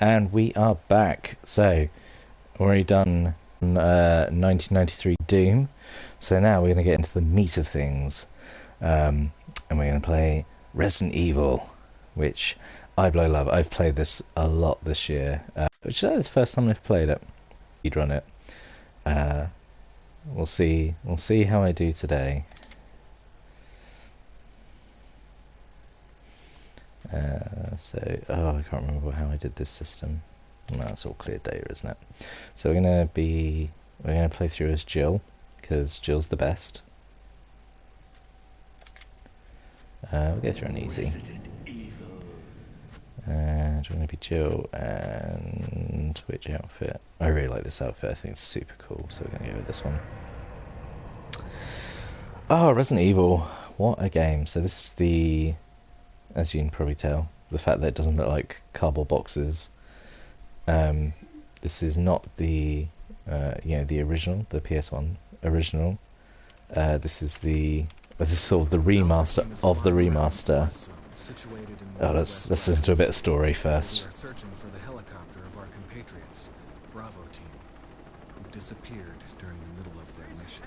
And we are back. So, already done 1993 Doom. So now we're going to get into the meat of things. And we're going to play Resident Evil, which I blow love. I've played this a lot this year, which is the first time I've played it. You'd run it. We'll see. We'll see how I do today. I can't remember how I did this system. No, it's all clear data, isn't it? So we're gonna play through as Jill, because Jill's the best. We'll go through an easy. And we're gonna be Jill, and which outfit? I really like this outfit. I think it's super cool. So we're gonna go with this one. Oh, Resident Evil! What a game! So this is the, as you can probably tell, the fact that it doesn't look like cardboard boxes. This is not the, the original, the PS1 original. This is sort of the remaster of the remaster. Oh, let's listen to a bit of story first. We are searching for the helicopter of our compatriots, Bravo team, who disappeared during the middle of their mission.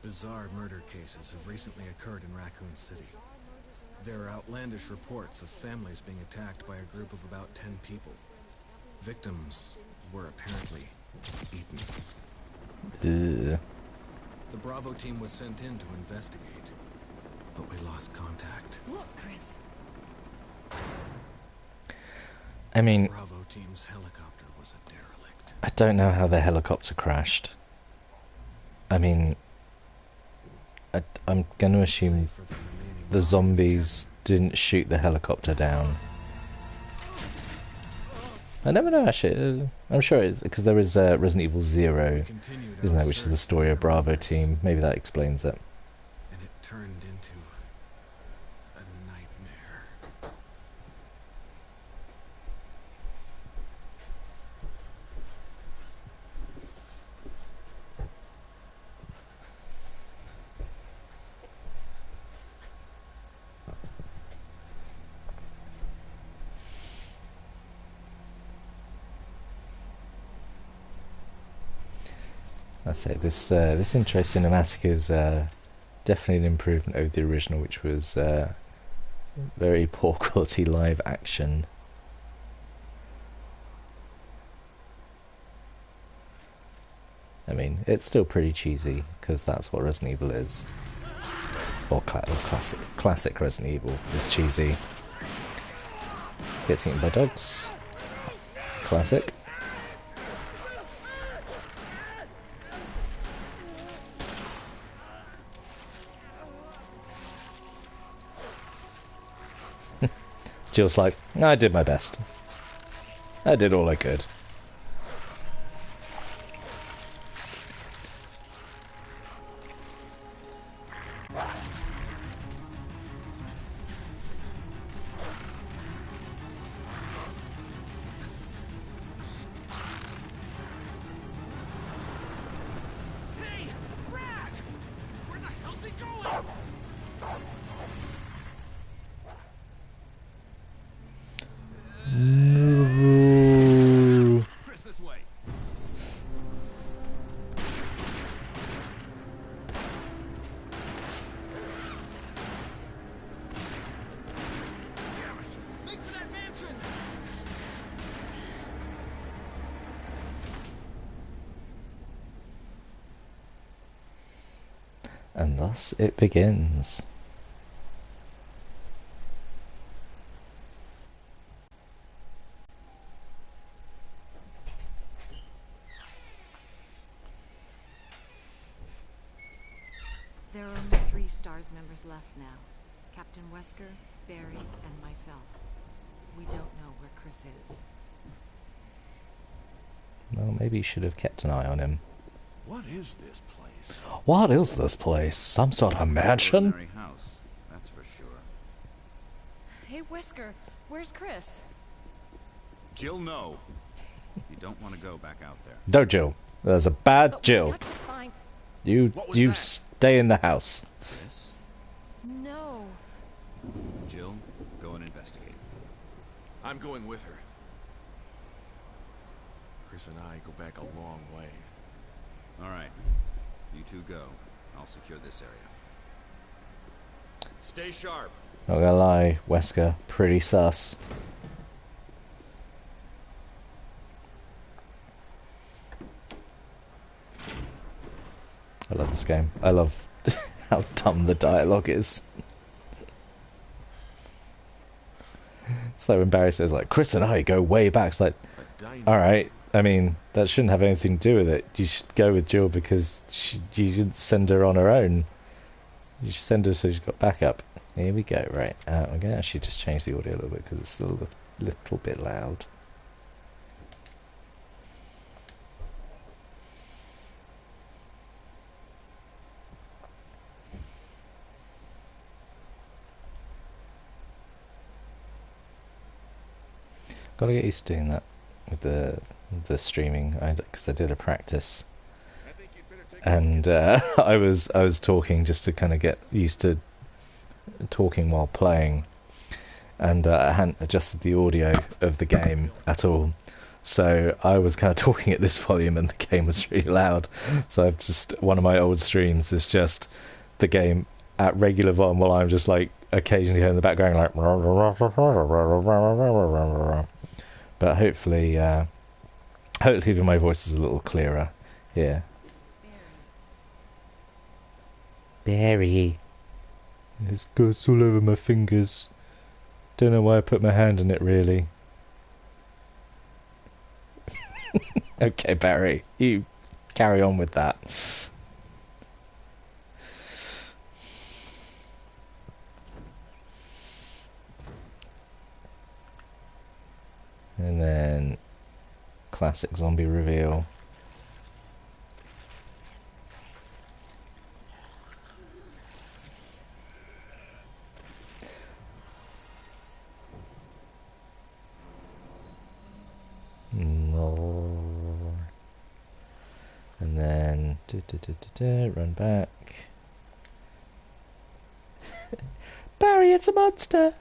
Bizarre murder cases have recently occurred in Raccoon City. There are outlandish reports of families being attacked by a group of about 10 people. Victims were apparently eaten. The Bravo team was sent in to investigate, but we lost contact. Look, Chris. I mean, Bravo team's helicopter was a derelict. I don't know how the helicopter crashed. I mean, I'm going to assume the zombies didn't shoot the helicopter down. I never know, actually. I'm sure it's because there is Resident Evil 0, isn't there, which is the story of Bravo team. Maybe that explains it. And it turned into a nightmare. That's it. This intro cinematic is definitely an improvement over the original, which was very poor quality live action. I mean, it's still pretty cheesy because that's what Resident Evil is, or classic Resident Evil is cheesy. Gets eaten by dogs. Classic. Jill's like, I did my best. I did all I could. Hey, Brad! Where the hell's he going? No. Chris, this way. Damn it! Make for that mansion! And thus it begins. There are only 3 STARS members left now. Captain Wesker, Barry, and myself. We don't know where Chris is. Well, maybe you should have kept an eye on him. What is this place? What is this place? Some sort of mansion? Ordinary house, that's for sure. Hey, Wesker, where's Chris? Jill, no. You don't want to go back out there. No, Jill. There's a bad But we Jill. got to find... You What was that? stay in the house. This? No. Jill, go and investigate. I'm going with her. Chris and I go back a long way. All right. You two go. I'll secure this area. Stay sharp. Not gonna lie, Wesker, pretty sus. I love this game. I love how dumb the dialogue is. It's like when Barry says, like, Chris and I go way back. It's like, alright, I mean, that shouldn't have anything to do with it. You should go with Jill because you didn't send her on her own. You should send her so she's got backup. Here we go, right. I'm going to actually just change the audio a little bit because it's still a little bit loud. Gotta get used to doing that with the streaming, because I did a practice, and I was talking just to kind of get used to talking while playing, and I hadn't adjusted the audio of the game at all, so I was kind of talking at this volume and the game was really loud. So I've just, one of my old streams is just the game at regular volume while I'm just like occasionally hearing the background like. But hopefully even my voice is a little clearer here. Barry. There's guts all over my fingers. Don't know why I put my hand in it, really. Okay, Barry, you carry on with that. And then classic zombie reveal. No. And then run back. Barry, it's a monster.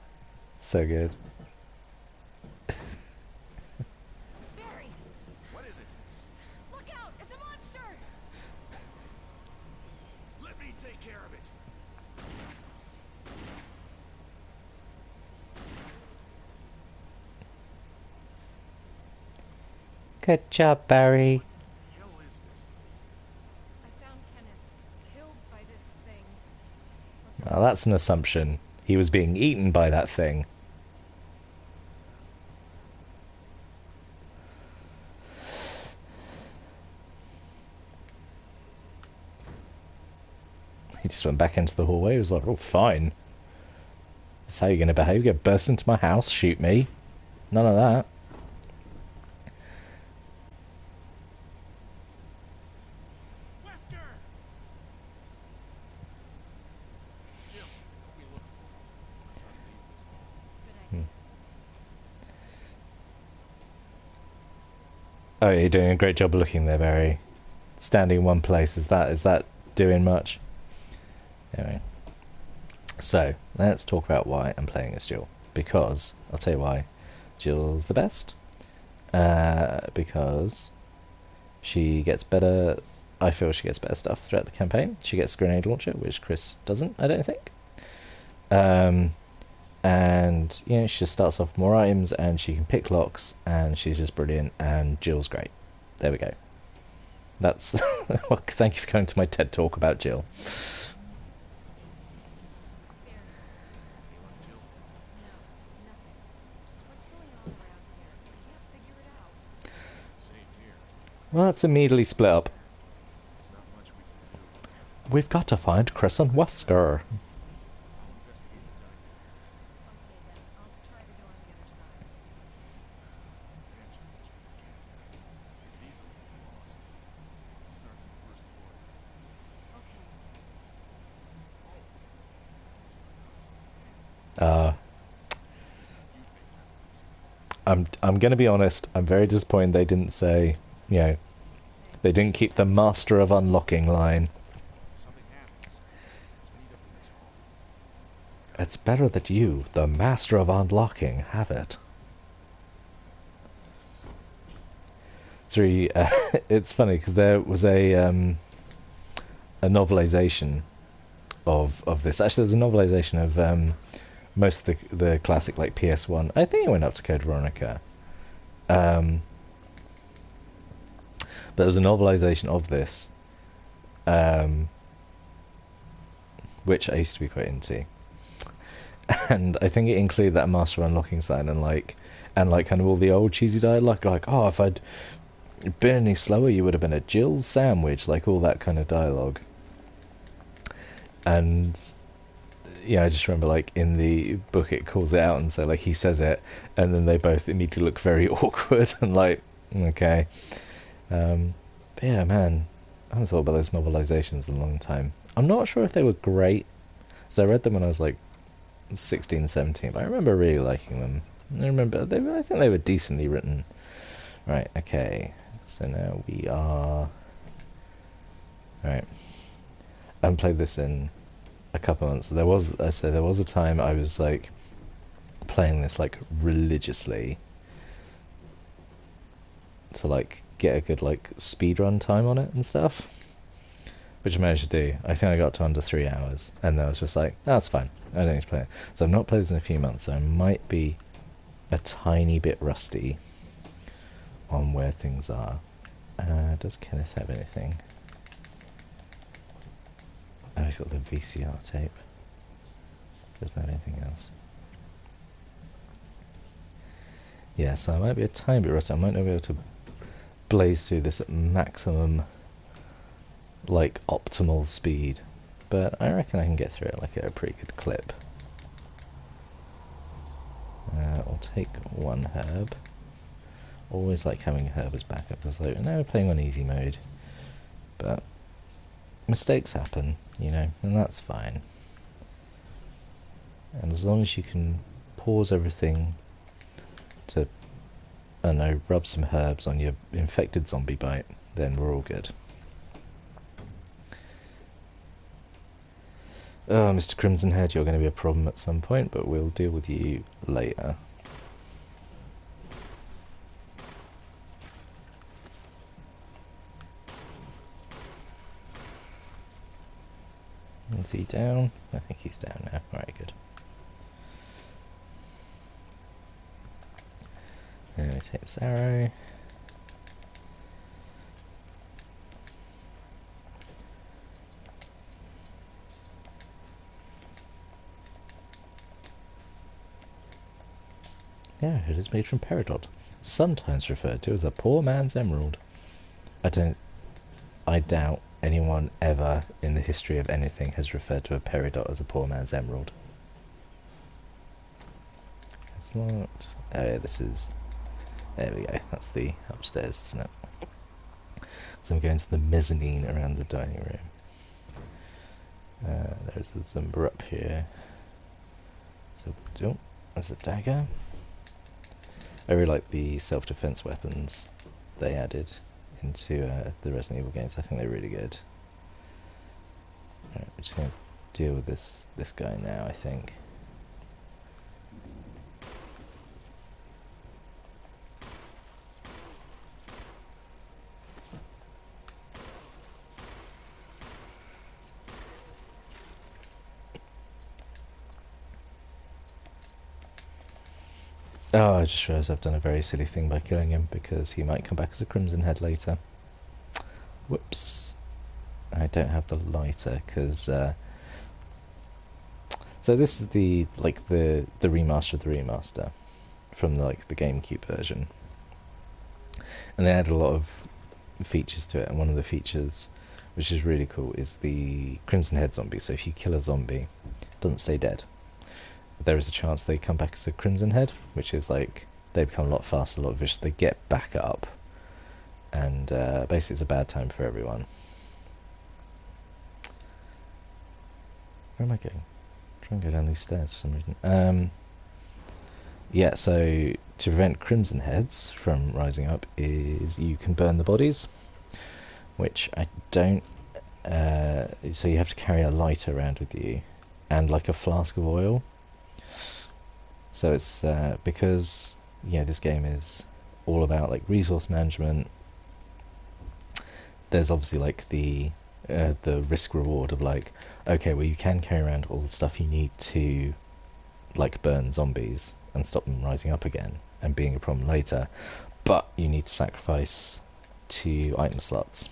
So good. Good job, Barry. Well, that's an assumption. He was being eaten by that thing. He just went back into the hallway. He was like, oh, fine. That's how you're going to behave. You're going to burst into my house, shoot me. None of that. Oh, you're doing a great job of looking there, Barry. Standing in one place, is that doing much? Anyway. So, let's talk about why I'm playing as Jill. Because, I'll tell you why. Jill's the best. Because she gets better... I feel she gets better stuff throughout the campaign. She gets a grenade launcher, which Chris doesn't, I don't think. And you know, she just starts off with more items and she can pick locks and she's just brilliant and Jill's great. There we go. That's well, thank you for coming to my TED talk about Jill. Well, let's immediately split up. We've got to find Chris and Wesker. I'm gonna be honest, I'm very disappointed they didn't say, you know, they didn't keep the Master of Unlocking line. It's better that you, the master of unlocking, have it. It's funny because there was a novelization of this. Actually, there was a novelization of most of the classic like PS1. I think it went up to Code Veronica. But there was a novelization of this, which I used to be quite into, and I think it included that master unlocking sign and kind of all the old cheesy dialogue, like, oh, if I'd been any slower, you would have been a Jill sandwich, like all that kind of dialogue. And yeah, I just remember like in the book it calls it out, and so like he says it, and then they both immediately look very awkward and like, okay. But yeah, man, I haven't thought about those novelizations in a long time. I'm not sure if they were great, so I read them when I was like 16, 17, but I remember really liking them. I think they were decently written. Right, okay, so now we are... Right, I haven't played this in a couple of months. There was a time I was like playing this like religiously to like get a good like speedrun time on it and stuff, which I managed to do. I think I got to under 3 hours, and then I was just like, that's fine, I don't need to play it. So I've not played this in a few months, so I might be a tiny bit rusty on where things are. Does Kenneth have anything? Oh, he's got the VCR tape. Doesn't have anything else. Yeah, so I might be a tiny bit rusty. I might not be able to blaze through this at maximum, like, optimal speed. But I reckon I can get through it, like, at a pretty good clip. I'll take one herb. Always like having a herb as backup, because like, now we're playing on easy mode. But mistakes happen, you know, and that's fine. And as long as you can pause everything to, I don't know, rub some herbs on your infected zombie bite, then we're all good. Oh, Mr. Crimson Head, you're going to be a problem at some point, but we'll deal with you later. Is he down? I think he's down now. Alright, good. And we take this arrow. Yeah, it is made from peridot, sometimes referred to as a poor man's emerald. I doubt anyone ever in the history of anything has referred to a peridot as a poor man's emerald. It's not... Oh yeah, this is... There we go, that's the upstairs, isn't it? So I'm going to the mezzanine around the dining room. There's a Zumba up here. So, oh, there's a dagger. I really like the self-defense weapons they added into the Resident Evil games. I think they're really good. Alright, we're just going to deal with this guy now, I think. Oh, I just realised I've done a very silly thing by killing him, because he might come back as a Crimson Head later. Whoops. I don't have the lighter, because... So this is the remaster of the remaster, from the GameCube version. And they added a lot of features to it, and one of the features, which is really cool, is the Crimson Head zombie. So if you kill a zombie, it doesn't stay dead. There is a chance they come back as a Crimson Head, which is like, they become a lot faster, a lot vicious, they get back up, and basically it's a bad time for everyone. Where am I going? Try and go down these stairs for some reason. Yeah, so to prevent Crimson Heads from rising up is you can burn the bodies, which I don't... so you have to carry a lighter around with you, and like a flask of oil, So it's because this game is all about like resource management. There's obviously like the risk reward of like, okay, well you can carry around all the stuff you need to like burn zombies and stop them rising up again and being a problem later, but you need to sacrifice 2 item slots.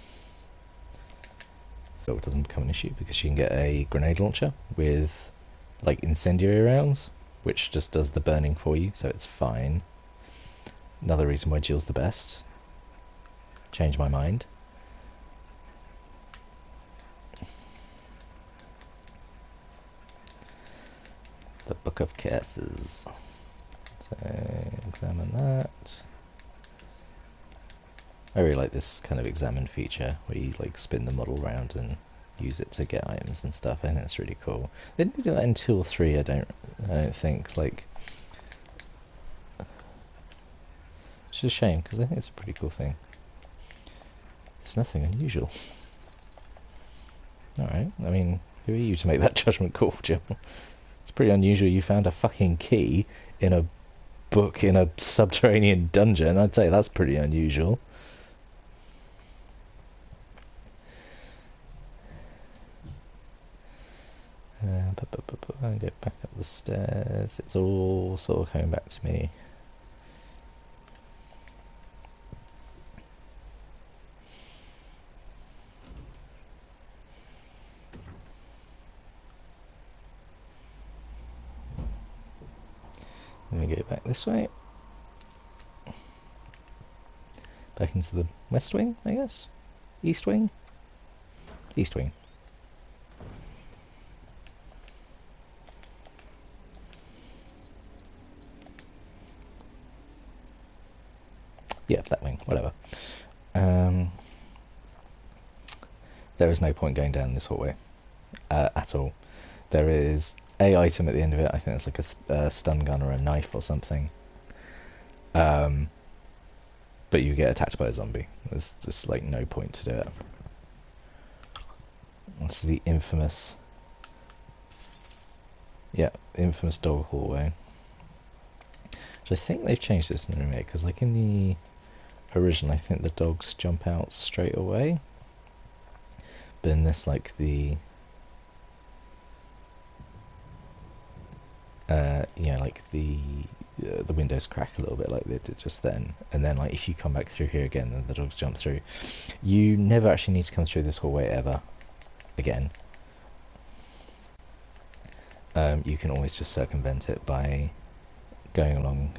So it doesn't become an issue because you can get a grenade launcher with like incendiary rounds, which just does the burning for you, so it's fine. Another reason why Jill's the best. Change my mind. The Book of Curses. So examine that. I really like this kind of examine feature where you like spin the model around and use it to get items and stuff. I think that's really cool. They didn't do that in 2 or 3. I don't think. Like, it's a shame because I think it's a pretty cool thing. There's nothing unusual. All right. I mean, who are you to make that judgment call, Jim? It's pretty unusual. You found a fucking key in a book in a subterranean dungeon. I'd say that's pretty unusual. I get back up the stairs. It's all sort of coming back to me. Let me go back this way. Back into the west wing, I guess? East wing? East wing. Yeah, that wing, whatever. There is no point going down this hallway at all. There is a item at the end of it. I think it's like a stun gun or a knife or something. But you get attacked by a zombie. There's just like no point to do it. That's the infamous... Yeah, the infamous dog hallway. Which I think they've changed this in the remake, because like in the original, I think the dogs jump out straight away. But in this, like the... like the windows crack a little bit like they did just then, and then like if you come back through here again, then the dogs jump through. You never actually need to come through this hallway ever again. You can always just circumvent it by going along,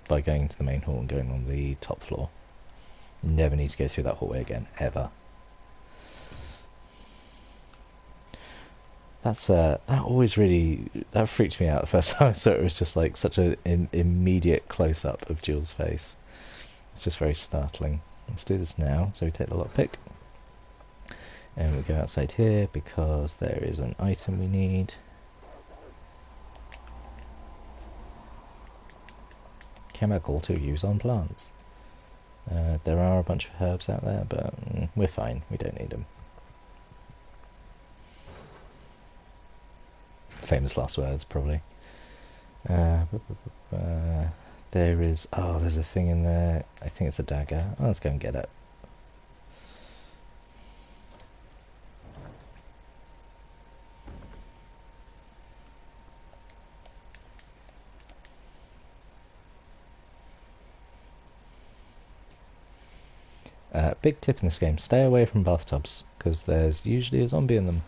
by going to the main hall and going on the top floor. You never need to go through that hallway again, ever. That always really freaked me out the first time I saw it. It was just like such an immediate close-up of Jill's face. It's just very startling. Let's do this now. So we take the lockpick and we go outside here because there is an item we need. Chemical to use on plants. There are a bunch of herbs out there, but we're fine. We don't need them. Famous last words, probably. There is... Oh, there's a thing in there. I think it's a dagger. Oh, let's go and get it. Big tip in this game, stay away from bathtubs, because there's usually a zombie in them.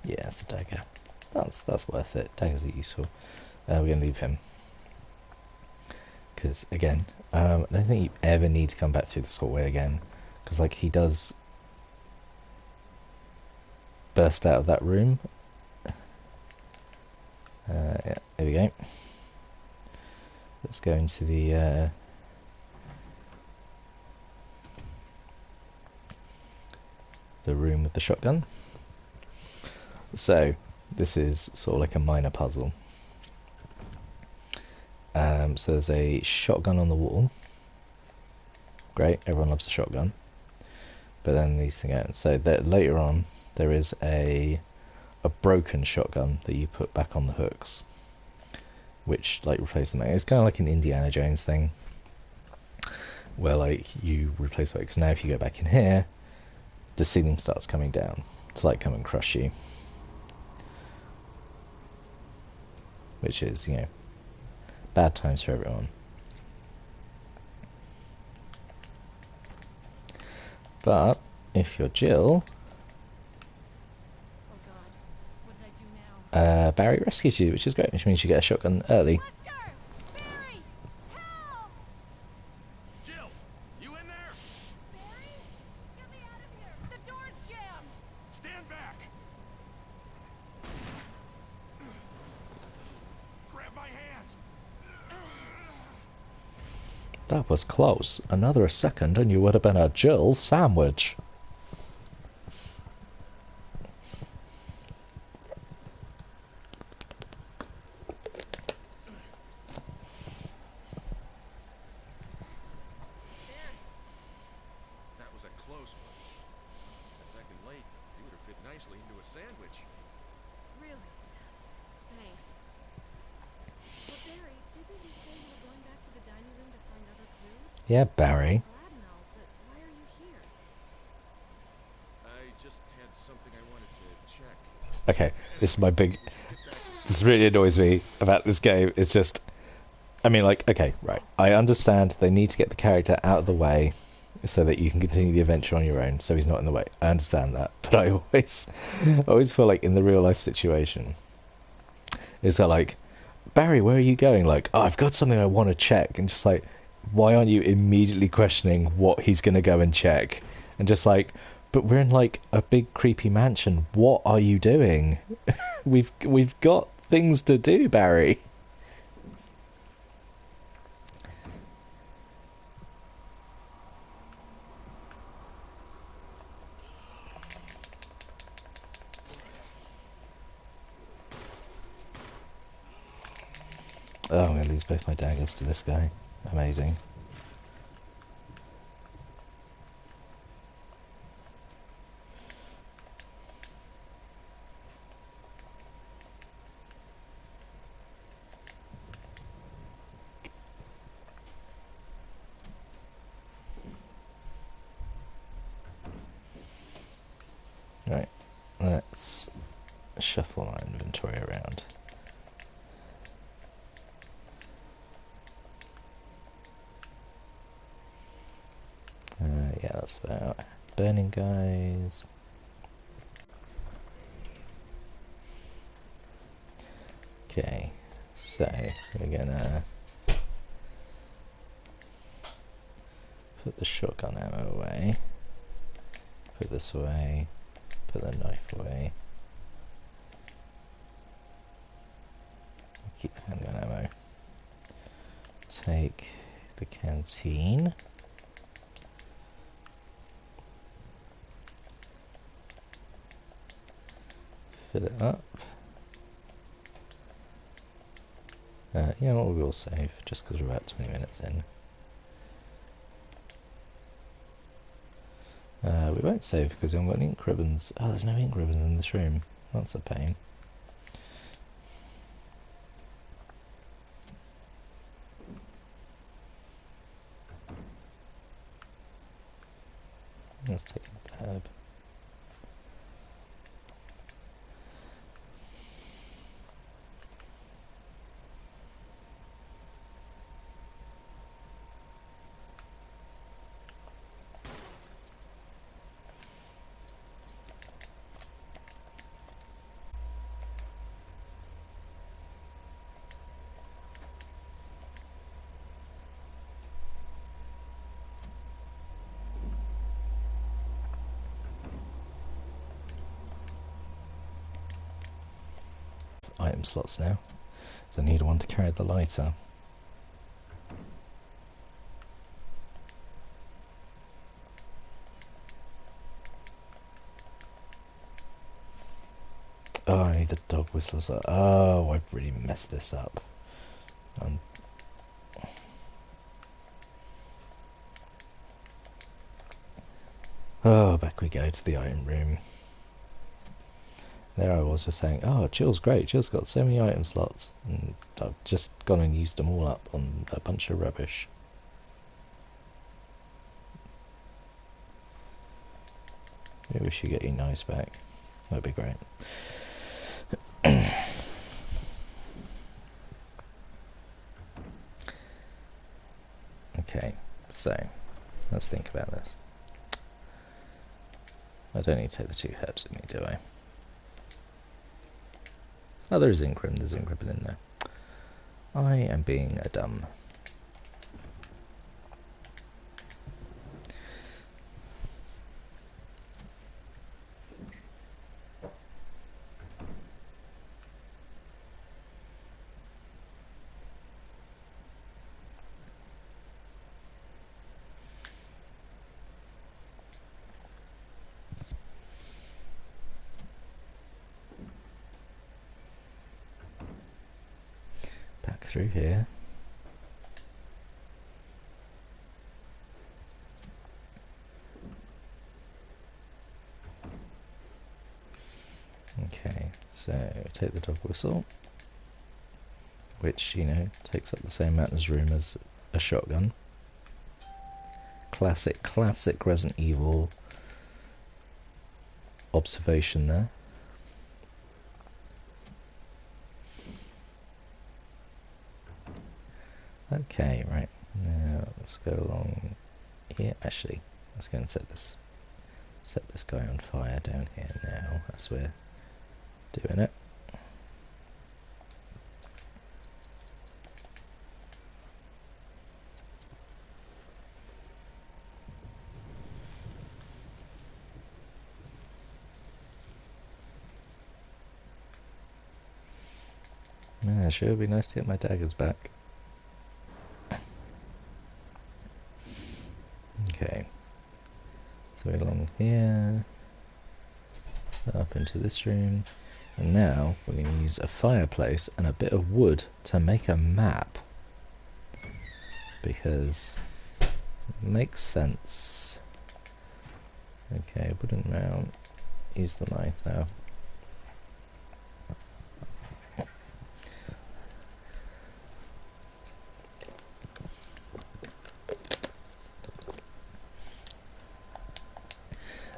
Yeah, it's a dagger. That's worth it. Daggers are useful. We're going to leave him. Because, again, I don't think you ever need to come back through this hallway again. Because, like, he does burst out of that room. Yeah, there we go. let's go into the room with the shotgun. So this is sort of like a minor puzzle. So there's a shotgun on the wall. Great, everyone loves a shotgun. But then these things out. So that later on there is a broken shotgun that you put back on the hooks, which like replaces them. It's kind of like an Indiana Jones thing, where like you replace it. Because now if you go back in here, the ceiling starts coming down to like come and crush you, which is, you know, bad times for everyone. But if you're Jill, Oh God, what did I do now? Barry rescues you, which is great, which means you get a shotgun early. Wesker! Barry! Help! Jill, you in there? Barry? Get me out of here! The door's jammed! Stand back. Grab my hand. That was close. Another second and you would have been a Jill sandwich. That was a close one. A second late, you would have fit nicely into a sandwich. Really? Thanks. But Barry, didn't you say you were going back to the dining room to find other clues? Yeah, Barry. Glad and all, but why are you here? I just had something I wanted to check. Okay, this is my big... This really annoys me about this game. It's just... I mean, like, okay, right. I understand they need to get the character out of the way so that you can continue the adventure on your own, so he's not in the way. I understand that. But I always feel like in the real life situation, it's like, Barry, where are you going? Like, oh, I've got something I want to check. And just like, why aren't you immediately questioning what he's going to go and check? And just like, but we're in like a big creepy mansion. What are you doing? we've got things to do, Barry. Oh, I'm going to lose both my daggers to this guy. Amazing. Right, let's shuffle our inventory around. Yeah, that's about burning guys. Okay, so we're gonna put the shotgun ammo away, put this away, put the knife away, keep handgun ammo, take the canteen, fill it up. You know what, we will save, just because we're about 20 minutes in. We won't save because we haven't got any ink ribbons. Oh, there's no ink ribbons in this room. That's a pain. Let's take a tab. Item slots now, so I need one to carry the lighter. only the dog whistles are... Oh, I've really messed this up. Oh, back we go to the item room. There I was just saying, oh, Jill's great. Jill's got so many item slots. And I've just gone and used them all up on a bunch of rubbish. Maybe we should get your knives back. That'd be great. Okay, so let's think about this. I don't need to take the 2 herbs with me, do I? Oh, there's Incrim. There's Incrim in there. I am being a dumb. Back through here. Okay, so take the dog whistle, which, you know, takes up the same amount of room as a shotgun. Classic Resident Evil observation there. Okay, right, now let's go along here. Actually, let's go and set this guy on fire down here now, as we're doing it. Yeah, sure would be nice to get my daggers back. Okay, so along here, up into this room, and now we're going to use a fireplace and a bit of wood to make a map, because it makes sense. Okay, wooden mount, use the knife now.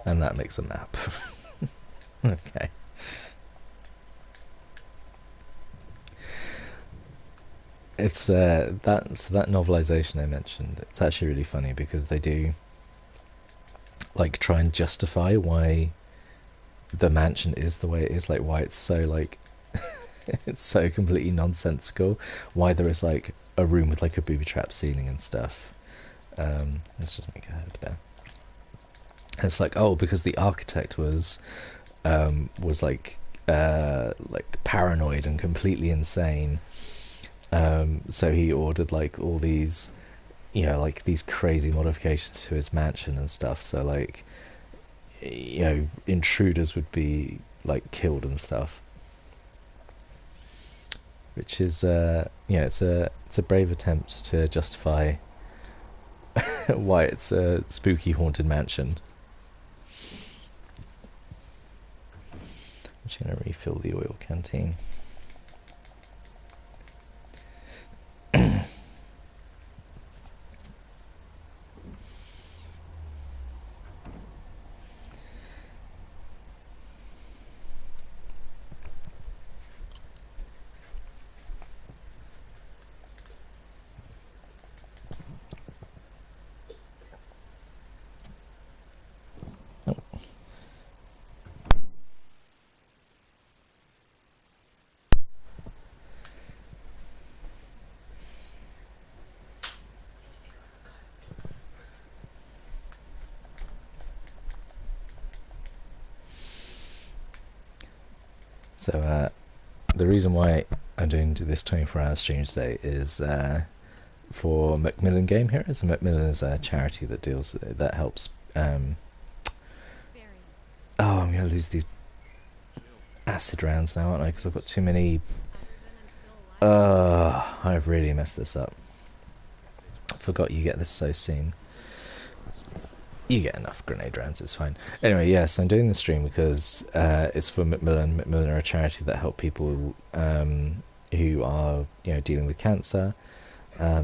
And that makes a map. Okay. It's that novelization I mentioned. It's actually really funny because they do like try and justify why the mansion is the way it is, like why it's so like it's so completely nonsensical. Why there is like a room with like a booby trap ceiling and stuff. Let's just make a head there. It's like, oh, because the architect was like paranoid and completely insane, so he ordered like all these, you know, like these crazy modifications to his mansion and stuff, so like, you know, intruders would be like killed and stuff, which is yeah, it's a brave attempt to justify why it's a spooky haunted mansion. I'm just going to refill the oil canteen. So the reason why I'm doing this 24-hour stream today is for Macmillan Game Heroes. And Macmillan is a charity that helps. Oh, I'm gonna lose these. acid rounds now, aren't I? Because I've got too many. I've really messed this up. I forgot you get this so soon. You get enough grenade rounds, it's fine. Anyway, yes, yeah, so I'm doing the stream because it's for Macmillan. Macmillan are a charity that help people who are, dealing with cancer.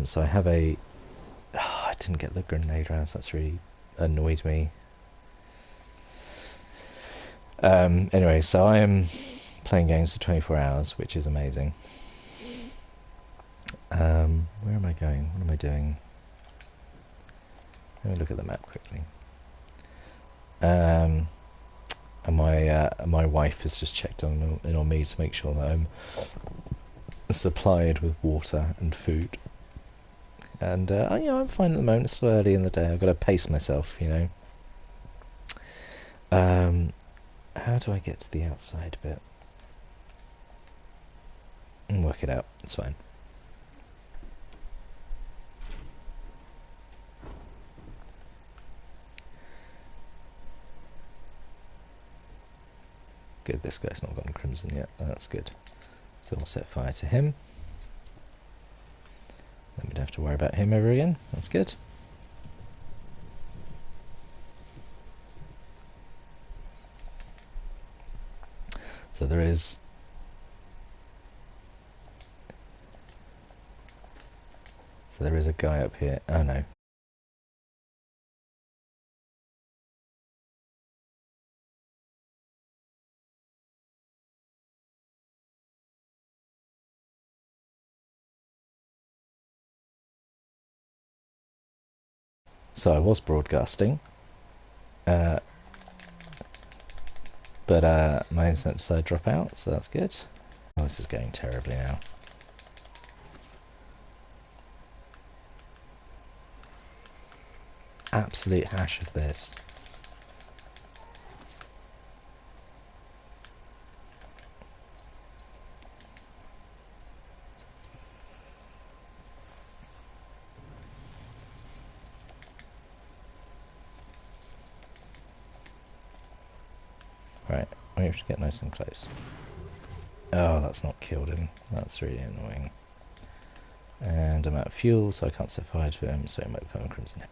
So I have a... I didn't get the grenade rounds, that's really annoyed me. Anyway, so I am playing games for 24 hours, which is amazing. Where am I going? What am I doing? Let me look at the map quickly. And my wife has just checked in on me to make sure that I'm supplied with water and food. And I'm fine at the moment. It's still early in the day. I've got to pace myself, How do I get to the outside bit? And work it out. It's fine. Good, this guy's not gone crimson yet. That's good. So we'll set fire to him. Then we don't have to worry about him ever again. That's good. So there is... So there is a guy up here. Oh no. So I was broadcasting, but my internet decided to drop out, so that's good. Oh, this is going terribly now. Absolute hash of this. Right, we have to get nice and close. Oh, that's not killed him. That's really annoying. And I'm out of fuel, so I can't set fire to him, so he might become a crimson hit.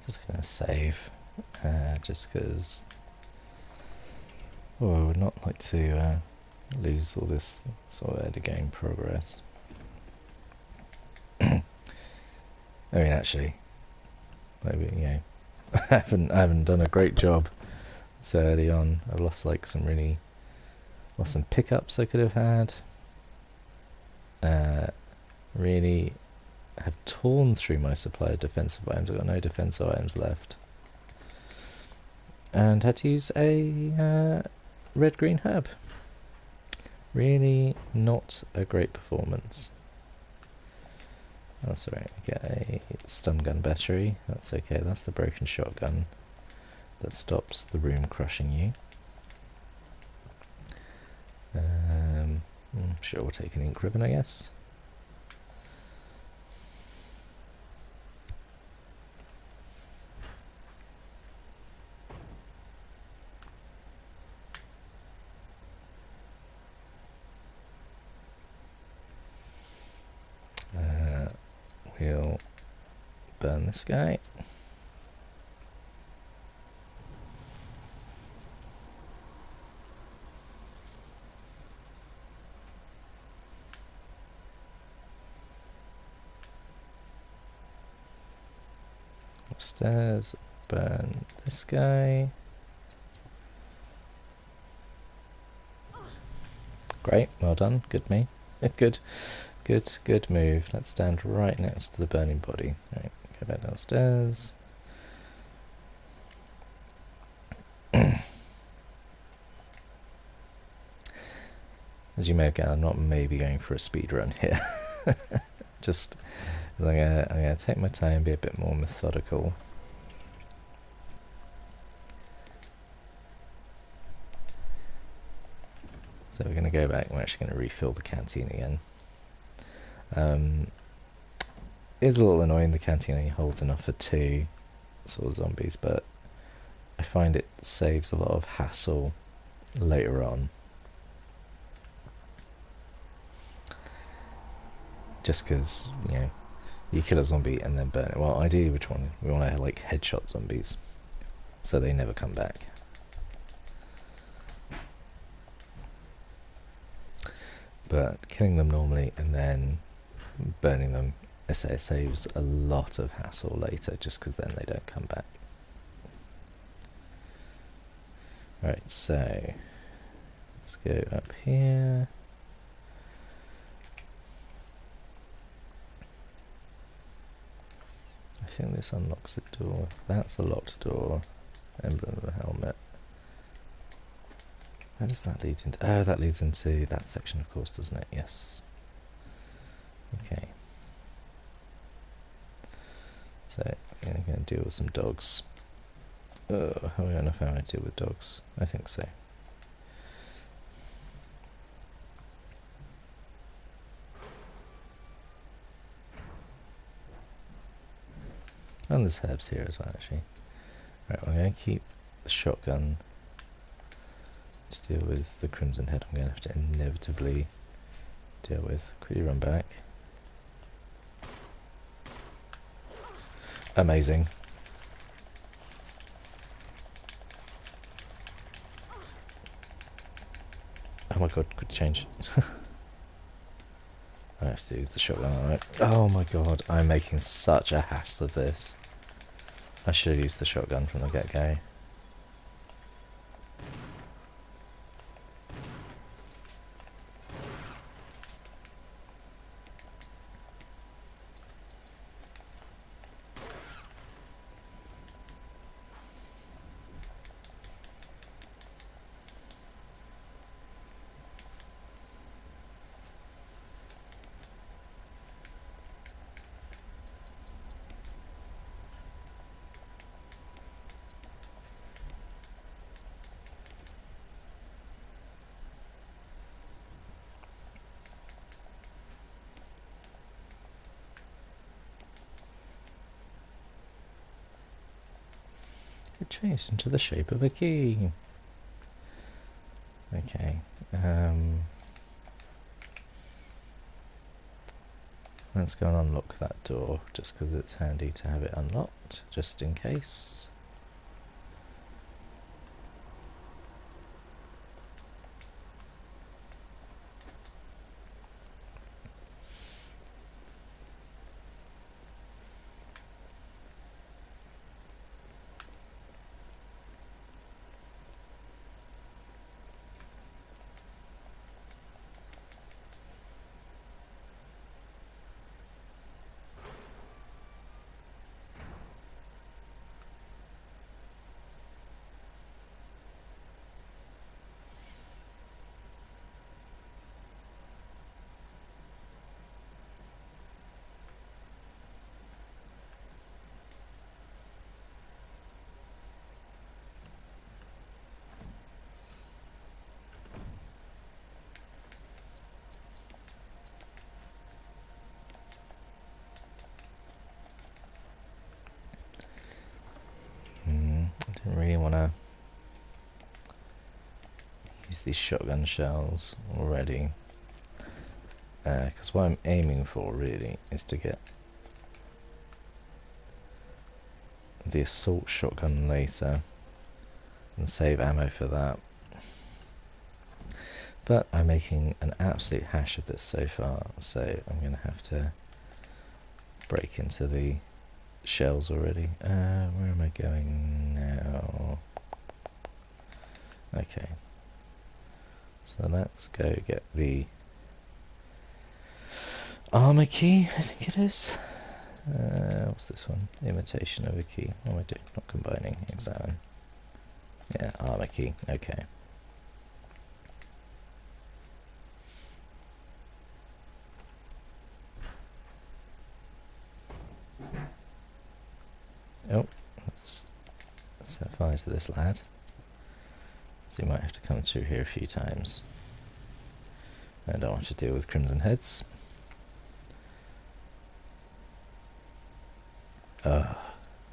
Just gonna save, just because. Oh, I would not like to lose all this sort of early game progress. I mean, actually, maybe I haven't done a great job so early on. I've lost lost some pickups I could have had. Really have torn through my supply of defensive items. I've got no defensive items left. And had to use a red-green herb. Really not a great performance. That's alright, we get a stun gun battery. That's okay, that's the broken shotgun that stops the room crushing you. Sure, we'll take an ink ribbon, I guess. burn this guy. Upstairs, burn this guy. Great, well done, good me. Good move. Let's stand right next to the burning body. Right, go back downstairs. As you may have gathered, I'm not maybe going for a speed run here. Just I'm gonna take my time, be a bit more methodical. So we're going to go back, we're actually going to refill the canteen again. It is a little annoying, the canteen only holds enough for 2 sort of zombies, but I find it saves a lot of hassle later on. Just because, you know, you kill a zombie and then burn it. Well, ideally we want to like headshot zombies, so they never come back. But killing them normally and then burning them, I say, it saves a lot of hassle later, just because then they don't come back. Right, so let's go up here. I think this unlocks the door. That's a locked door. Emblem of a helmet. How does that lead into... Oh, that leads into that section, of course, doesn't it? Yes. Okay. So, I'm going to deal with some dogs. I don't know how I deal with dogs. I think so. And there's herbs here as well, actually. Right, we're going to keep the shotgun to deal with the Crimson Head. I'm going to have to inevitably deal with. Quickly run back. Amazing. Oh my god, quick change. I have to use the shotgun, alright. Oh my god, I'm making such a hassle of this. I should have used the shotgun from the get-go. It changed into the shape of a key. Okay. Let's go and unlock that door, just because it's handy to have it unlocked, just in case. I didn't really want to use these shotgun shells already, because what I'm aiming for really is to get the assault shotgun later and save ammo for that. But I'm making an absolute hash of this so far, so I'm going to have to break into the shells already. Where am I going now? Okay. So let's go get the armor key, I think it is. What's this one? Imitation of a key. What am I doing? Not combining. Examine. Yeah, armor key. Okay. Oh, let's set fire to this lad. So you might have to come through here a few times. I don't want to deal with crimson heads.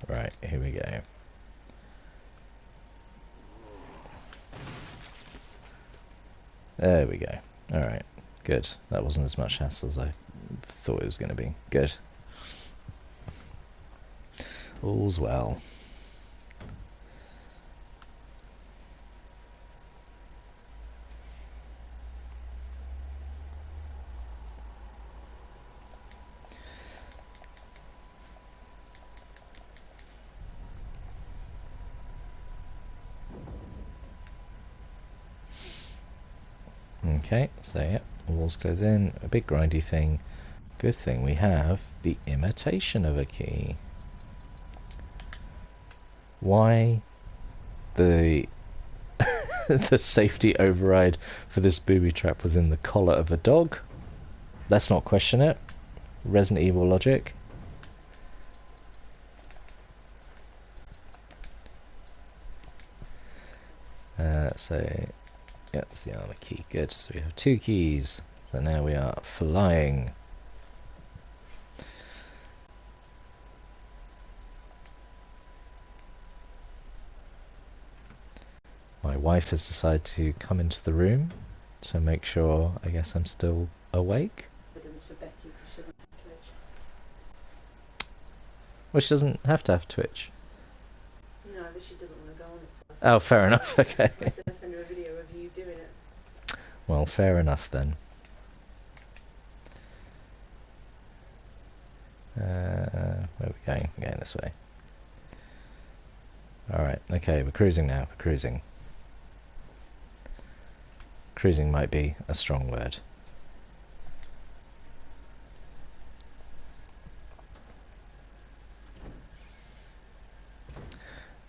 Right, here we go. There we go. Alright, good. That wasn't as much hassle as I thought it was going to be. Good. All's well. Okay, so yeah, walls close in, a big grindy thing. Good thing we have the imitation of a key. Why the the safety override for this booby trap was in the collar of a dog? Let's not question it. Resident Evil logic. So yeah, that's the armor key. Good. So we have 2 keys. So now we are flying. My wife has decided to come into the room to make sure, I guess, I'm still awake. Well, she doesn't have to have Twitch. No, but she doesn't want to go on it. So Oh, fair enough. Okay. I said I'll send her a video of you doing it. Well, fair enough then. Where are we going? We're going this way. Alright, okay, we're cruising now. We're cruising. Cruising might be a strong word.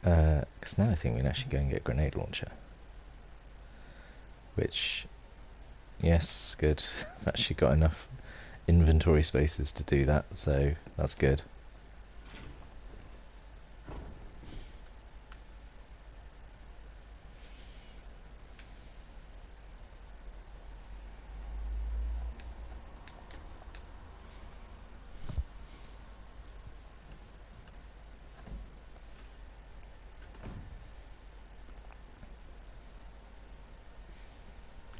Because now I think we can actually go and get a grenade launcher. Which, yes, good. I've actually got enough inventory spaces to do that, so that's good.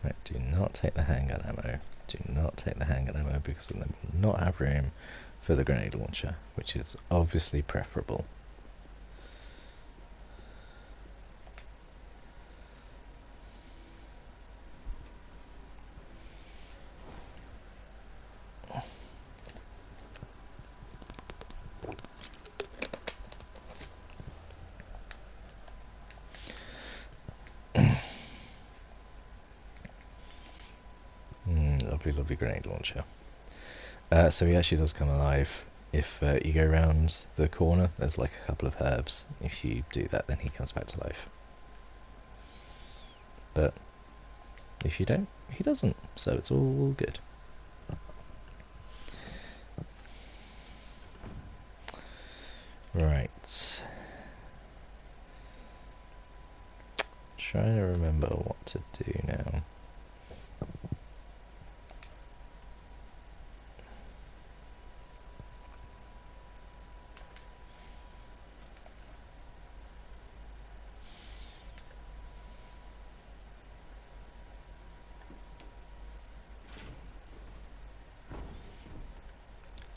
Right, do not take the handgun ammo. Do not take the handgun ammo because they will not have room for the grenade launcher, which is obviously preferable. Lovely grenade launcher. So he actually does come alive if you go around the corner. There's like a couple of herbs. If you do that, then he comes back to life. But if you don't, he doesn't. So it's all good. Right. Trying to remember what to do now.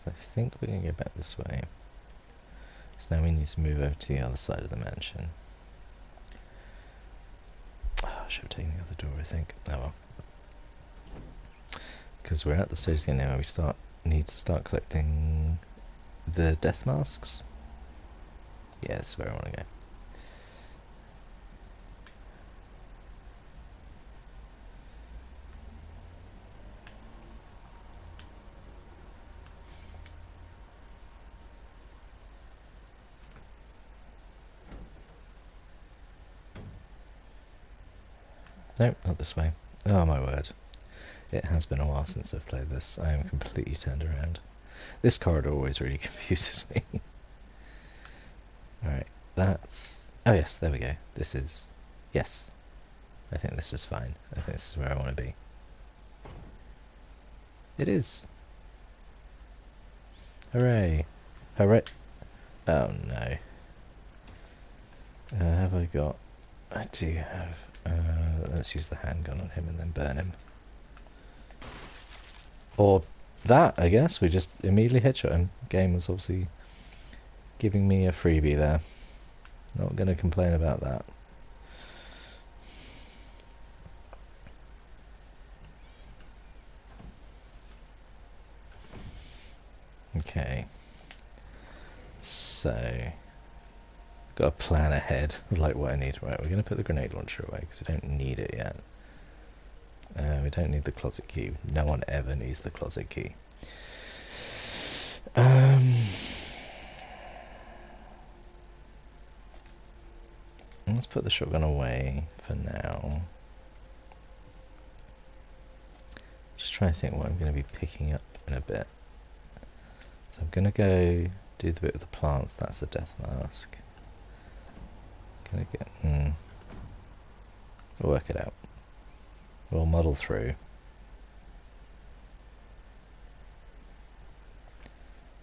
I think we're going to go back this way. So now we need to move over to the other side of the mansion. Oh, I should have taken the other door, I think. Oh well. Because we're at the stage again now where we need to start collecting the death masks. Yeah, that's where I want to go. Nope, not this way. Oh my word. It has been a while since I've played this. I am completely turned around. This corridor always really confuses me. Alright, that's... Oh yes, there we go. This is... Yes. I think this is fine. I think this is where I want to be. It is. Hooray. Hooray. Oh no. Have I got... I do have... let's use the handgun on him and then burn him. Or that, I guess. We just immediately headshot him. Game was obviously giving me a freebie there. Not going to complain about that. Okay. So... got a plan ahead of like what I need. Right, we're going to put the grenade launcher away because we don't need it yet. We don't need the closet key. No one ever needs the closet key. Let's put the shotgun away for now. Just trying to think what I'm going to be picking up in a bit. So I'm going to go do the bit with the plants. That's a death mask. Gonna get... We'll work it out. We'll muddle through.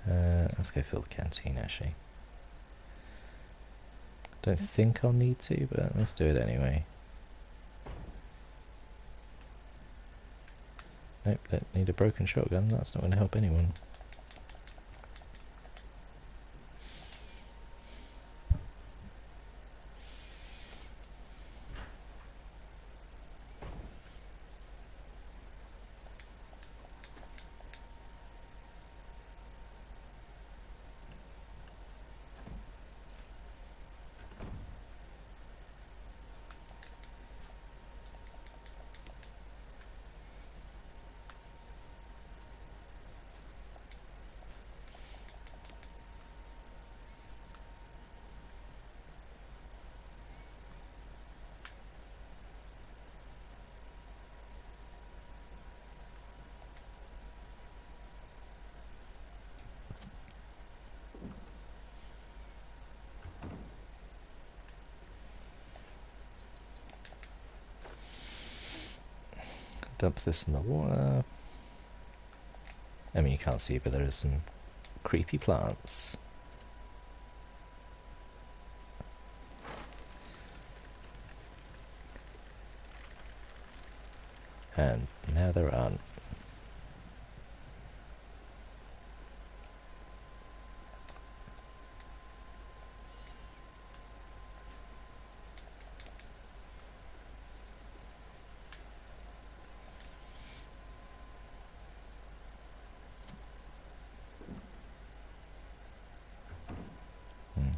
Let's go fill the canteen, actually. Don't think I'll need to, but let's do it anyway. Nope, don't need a broken shotgun. That's not going to help anyone. Dump this in the water. I mean, you can't see, but there is some creepy plants. And now there aren't.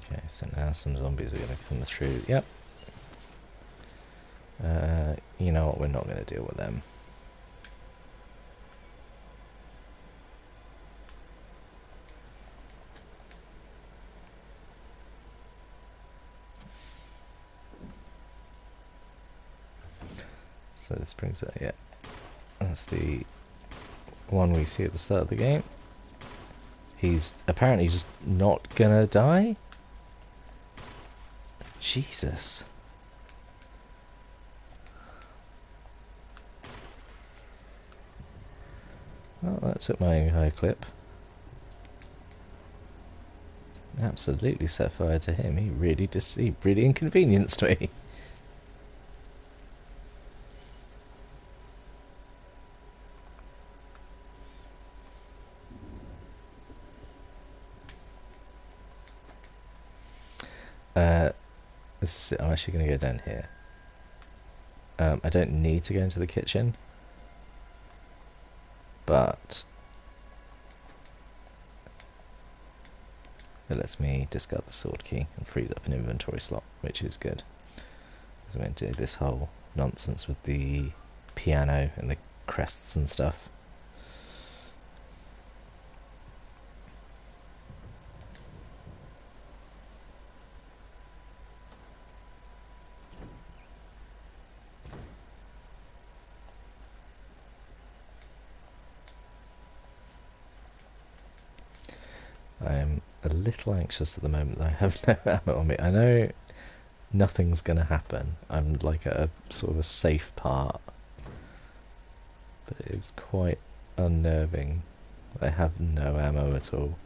Okay, so now some zombies are going to come through. Yep. You know what, we're not going to deal with them. So this brings it, yeah. That's the one we see at the start of the game. He's apparently just not gonna die? Jesus. Well, that took my high clip. Absolutely set fire to him. He really inconvenienced me. This is, I'm actually going to go down here. I don't need to go into the kitchen, but it lets me discard the sword key and frees up an inventory slot, which is good. Because I'm going to do this whole nonsense with the piano and the crests and stuff. I'm a little anxious at the moment that I have no ammo on me. I know nothing's going to happen. I'm like at a sort of a safe part. But it's quite unnerving. I have no ammo at all.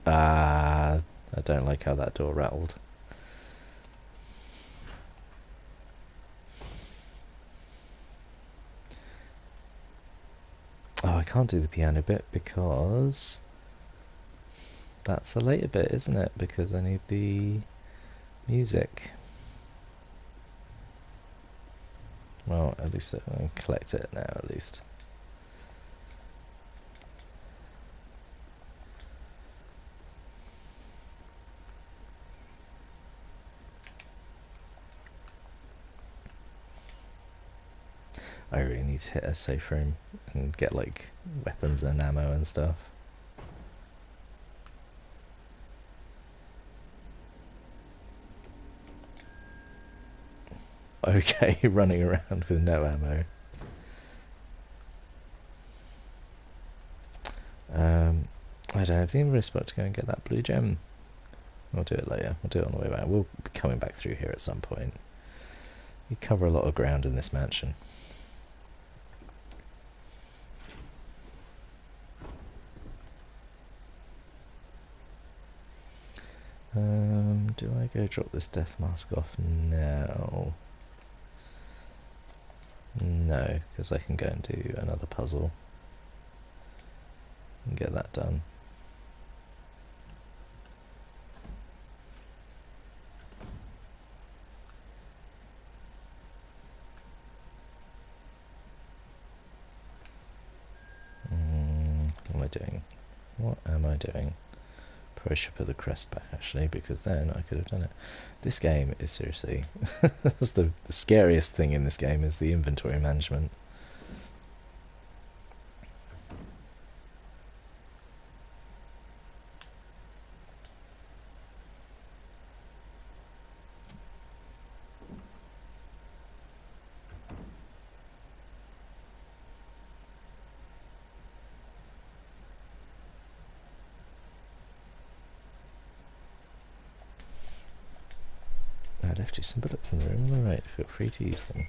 Ah, I don't like how that door rattled. Oh, I can't do the piano bit because that's a later bit, isn't it? Because I need the music. Well, at least I can collect it now, at least. I really need to hit a safe room and get like weapons and ammo and stuff. Okay, running around with no ammo. I don't have the inventory spot to go and get that blue gem. We'll do it later. We'll do it on the way back. We'll be coming back through here at some point. You cover a lot of ground in this mansion. Do I go drop this death mask off now? No, because I can go and do another puzzle and get that done. What am I doing? What am I doing? Probably should put the crest back actually, because then I could have done it. This game is seriously that's the scariest thing in this game is the inventory management. I left you some bullets in the room. All right, feel free to use them.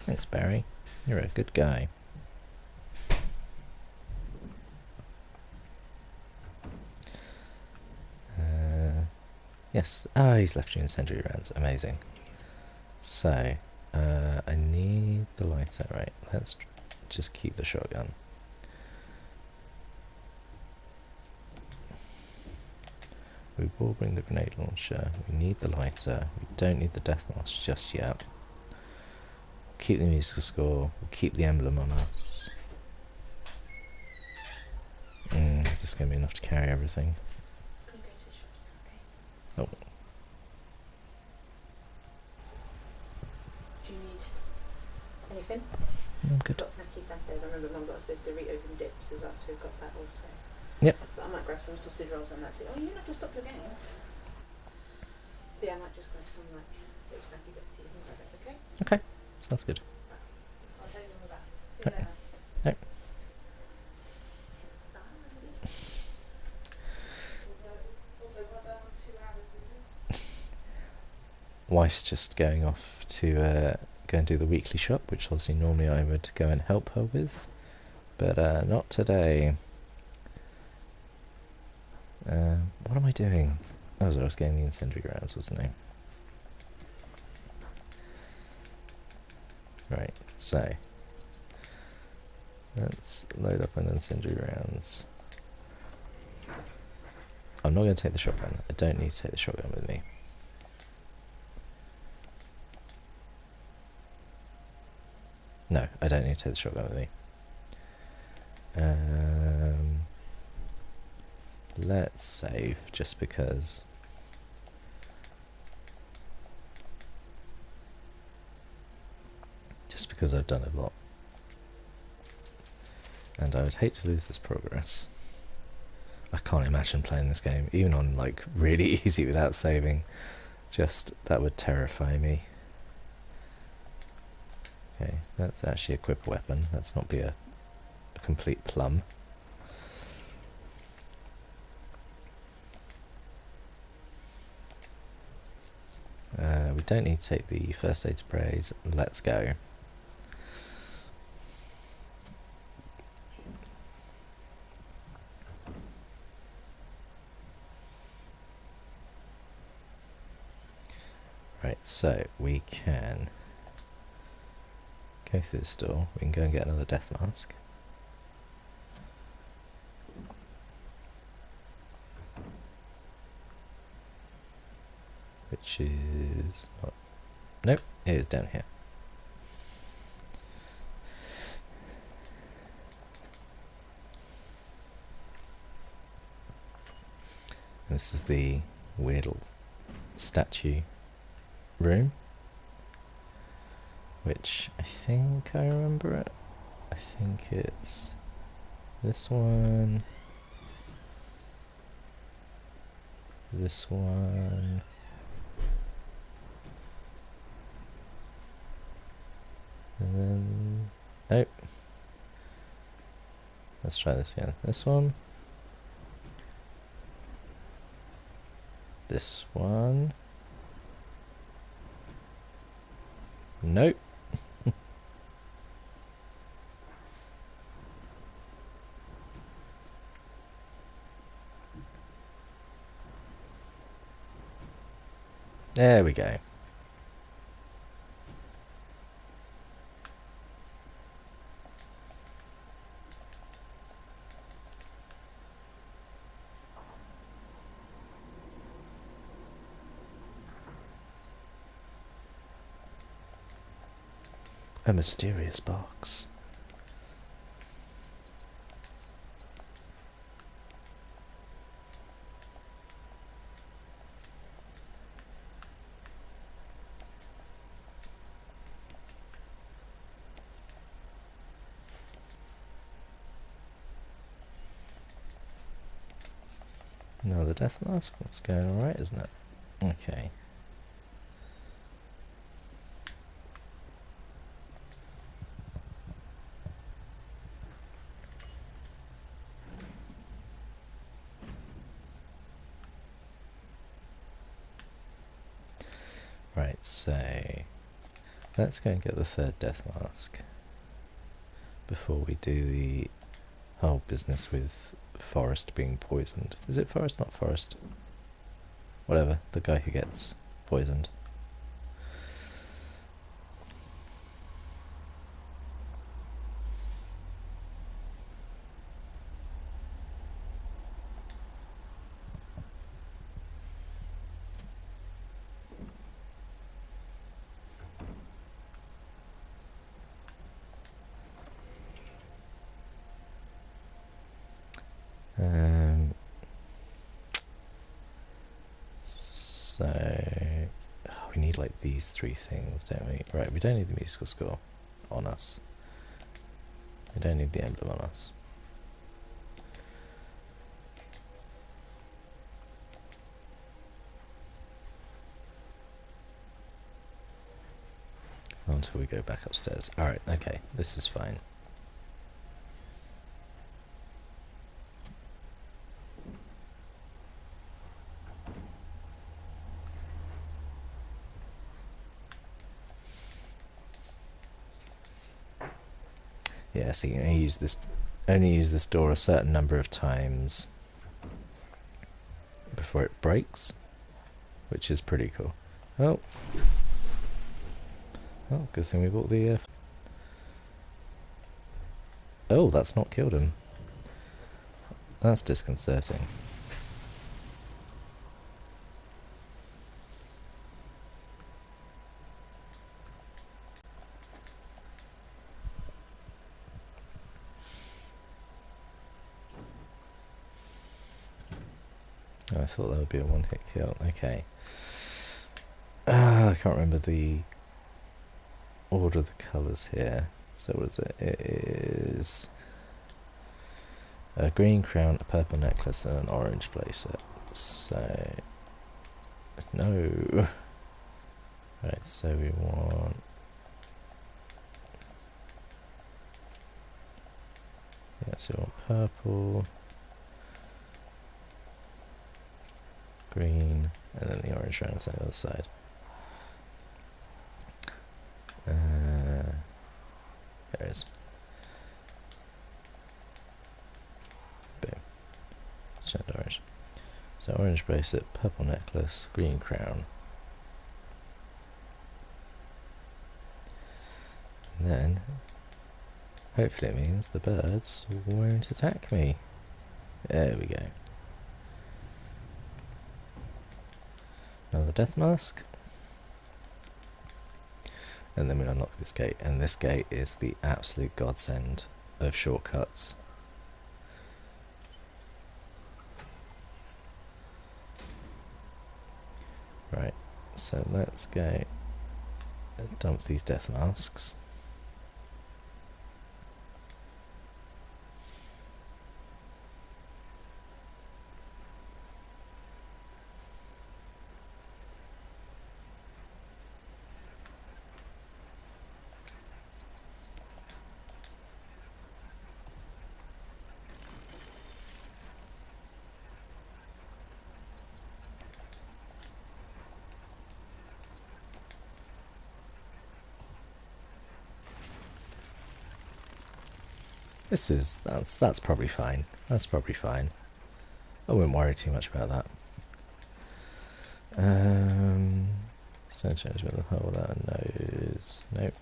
Thanks, Barry. You're a good guy. Yes. Ah, he's left you incendiary rounds. Amazing. So, I need the lighter. Right, let's just keep the shotgun. We will bring the grenade launcher. We need the lighter. We don't need the death mask just yet. Keep the musical score. We'll keep the emblem on us. Is this going to be enough to carry everything? I'm gonna go to the shops now, okay? Oh. Do you need anything? I'm good. I've got snackies downstairs. I remember Mum got us those Doritos and dips as well, so we've got that also. Yep. But I might grab some sausage rolls and that's it. Oh, you don't have to stop your game. But yeah, I might just grab some like little snacky bits so you can grab it, okay? Okay. Sounds good. I'll tell you when we're back. See you Okay. later. No. Also got 2 hours, didn't you? Wife's just going off to go and do the weekly shop, which obviously normally I would go and help her with, but not today. What am I doing? Oh, I was getting the incendiary rounds, wasn't I? Right, so let's load up on incendiary rounds. I'm not going to take the shotgun. I don't need to take the shotgun with me. No, I don't need to take the shotgun with me. Let's save, just because. Just because I've done a lot. And I would hate to lose this progress. I can't imagine playing this game, even on like really easy without saving. Just, that would terrify me. Okay, let's actually equip a weapon. Let's not be a complete plum. We don't need to take the first aid sprays. Let's go. Right, so we can go through this door. We can go and get another death mask. Which is not... Nope, it is down here. This is the weird little statue room, which I think I remember it. I think it's this one, this one, and then, nope. Let's try this again. This one, this one, nope. There we go. A mysterious box. No, the death mask, that's going alright, isn't it? Okay. Right, so let's go and get the third death mask before we do the whole business with Forrest being poisoned. Is it Forrest? Not Forrest. Whatever, the guy who gets poisoned. So we need like these three things, don't we? Right, we don't need the musical score on us. We don't need the emblem on us. Until we go back upstairs. Alright, okay, this is fine. Yeah, so you can only use this door a certain number of times before it breaks, which is pretty cool. Oh, good thing we bought the. Oh, that's not killed him. That's disconcerting. Oh, I thought that would be a one-hit kill. Okay. I can't remember the order of the colours here. So what is it? It is a green crown, a purple necklace, and an orange bracelet. So no. Right. So we want. Yeah. So we want purple, green, and then the orange round on the other side. There it is. Boom. Send orange. So orange bracelet, purple necklace, green crown. And then, hopefully it means the birds won't attack me. There we go. Another death mask. And then we unlock this gate, and this gate is the absolute godsend of shortcuts. Right, so let's go and dump these death masks. That's probably fine. That's probably fine. I wouldn't worry too much about that. Don't change with the hole that nose. Nope.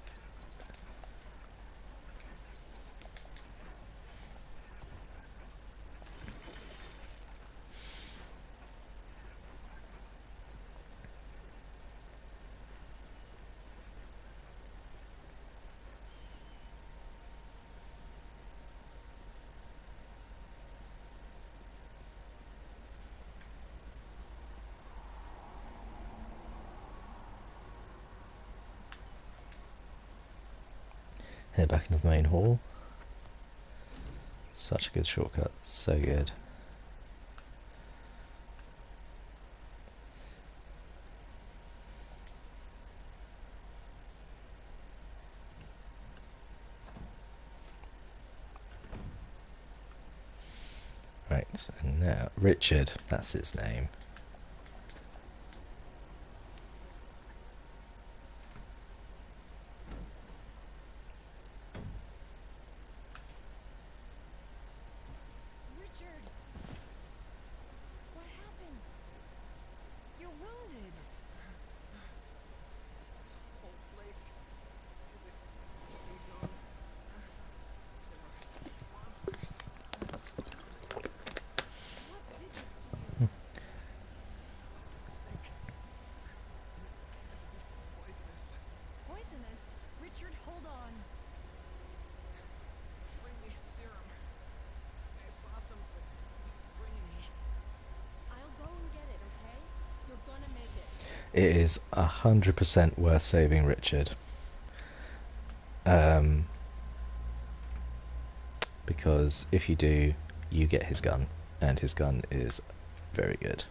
Head back into the main hall. Such a good shortcut, so good. Right, and now Richard, that's his name. Richard! What happened? You're wounded. This whole place is a killing zone. There are monsters. What did this to you? Snake. And it had to be poisonous. Poisonous? Richard, hold on. Bring me serum. I saw some bringing me. I'll go and get it, okay? You're gonna make it. It is 100% worth saving Richard. Because if you do, you get his gun, and his gun is very good.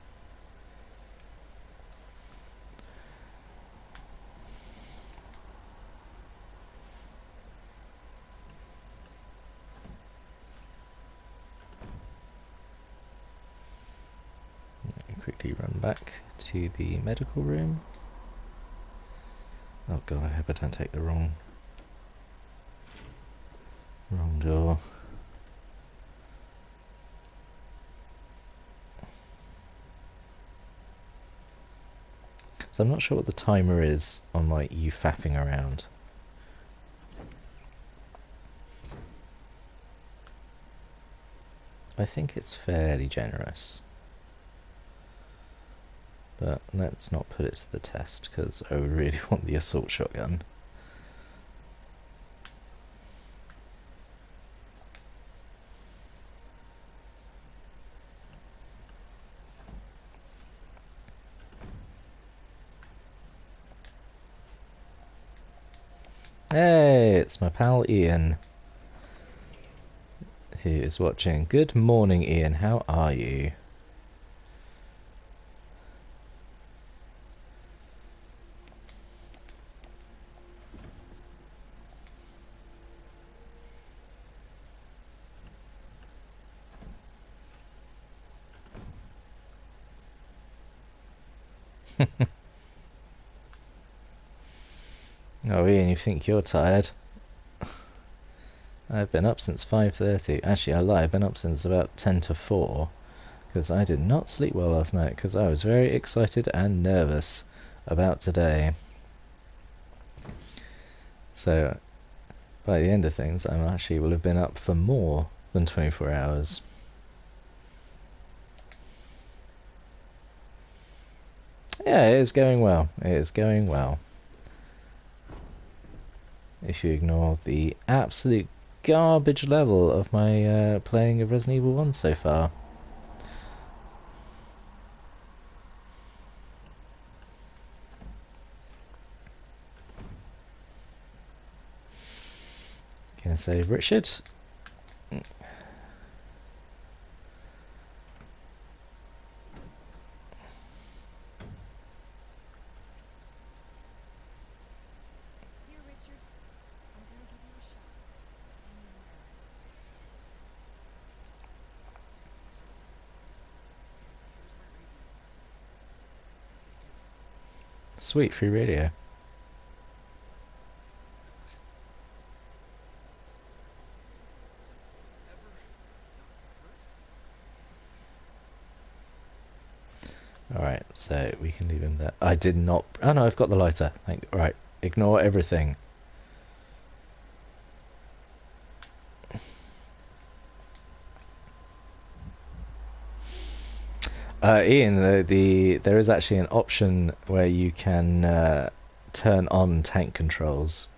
Quickly run back to the medical room. Oh god, I hope I don't take the wrong door. So I'm not sure what the timer is on like you faffing around. I think it's fairly generous. But let's not put it to the test, because I really want the assault shotgun. Hey, it's my pal Ian, who is watching. Good morning, Ian. How are you? Oh, Ian, you think you're tired? I've been up since 5:30. Actually, I lie. I've been up since about 10 to 4 because I did not sleep well last night because I was very excited and nervous about today. So, by the end of things, I actually will have been up for more than 24 hours. Yeah, it is going well. It is going well. If you ignore the absolute garbage level of my playing of Resident Evil 1 so far. Gonna say Richard. Here, Richard. I'm gonna give you a shot. Hang in there. Here's my radio. Take it. Sweet, free radio. Ever got hurt? Alright, so we can leave him there. I did not... Oh no, I've got the lighter. Right, ignore everything. Ian, there is actually an option where you can turn on tank controls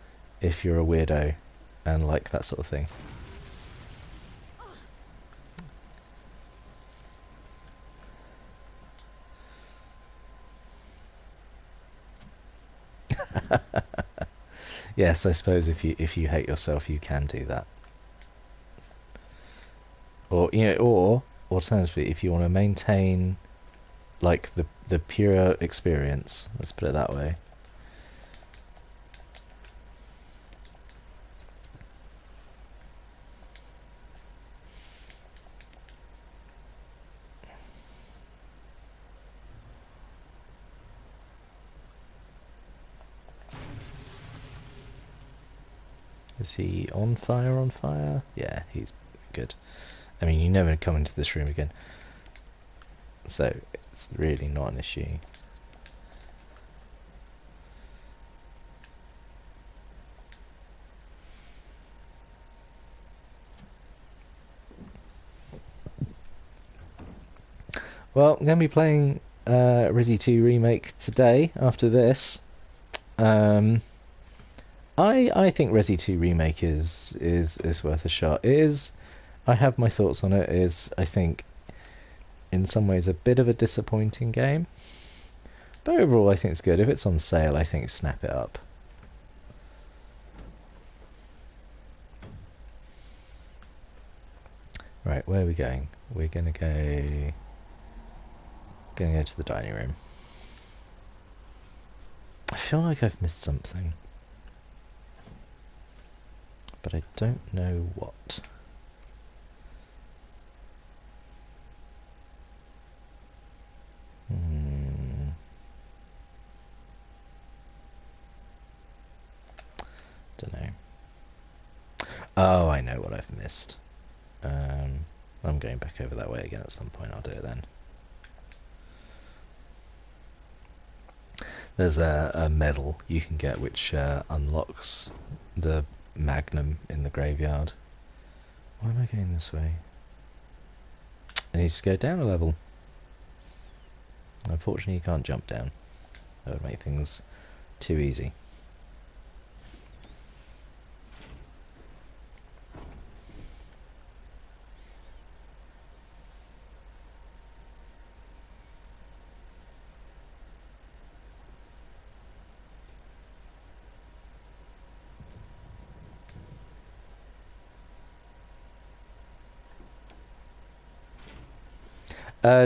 if you're a weirdo and like that sort of thing. Yes, I suppose if you hate yourself, you can do that. Or or alternatively, if you want to maintain like the pure experience, let's put it that way. Is he on fire? On fire? Yeah, he's good. I mean, you never come into this room again, so it's really not an issue. Well, I'm going to be playing Resi 2 Remake today after this. I think Resi 2 Remake is worth a shot. It is. I have my thoughts on it. It is, I think, in some ways a bit of a disappointing game, but overall I think it's good. If it's on sale, I think snap it up. Right, where are we going? We're gonna go to the dining room. I feel like I've missed something, but I don't know what. Don't know. Oh, I know what I've missed. I'm going back over that way again at some point. I'll do it then. There's a medal you can get which unlocks the Magnum in the graveyard. Why am I going this way? I need to go down a level. Unfortunately, you can't jump down. That would make things too easy.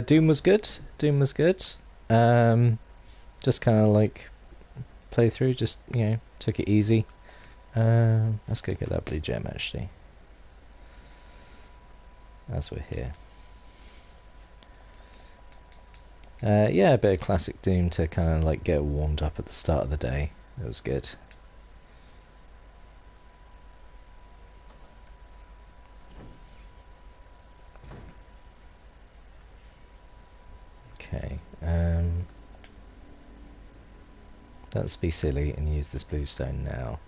Doom was good. Doom was good. Just kind of like play through. Just took it easy. Let's go get that blue gem actually. As we're here. Yeah, a bit of classic Doom to kind of like get warmed up at the start of the day. It was good. Okay. Let's be silly and use this blue stone now.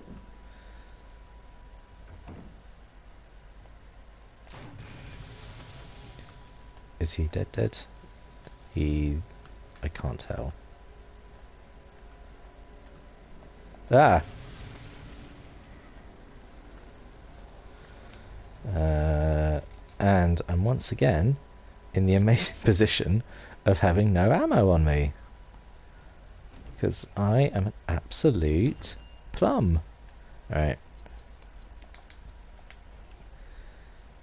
Is he dead? I can't tell. Ah! And I'm once again in the amazing position of having no ammo on me. Because I am an absolute plum. Alright.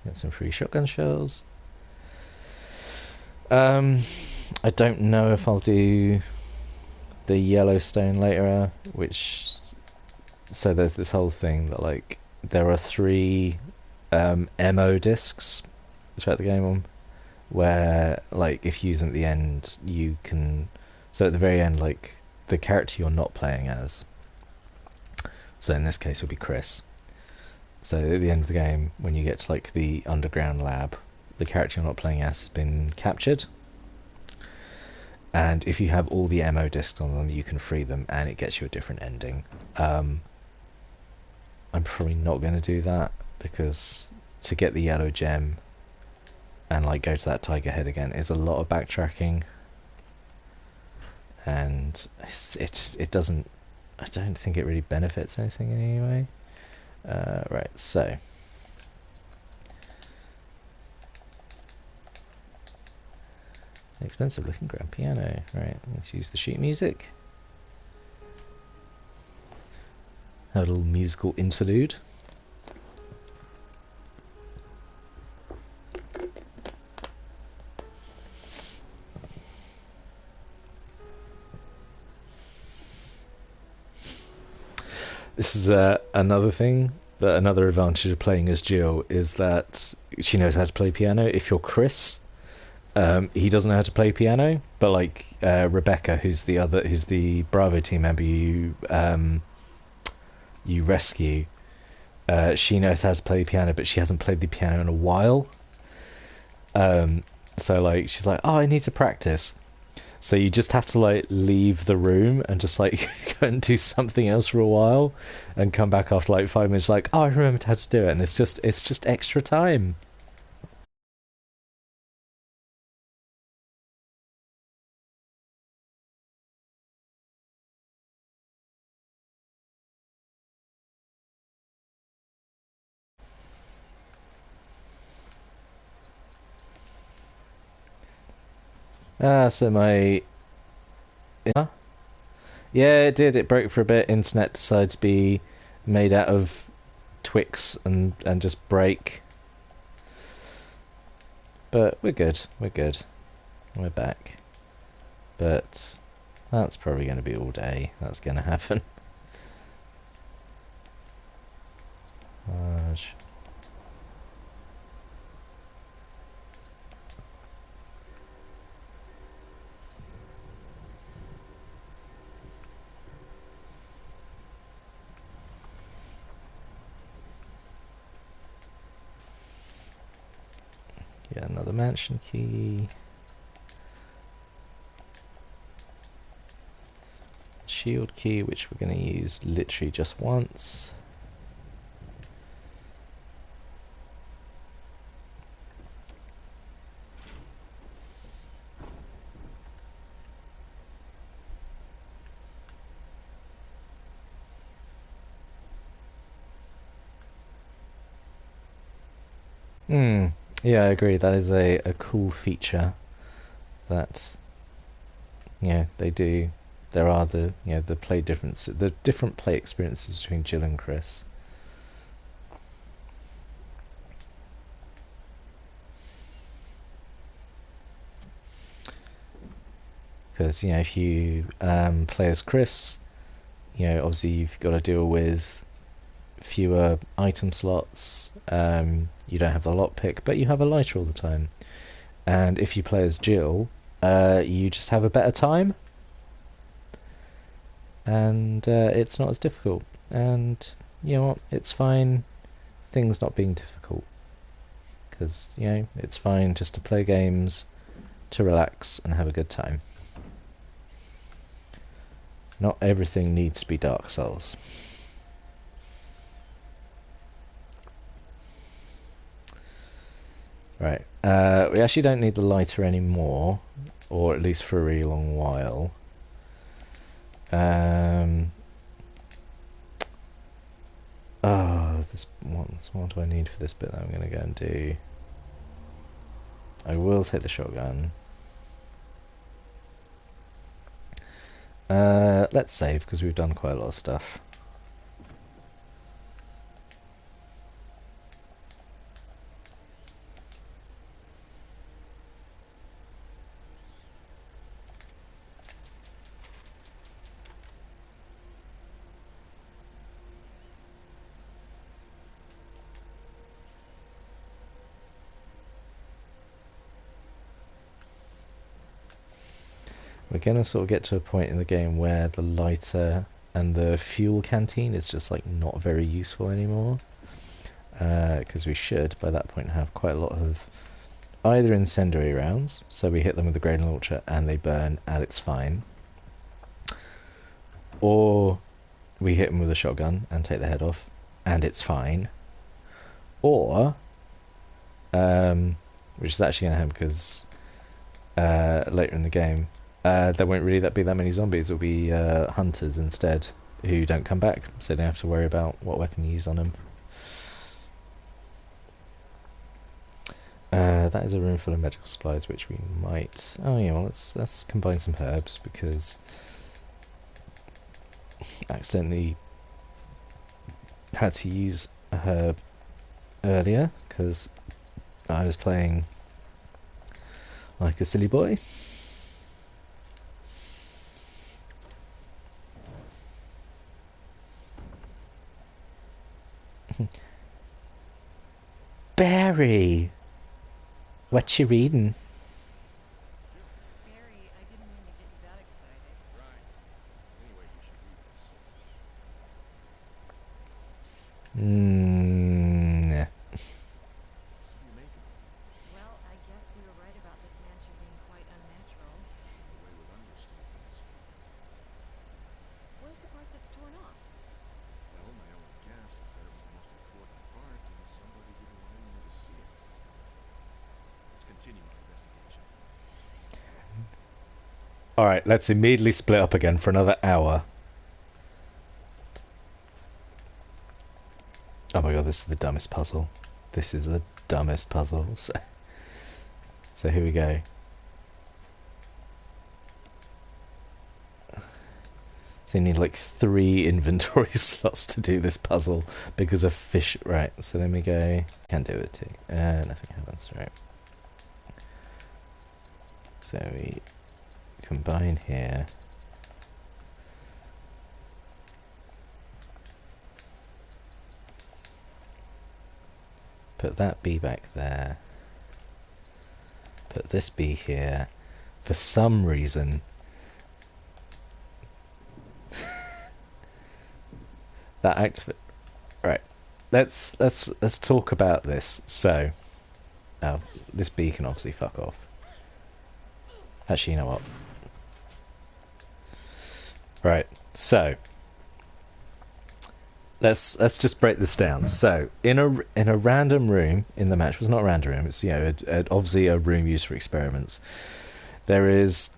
Got some free shotgun shells. I don't know if I'll do the Yellowstone later, which... So there's this whole thing that, like, there are 3 MO discs throughout the game on, where, like, if you use them at the end, you can... So at the very end, like, the character you're not playing as, so in this case would be Chris. So at the end of the game, when you get to, like, the underground lab, the character you're not playing as has been captured. And if you have all the MO discs on them, you can free them, and it gets you a different ending. I'm probably not going to do that, because to get the yellow gem and like go to that tiger head again is a lot of backtracking, and it doesn't. I don't think it really benefits anything in any way. Right, so. Expensive looking grand piano. Right, let's use the sheet music. Have a little musical interlude. This is another thing, that another advantage of playing as Jill is that she knows how to play piano. If you're Chris, he doesn't know how to play piano, but like Rebecca, who's the Bravo team member you rescue, she knows how to play the piano, but she hasn't played the piano in a while. So like she's like, oh, I need to practice. So you just have to like leave the room and just like go and do something else for a while, and come back after like 5 minutes, like, oh, I remembered how to do it, and it's just extra time. So my... Yeah, it did. It broke for a bit. Internet decided to be made out of Twix and just break. But we're good. We're good. We're back. But that's probably going to be all day. That's going to happen. Yeah, another mansion key. Shield key, which we're going to use literally just once. Yeah, I agree. That is a cool feature that, they do. There are the the different play experiences between Jill and Chris. Because, you know, if you play as Chris, you know, obviously you've got to deal with fewer item slots. You don't have the lockpick, but you have a lighter all the time. And if you play as Jill, you just have a better time. And it's not as difficult. And, you know what, it's fine, things not being difficult. Because, you know, it's fine just to play games, to relax and have a good time. Not everything needs to be Dark Souls. Right, we actually don't need the lighter anymore, or at least for a really long while. Oh, what do I need for this bit that I'm going to go and do? I will take the shotgun. Let's save, because we've done quite a lot of stuff. We're going to sort of get to a point in the game where the lighter and the fuel canteen is just like not very useful anymore. Because we should, by that point, have quite a lot of either incendiary rounds, so we hit them with the grenade launcher and they burn and it's fine. Or we hit them with a shotgun and take the head off and it's fine. Or, which is actually going to happen because later in the game, there won't really be that many zombies. It'll be hunters instead who don't come back, so you don't have to worry about what weapon you use on them. That is a room full of medical supplies, which we might... Oh yeah, well, let's combine some herbs, because I accidentally had to use a herb earlier, because I was playing like a silly boy. Barry! What you reading? Barry, I didn't mean to get you that excited. Right. Anyway, you should read this. Nah. What do you make of it? Well, I guess we were right about this mansion being quite unnatural. Away with understatements. Where's the part that's torn off? Well, my only guess is that it was the most important part, and somebody didn't want anyone to see it. Let's continue our investigation. Alright, let's immediately split up again for another hour. Oh my god, this is the dumbest puzzle. This is the dumbest puzzle. So here we go. So you need like 3 inventory slots to do this puzzle because of fish. Right, so then we go. Can't do it too. Nothing happens, right. So we combine here. Put that bee back there. Put this bee here. For some reason, that activate. Right. Let's talk about this. So, oh, this bee can obviously fuck off. Actually, you know what? Right. So, let's just break this down. So, in a random room in the match, it was not a random room. It's, you know, obviously a room used for experiments. There is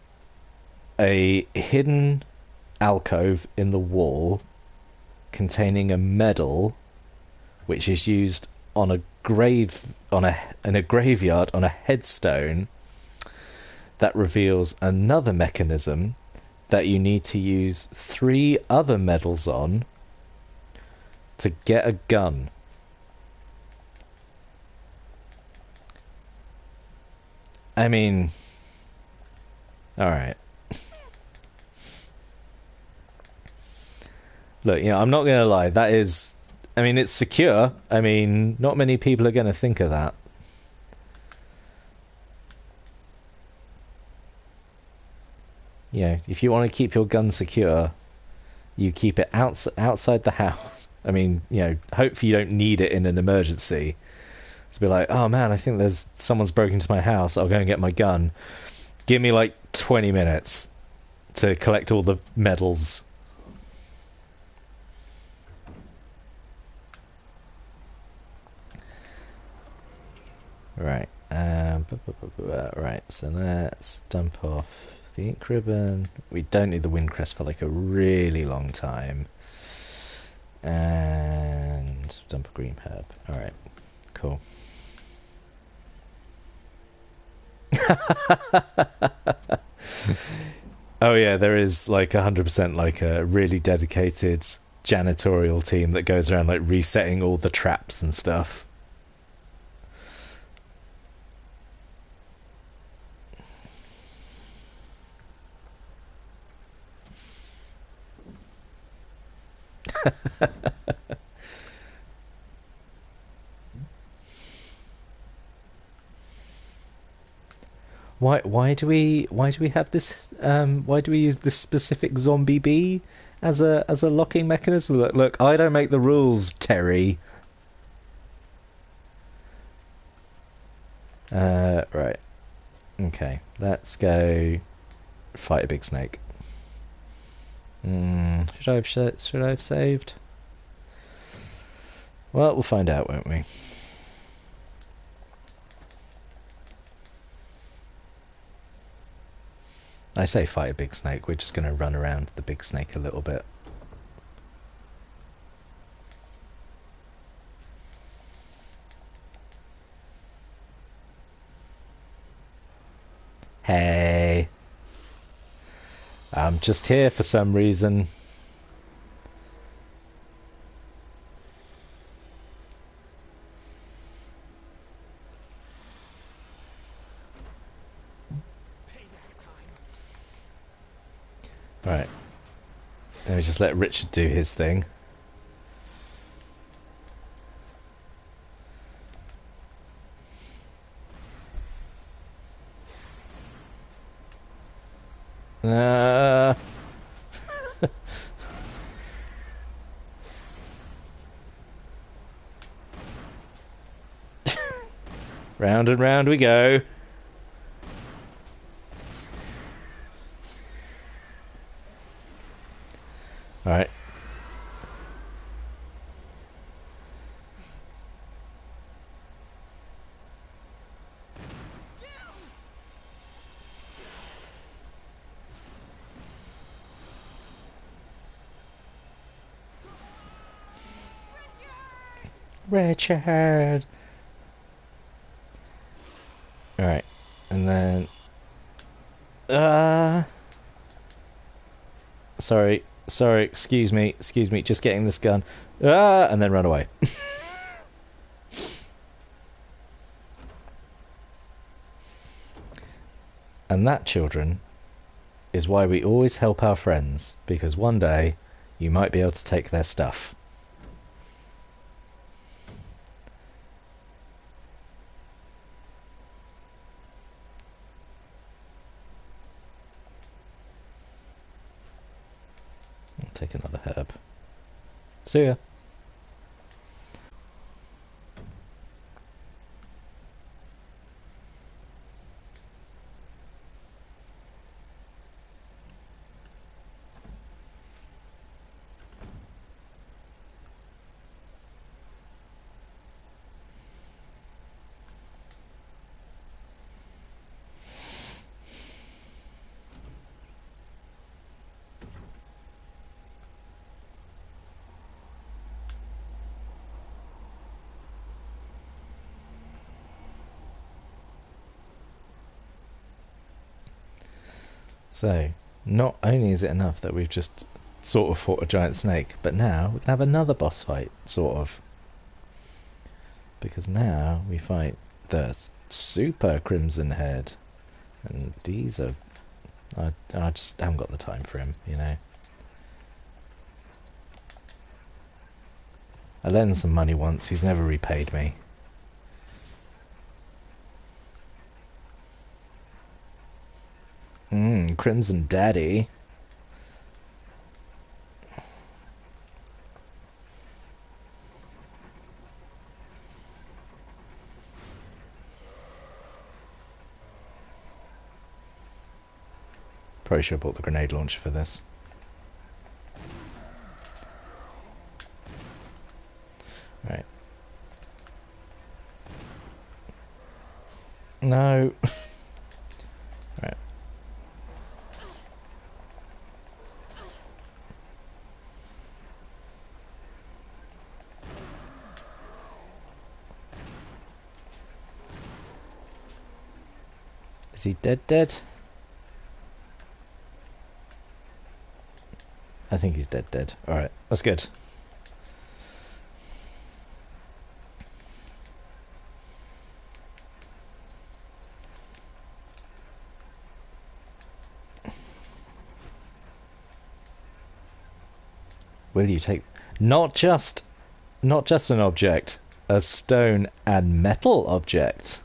a hidden alcove in the wall containing a medal, which is used on a in a graveyard on a headstone that reveals another mechanism that you need to use 3 other medals on to get a gun. I mean, alright. Look, I'm not going to lie. That is, I mean, it's secure. I mean, not many people are going to think of that. If you want to keep your gun secure, you keep it outside the house. I mean, hopefully you don't need it in an emergency. To be like, oh man, I think there's someone's broken into my house. I'll go and get my gun. Give me like 20 minutes to collect all the medals. Right. Right, so let's dump off the ink ribbon. We don't need the wind crest for like a really long time. And dump a green herb. Alright, cool. Oh yeah, there is like 100% like a really dedicated janitorial team that goes around like resetting all the traps and stuff. Why do we have this why do we use this specific zombie bee as a locking mechanism? Look, I don't make the rules, Terry. Right. Okay, let's go fight a big snake. Should I have saved? Well, we'll find out, won't we? I say fight a big snake, we're just going to run around the big snake a little bit. Hey. I'm just here for some reason. Right. Let me just let Richard do his thing. Round and round we go. Alright. Richard. Alright. And then sorry, excuse me, just getting this gun. And then run away. And that, children, is why we always help our friends, because one day you might be able to take their stuff. I'll take another herb. See ya. So, not only is it enough that we've just sort of fought a giant snake, but now we can have another boss fight, sort of. Because now we fight the Super Crimson Head. And these are... I just haven't got the time for him, you know. I lent him some money once, he's never repaid me. Crimson Daddy. Probably should have bought the grenade launcher for this. Right. No. Right. Is he dead? I think he's dead. Alright, that's good. Will you take not just an object, a stone and metal object?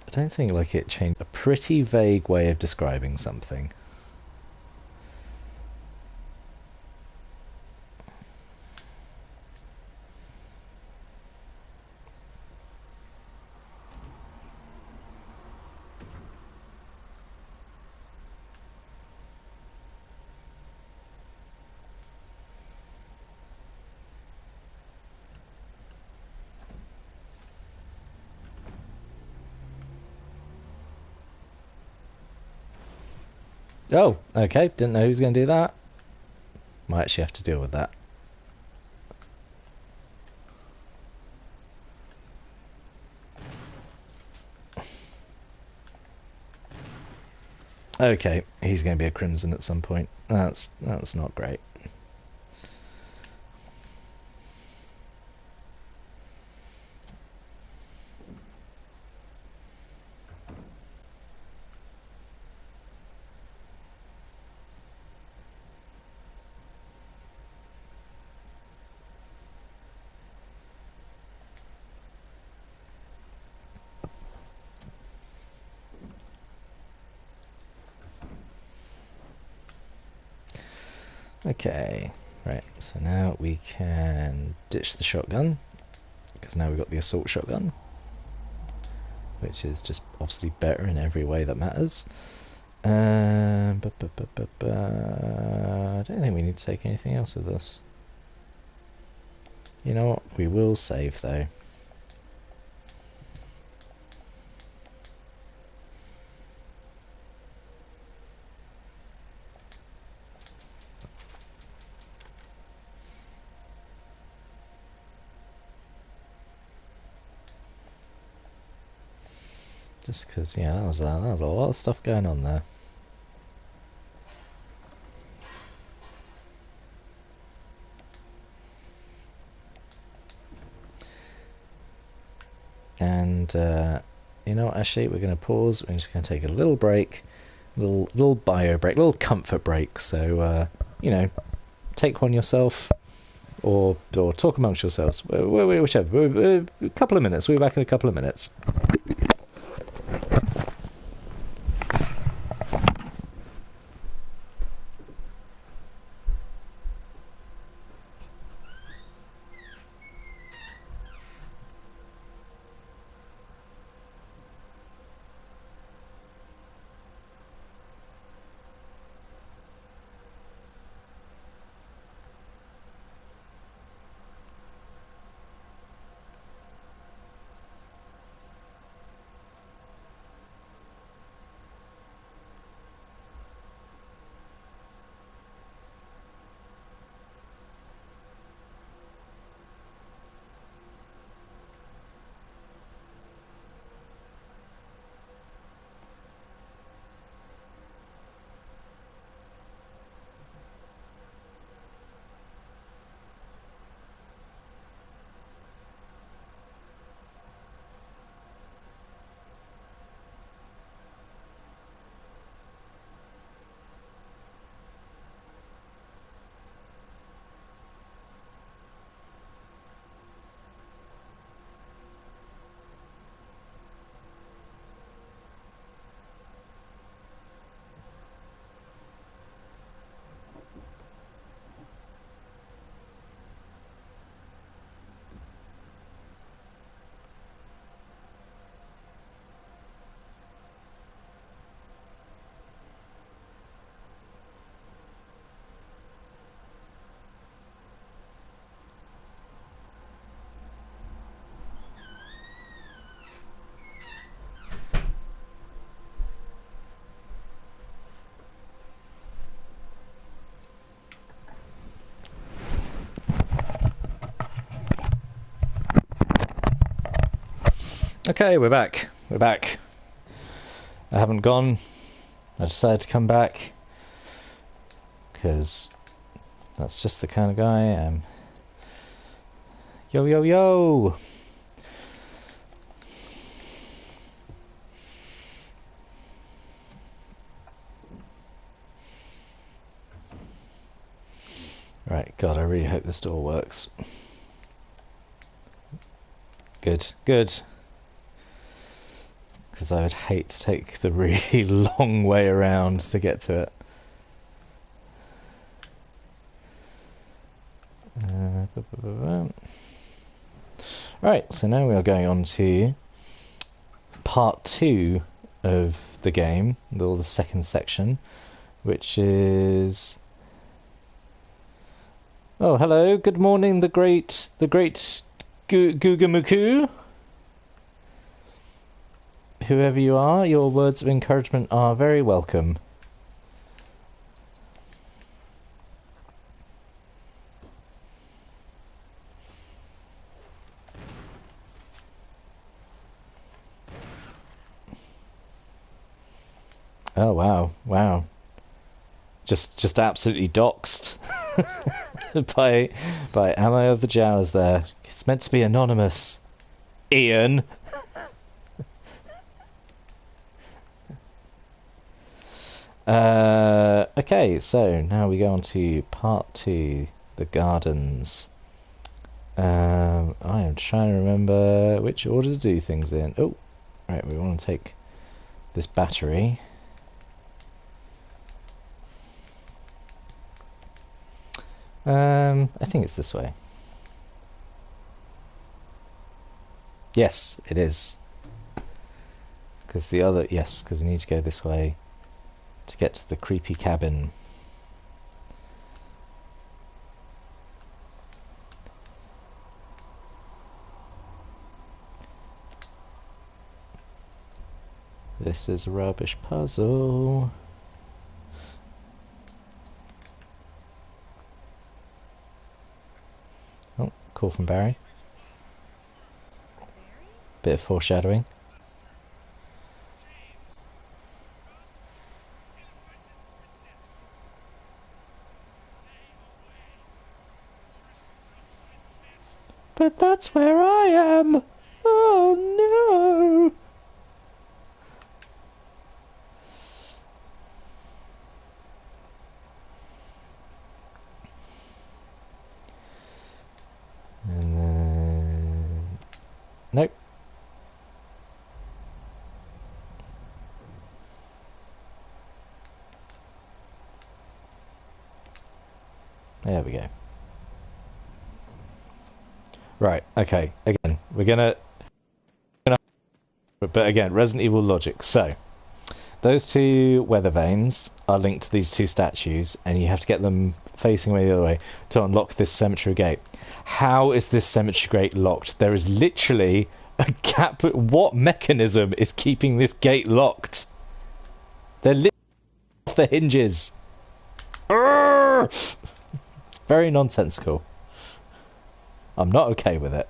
I don't think like it changed. A pretty vague way of describing something. Oh, okay. Didn't know who's going to do that. Might actually have to deal with that. Okay, he's going to be a crimson at some point. That's not great. Okay, right, so now we can ditch the shotgun, because now we've got the assault shotgun, which is just obviously better in every way that matters. I don't think we need to take anything else with us. You know what, we will save though. Just because, yeah, that was a lot of stuff going on there. And you know what, actually, we're going to pause. We're just going to take a little break, little bio break, little comfort break. So you know, take one yourself, or talk amongst yourselves, whichever. A couple of minutes. We'll be back in a couple of minutes. Okay, we're back. We're back. I haven't gone. I decided to come back because that's just the kind of guy I am. Yo, yo, yo! Right, God, I really hope this door works. Good, good. Because I would hate to take the really long way around to get to it. Right, so now we are going on to part 2 of the game, or the second section, which is... Oh, hello, good morning, the great Gugamuku. Whoever you are, your words of encouragement are very welcome. Oh wow, wow. Just absolutely doxed by Ammo of the Jowers there. It's meant to be anonymous. Ian. Okay, so now we go on to part 2, the gardens. I am trying to remember which order to do things in. Oh, right, we want to take this battery. I think it's this way. Yes, it is. Because the other... Yes, because we need to go this way to get to the creepy cabin. This is a rubbish puzzle. Oh, call from Barry. Bit of foreshadowing. But that's where I am! Oh no! And then... Nope. There we go. Right, okay, again, we're gonna... But again, Resident Evil logic. So, those two weather vanes are linked to these two statues, and you have to get them facing away the other way to unlock this cemetery gate. How is this cemetery gate locked? There is literally a gap. What mechanism is keeping this gate locked? They're literally off the hinges. Urgh! It's very nonsensical. I'm not okay with it.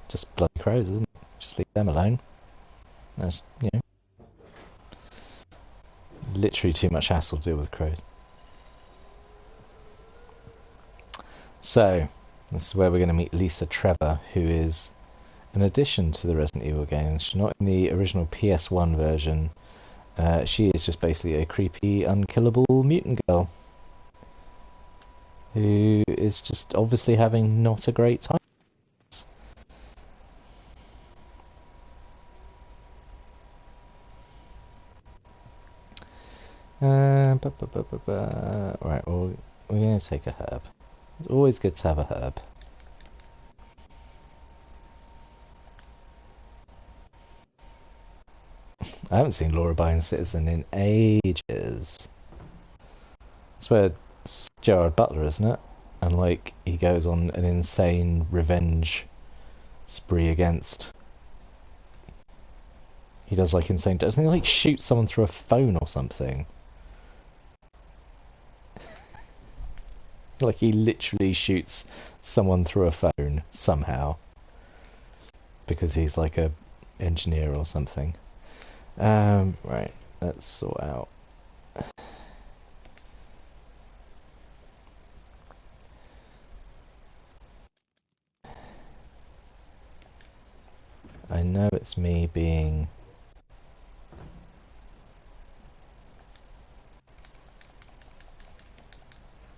Just bloody crows, isn't it? Just leave them alone. There's, you know, literally too much hassle to deal with crows. So, this is where we're going to meet Lisa Trevor, who is an addition to the Resident Evil games. She's not in the original PS1 version. She is just basically a creepy, unkillable mutant girl who is just obviously having not a great time. Right, well, we're going to take a herb. It's always good to have a herb. I haven't seen Law-Abiding Citizen in ages. It's where it's Gerard Butler, isn't it? And like he goes on an insane revenge spree against. He does like insane. Doesn't he like shoot someone through a phone or something? Like he literally shoots someone through a phone somehow because he's like a engineer or something. Right, let's sort out. I know it's me being...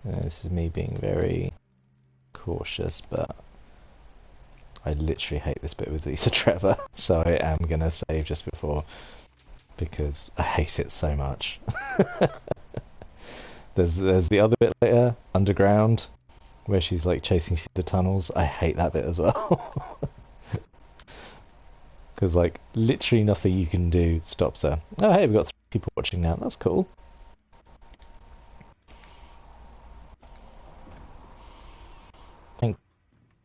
this is me being very cautious, but I literally hate this bit with Lisa Trevor, so I am gonna save just before, because I hate it so much. There's the other bit later, underground, where she's like chasing through the tunnels. I hate that bit as well. Because like literally nothing you can do stops her. Oh hey, we've got 3 people watching now. That's cool.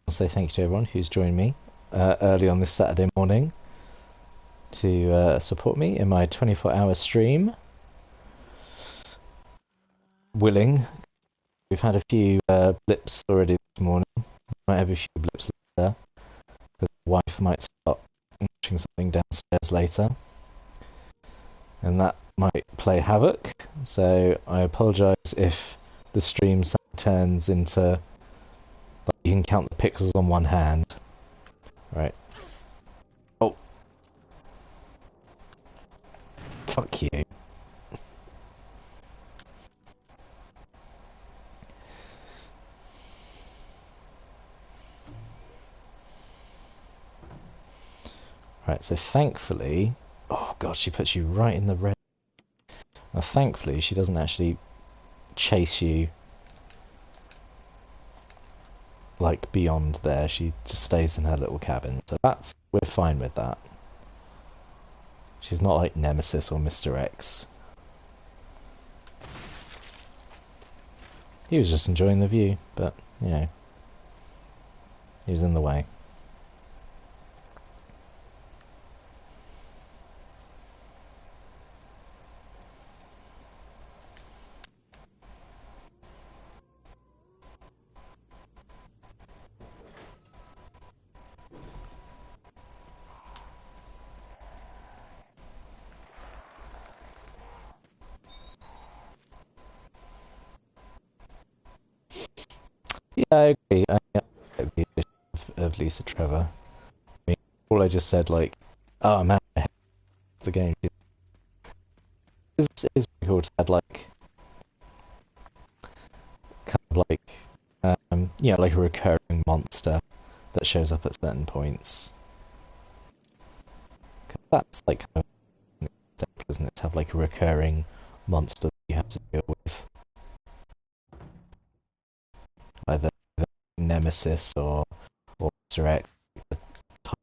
I'll say thank you to everyone who's joined me early on this Saturday morning to support me in my 24-hour stream. Willing. We've had a few blips already this morning. Might have a few blips later. Because the wife might start watching something downstairs later. And that might play havoc. So I apologise if the stream turns into... Like, you can count the pixels on one hand. Right. Oh. Fuck you. Right, so thankfully... Oh god, she puts you right in the red. Now thankfully she doesn't actually chase you like beyond there. She just stays in her little cabin. So we're fine with that. She's not like Nemesis or Mr. X. He was just enjoying the view, but, you know, he was in the way. Yeah, I agree. I get the addition of Lisa Trevor. I mean, all I just said, like, oh man, I hate the game. It's pretty cool to have, like, kind of like, you know, like a recurring monster that shows up at certain points. 'Cause that's like kind of step, isn't it? To have like a recurring monster that you have to deal with, either Nemesis or Mr. X, the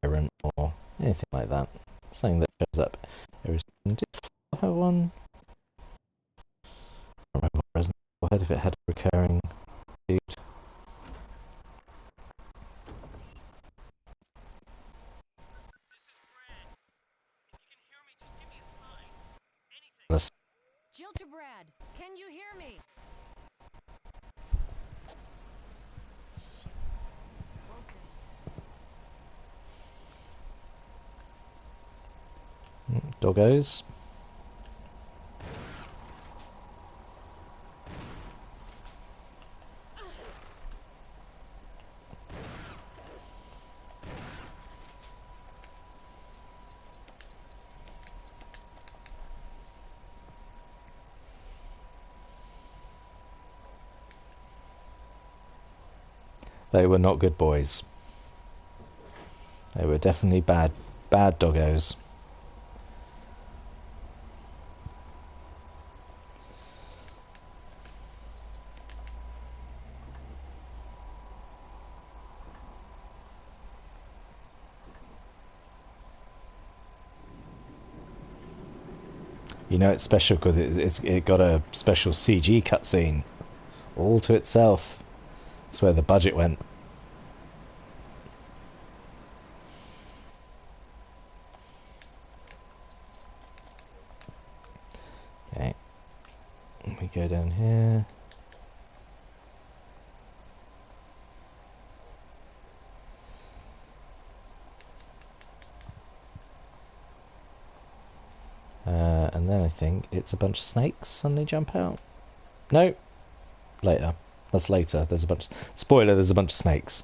Tyrant, or anything like that. Something that shows up every second. Did I have one? I don't remember Resident Evil had if it had a recurring dude. Jill to Brad, can you hear me? Doggos. They were not good boys. They were definitely bad doggos. You know it's special because it got a special CG cutscene all to itself. That's where the budget went. Okay, we go down here. And then I think it's a bunch of snakes suddenly jump out. No, later. That's later. There's a bunch. Spoiler: there's a bunch of snakes.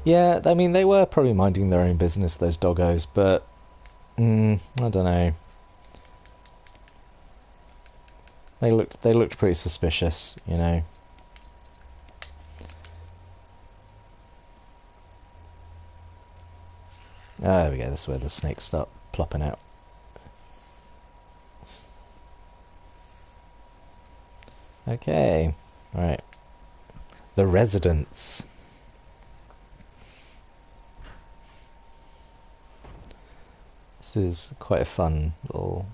Yeah, I mean, they were probably minding their own business, those doggos, but I don't know. They looked pretty suspicious, you know. Ah, there we go. This is where the snakes start plopping out. Okay, all right. The residents. This is quite a fun little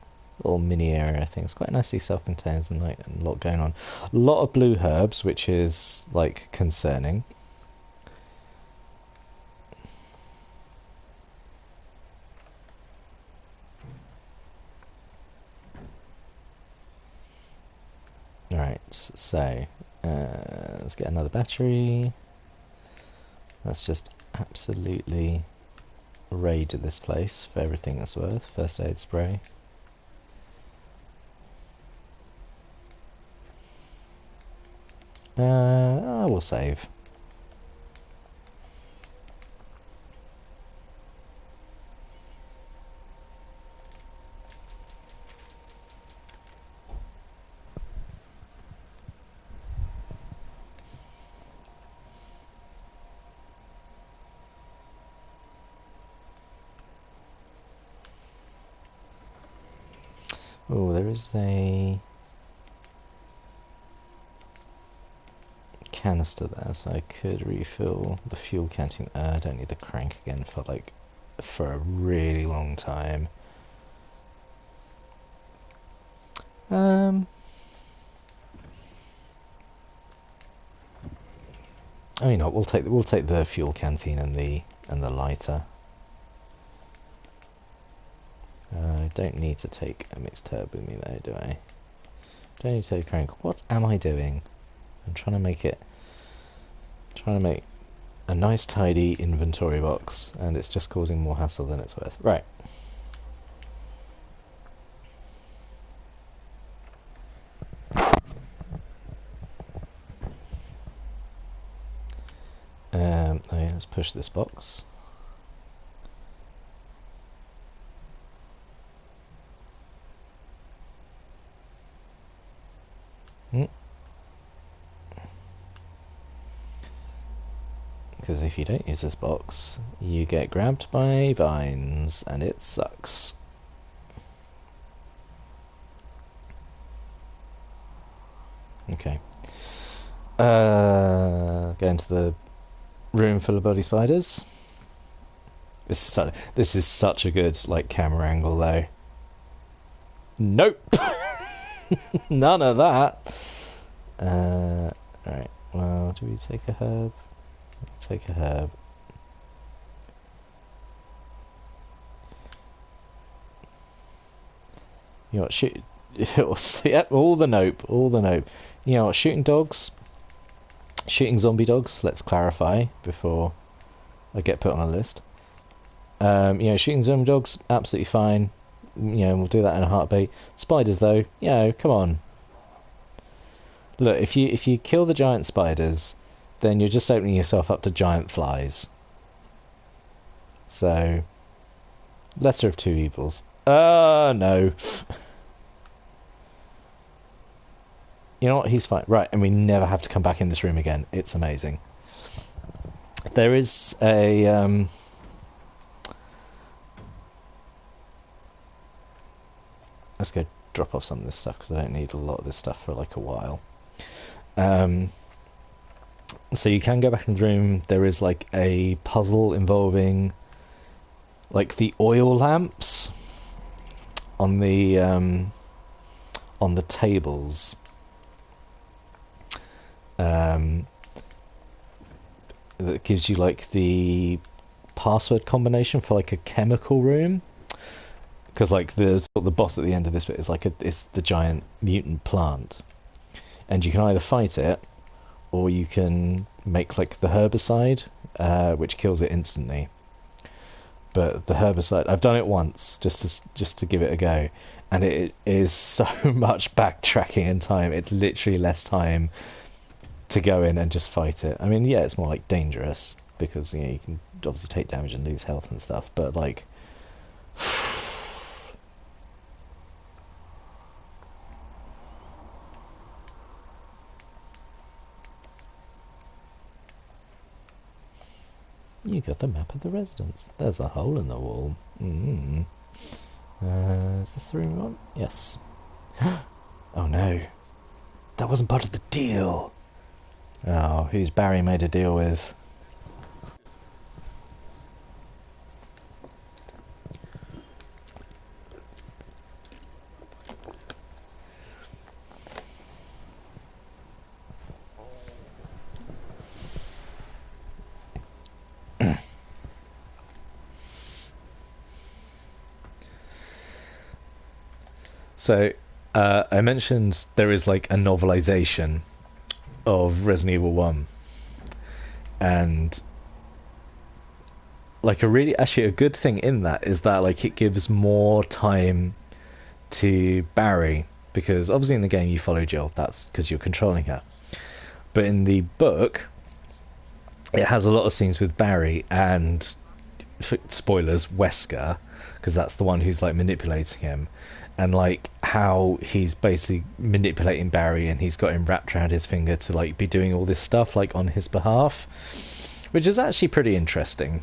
mini area. I think it's quite nicely self-contained and like a lot going on. A lot of blue herbs, which is like concerning. All right, so let's get another battery. Let's just absolutely raid this place for everything that's worth. First aid spray. I will save. Oh, there is a canister there, so I could refill the fuel canteen. I don't need the crank again for a really long time. I mean, we'll take the fuel canteen and the lighter. I don't need to take a mixed herb with me though, do I? Don't need to take a crank. What am I doing? I'm trying to make a nice tidy inventory box, and it's just causing more hassle than it's worth. Right. Oh yeah, let's push this box. Because if you don't use this box, you get grabbed by vines, and it sucks. Okay. Go into the room full of bloody spiders. This is such a good like camera angle though. Nope. None of that. Alright, well, do we take a herb? Take a herb. You know what, shoot. Yep, all the nope. You know what, shooting zombie dogs, let's clarify before I get put on a list. You know, shooting zombie dogs, absolutely fine. You know, we'll do that in a heartbeat. Spiders, though, you know, come on. Look, if you kill the giant spiders, then you're just opening yourself up to giant flies. So, lesser of two evils. No. You know what? He's fine. Right, and we never have to come back in this room again. It's amazing. There is a... Let's go drop off some of this stuff, because I don't need a lot of this stuff for like a while. So you can go back in the room. There is like a puzzle involving like the oil lamps on the tables. that gives you like the password combination for like a chemical room. Because like the boss at the end of this bit is like it's the giant mutant plant, and you can either fight it, or you can make like the herbicide, which kills it instantly. But the herbicide, I've done it once just to give it a go, and it is so much backtracking in time. It's literally less time to go in and just fight it. I mean, yeah, it's more like dangerous because you know you can obviously take damage and lose health and stuff, but like. You got the map of the residence. There's a hole in the wall. Is this the room we want? Yes. Oh no. That wasn't part of the deal. Oh, who's Barry made a deal with? So, I mentioned there is like a novelization of Resident Evil 1. And like actually a good thing in that is that like it gives more time to Barry, because obviously in the game you follow Jill, that's because you're controlling her. But in the book, it has a lot of scenes with Barry and, spoilers, Wesker, because that's the one who's like manipulating him. And like how he's basically manipulating Barry, and he's got him wrapped around his finger to like be doing all this stuff like on his behalf, which is actually pretty interesting.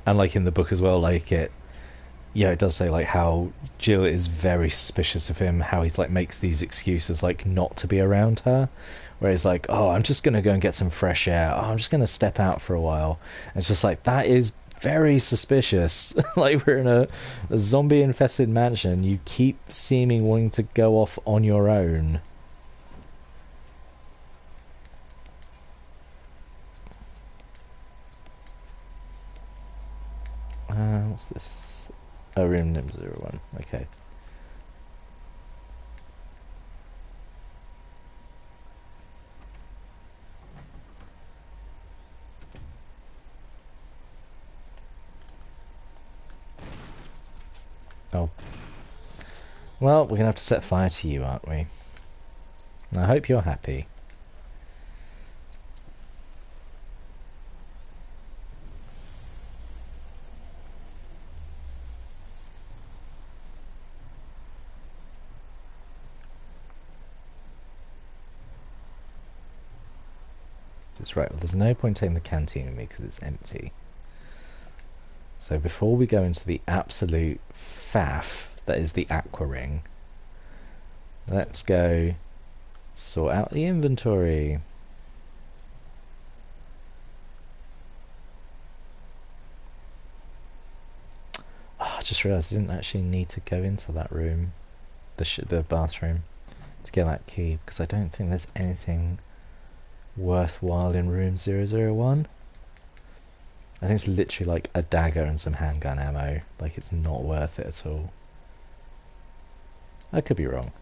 And like in the book as well, like it does say like how Jill is very suspicious of him, how he's like makes these excuses like not to be around her, where he's like, oh, I'm just gonna go and get some fresh air, oh, I'm just gonna step out for a while. And it's just like, that is very suspicious. Like, we're in a zombie infested mansion, you keep seeming wanting to go off on your own. What's this? Oh, room number 01. Okay. Oh. Well, we're going to have to set fire to you, aren't we? I hope you're happy. That's right, well, there's no point taking the canteen with me because it's empty. So before we go into the absolute faff that is the aqua ring, let's go sort out the inventory. Oh, I just realised I didn't actually need to go into that room, the bathroom, to get that key, because I don't think there's anything worthwhile in room 001. I think it's literally like a dagger and some handgun ammo. Like, it's not worth it at all. I could be wrong.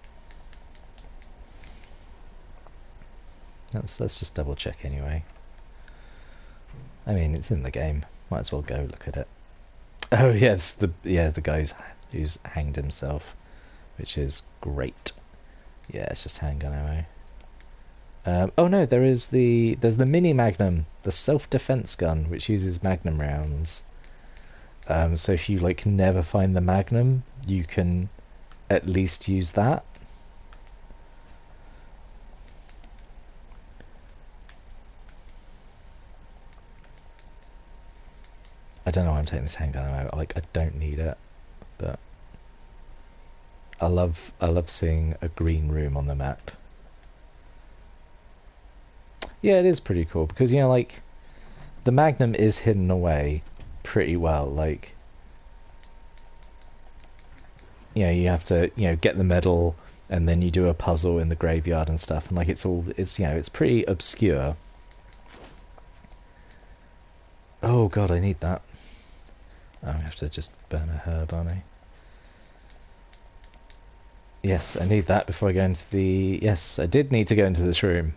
Let's just double check anyway. I mean, it's in the game. Might as well go look at it. Oh yes, the guy who's hanged himself, which is great. Yeah, it's just handgun ammo. Oh no, there's the mini magnum, the self-defense gun, which uses magnum rounds. So if you like never find the magnum, you can at least use that. I don't know why I'm taking this handgun ammo. Like, I don't need it, but I love seeing a green room on the map. Yeah, it is pretty cool because, you know, like, the Magnum is hidden away pretty well. Like, you have to get the medal, and then you do a puzzle in the graveyard and stuff, and like it's pretty obscure. Oh god, I need that. I have to just burn a herb, aren't I? Yes, I need that before I go into the... Yes, I did need to go into this room.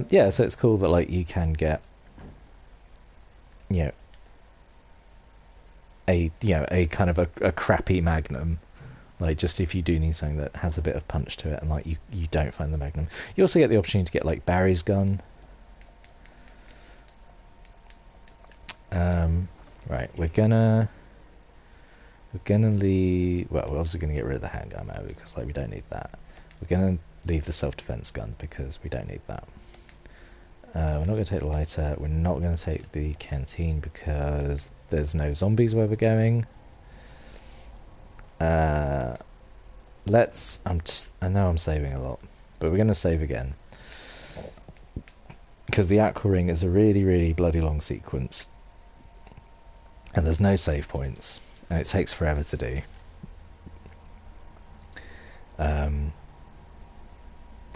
Yeah, so it's cool that like you can get a kind of a crappy magnum, like just if you do need something that has a bit of punch to it, and like you don't find the magnum. You also get the opportunity to get like Barry's gun. Right, we're gonna leave. Well, we're obviously gonna get rid of the handgun now because like we don't need that. We're gonna leave the self-defense gun because we don't need that. We're not going to take the lighter. We're not going to take the canteen because there's no zombies where we're going. I know I'm saving a lot, but we're going to save again because the Aqua Ring is a really, really bloody long sequence, and there's no save points, and it takes forever to do.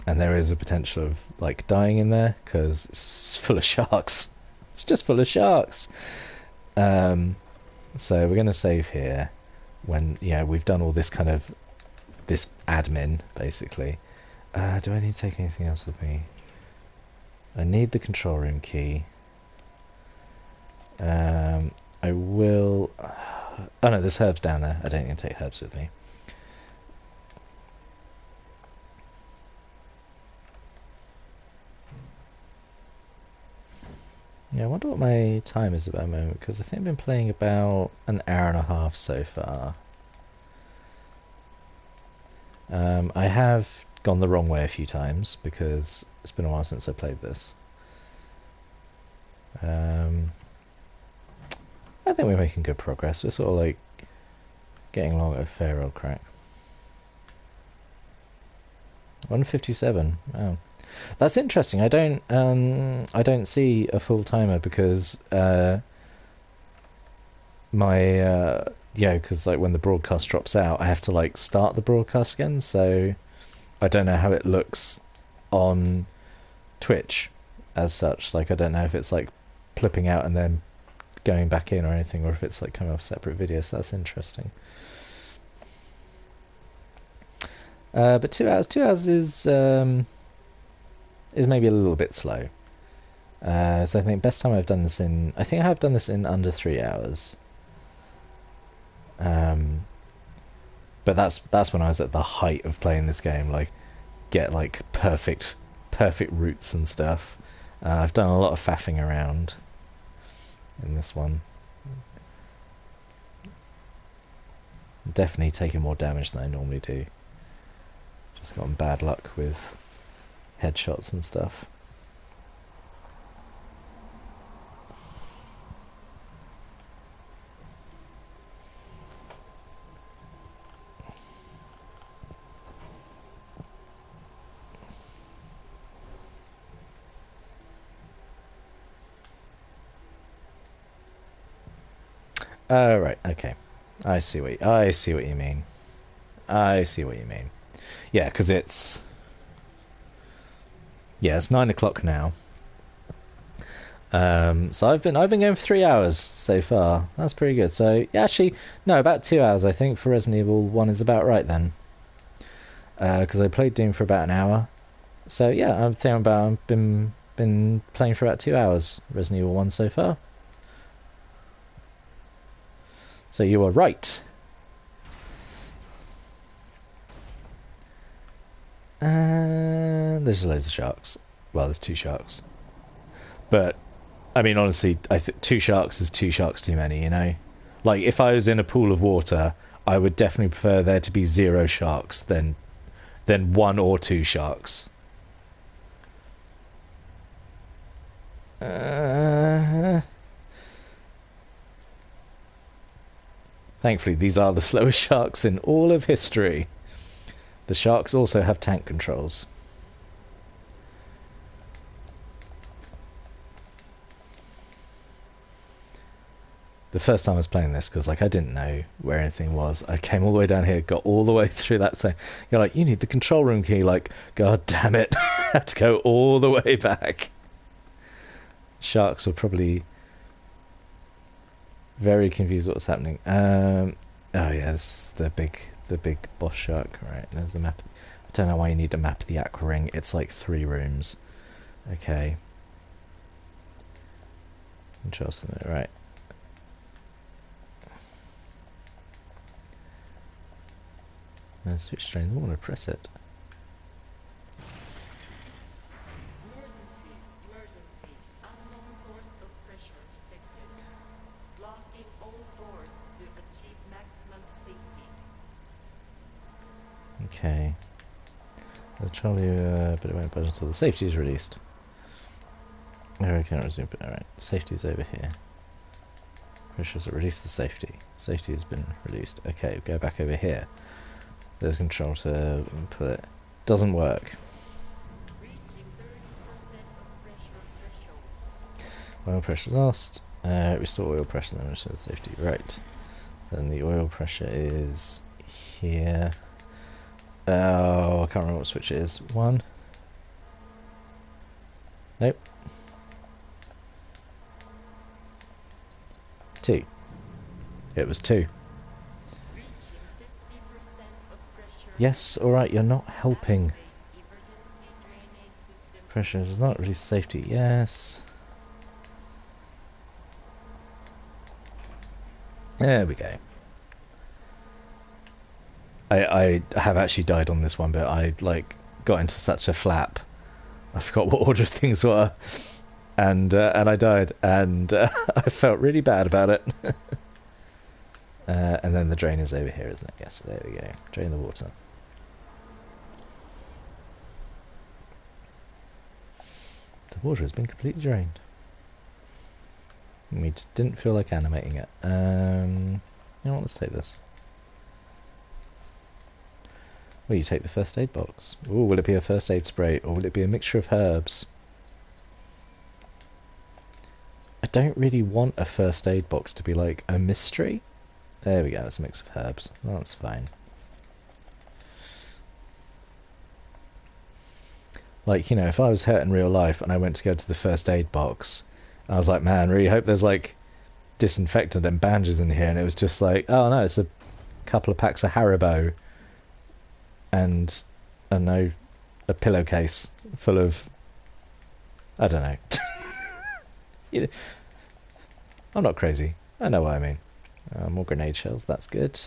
And there is a potential of like dying in there because it's full of sharks. It's just full of sharks. So we're going to save here when we've done all this kind of this admin basically. Do I need to take anything else with me? I need the control room key. I will... Oh no, there's herbs down there. I don't need to take herbs with me. Yeah, I wonder what my time is at the moment, because I think I've been playing about an hour and a half so far. I have gone the wrong way a few times, because it's been a while since I played this. I think we're making good progress. We're sort of like getting along at a fair old crack. 157. Oh. That's interesting. I don't see a full timer because because like when the broadcast drops out, I have to like start the broadcast again. So I don't know how it looks on Twitch as such. Like I don't know if it's like flipping out and then going back in or anything, or if it's like coming off separate videos. So that's interesting. But 2 hours. 2 hours is maybe a little bit slow. So I think best time I've done this in... I think I've done this in under 3 hours. But that's when I was at the height of playing this game. Like, get like perfect routes and stuff. I've done a lot of faffing around in this one. Definitely taking more damage than I normally do. Just gotten bad luck with headshots and stuff. Oh right, okay. I see what you mean. I see what you mean. Yeah, because it's 9 o'clock now. So I've been going for 3 hours so far. That's pretty good. So yeah, actually, no, about 2 hours I think for Resident Evil 1 is about right then. Because I played Doom for about an hour. So yeah, I'm thinking about I've been playing for about 2 hours Resident Evil 1 so far. So you were right. And there's loads of sharks. Well, there's 2 sharks. But, I mean, honestly, I think 2 sharks is 2 sharks too many, you know? Like, if I was in a pool of water, I would definitely prefer there to be 0 sharks than 1 or 2 sharks. Thankfully, these are the slowest sharks in all of history. The sharks also have tank controls. the first time I was playing this, because like I didn't know where anything was. I came all the way down here, got all the way through that, saying, "You're like, you need the control room key." Like, God damn it, I had to go all the way back. Sharks were probably very confused what was happening. Oh yeah, this is the big boss shark. Right, there's the map. I don't know why you need to map the aqua ring. It's like 3 rooms. Okay. Interesting. Right. And switch strain. I want to press it. Emergency. Unknown source of pressure detected. Blocking all doors to achieve maximum safety. Okay. The trolley, but it won't budge until the safety is released. I can't resume, but alright. Safety is over here. Pressures that release the safety. Safety has been released. Okay, go back over here. There's control to put it. Doesn't work. Reaching 30% of pressure threshold. Oil pressure lost. Restore oil pressure, then restore the safety. Right. Then the oil pressure is here. Oh, I can't remember what switch it is. 1. Nope. 2. It was 2. Reaching 50% of pressure. Yes, alright, you're not helping. Activate emergency drainage system. Pressure is not really safety. Yes. There we go. I have actually died on this one, but I like got into such a flap. I forgot what order things were, and I died, and I felt really bad about it. And then the drain is over here, isn't it? Yes, there we go. Drain the water. The water has been completely drained. We just didn't feel like animating it. You know what? Let's take this. Well, you take the first aid box. Ooh, will it be a first aid spray, or will it be a mixture of herbs? I don't really want a first aid box to be like a mystery. There we go, it's a mix of herbs. Well, that's fine. Like, you know, if I was hurt in real life and I went to go to the first aid box, I was like, man, really hope there's like disinfectant and bandages in here, and it was just like, oh no, it's a couple of packs of Haribo and I know a pillowcase full of, I don't know. You know, I'm not crazy. I know what I mean. More grenade shells. That's good.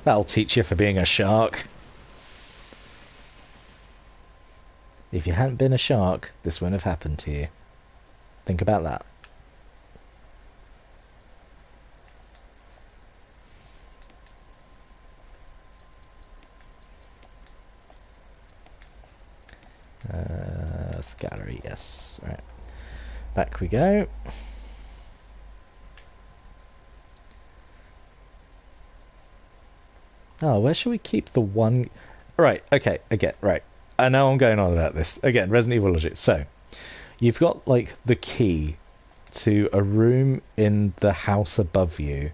That'll teach you for being a shark. If you hadn't been a shark, this wouldn't have happened to you. Think about that. That's the gallery, yes. Right. Back we go. Oh, where should we keep the one? Right, okay, again, right. I know I'm going on about this. Again, Resident Evil logic. So, you've got, like, the key to a room in the house above you.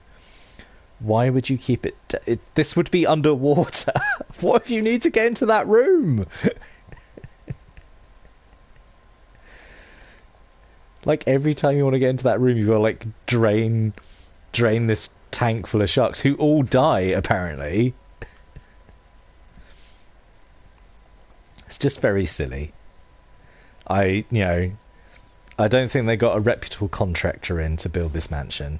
Why would you keep it? This would be underwater. What if you need to get into that room? Like, every time you want to get into that room, you've got to, like, drain this tank full of sharks who all die, apparently. It's just very silly. I don't think they got a reputable contractor in to build this mansion.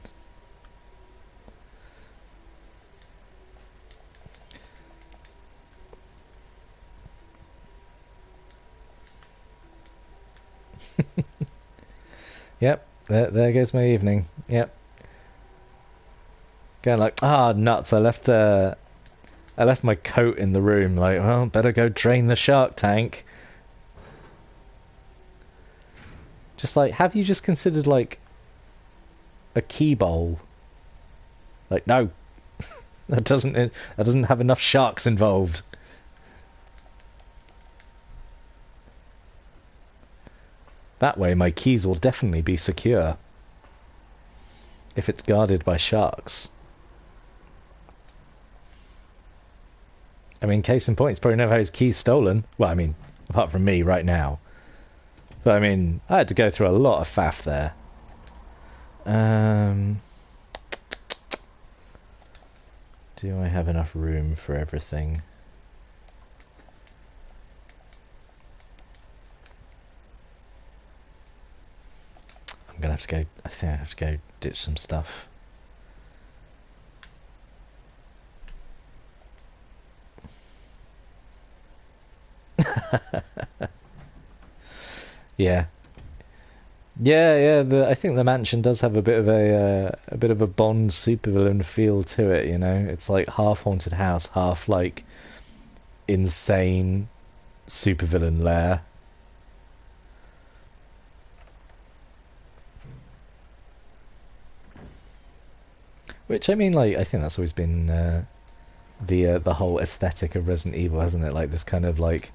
Yep, there goes my evening. Yep. Going like, nuts, I left my coat in the room, like, well, better go drain the shark tank. Just like, have you just considered, like, a key bowl? Like, no. that doesn't have enough sharks involved. That way my keys will definitely be secure. If it's guarded by sharks. I mean, case in point, he's probably never had his keys stolen. Well, I mean, apart from me right now. But I mean, I had to go through a lot of faff there. Do I have enough room for everything? I'm gonna have to go. I think I have to go ditch some stuff. Yeah. Yeah. I think the mansion does have a bit of a Bond supervillain feel to it. You know, it's like half haunted house, half like insane supervillain lair. Which, I mean, like, I think that's always been the whole aesthetic of Resident Evil, hasn't it? Like this kind of like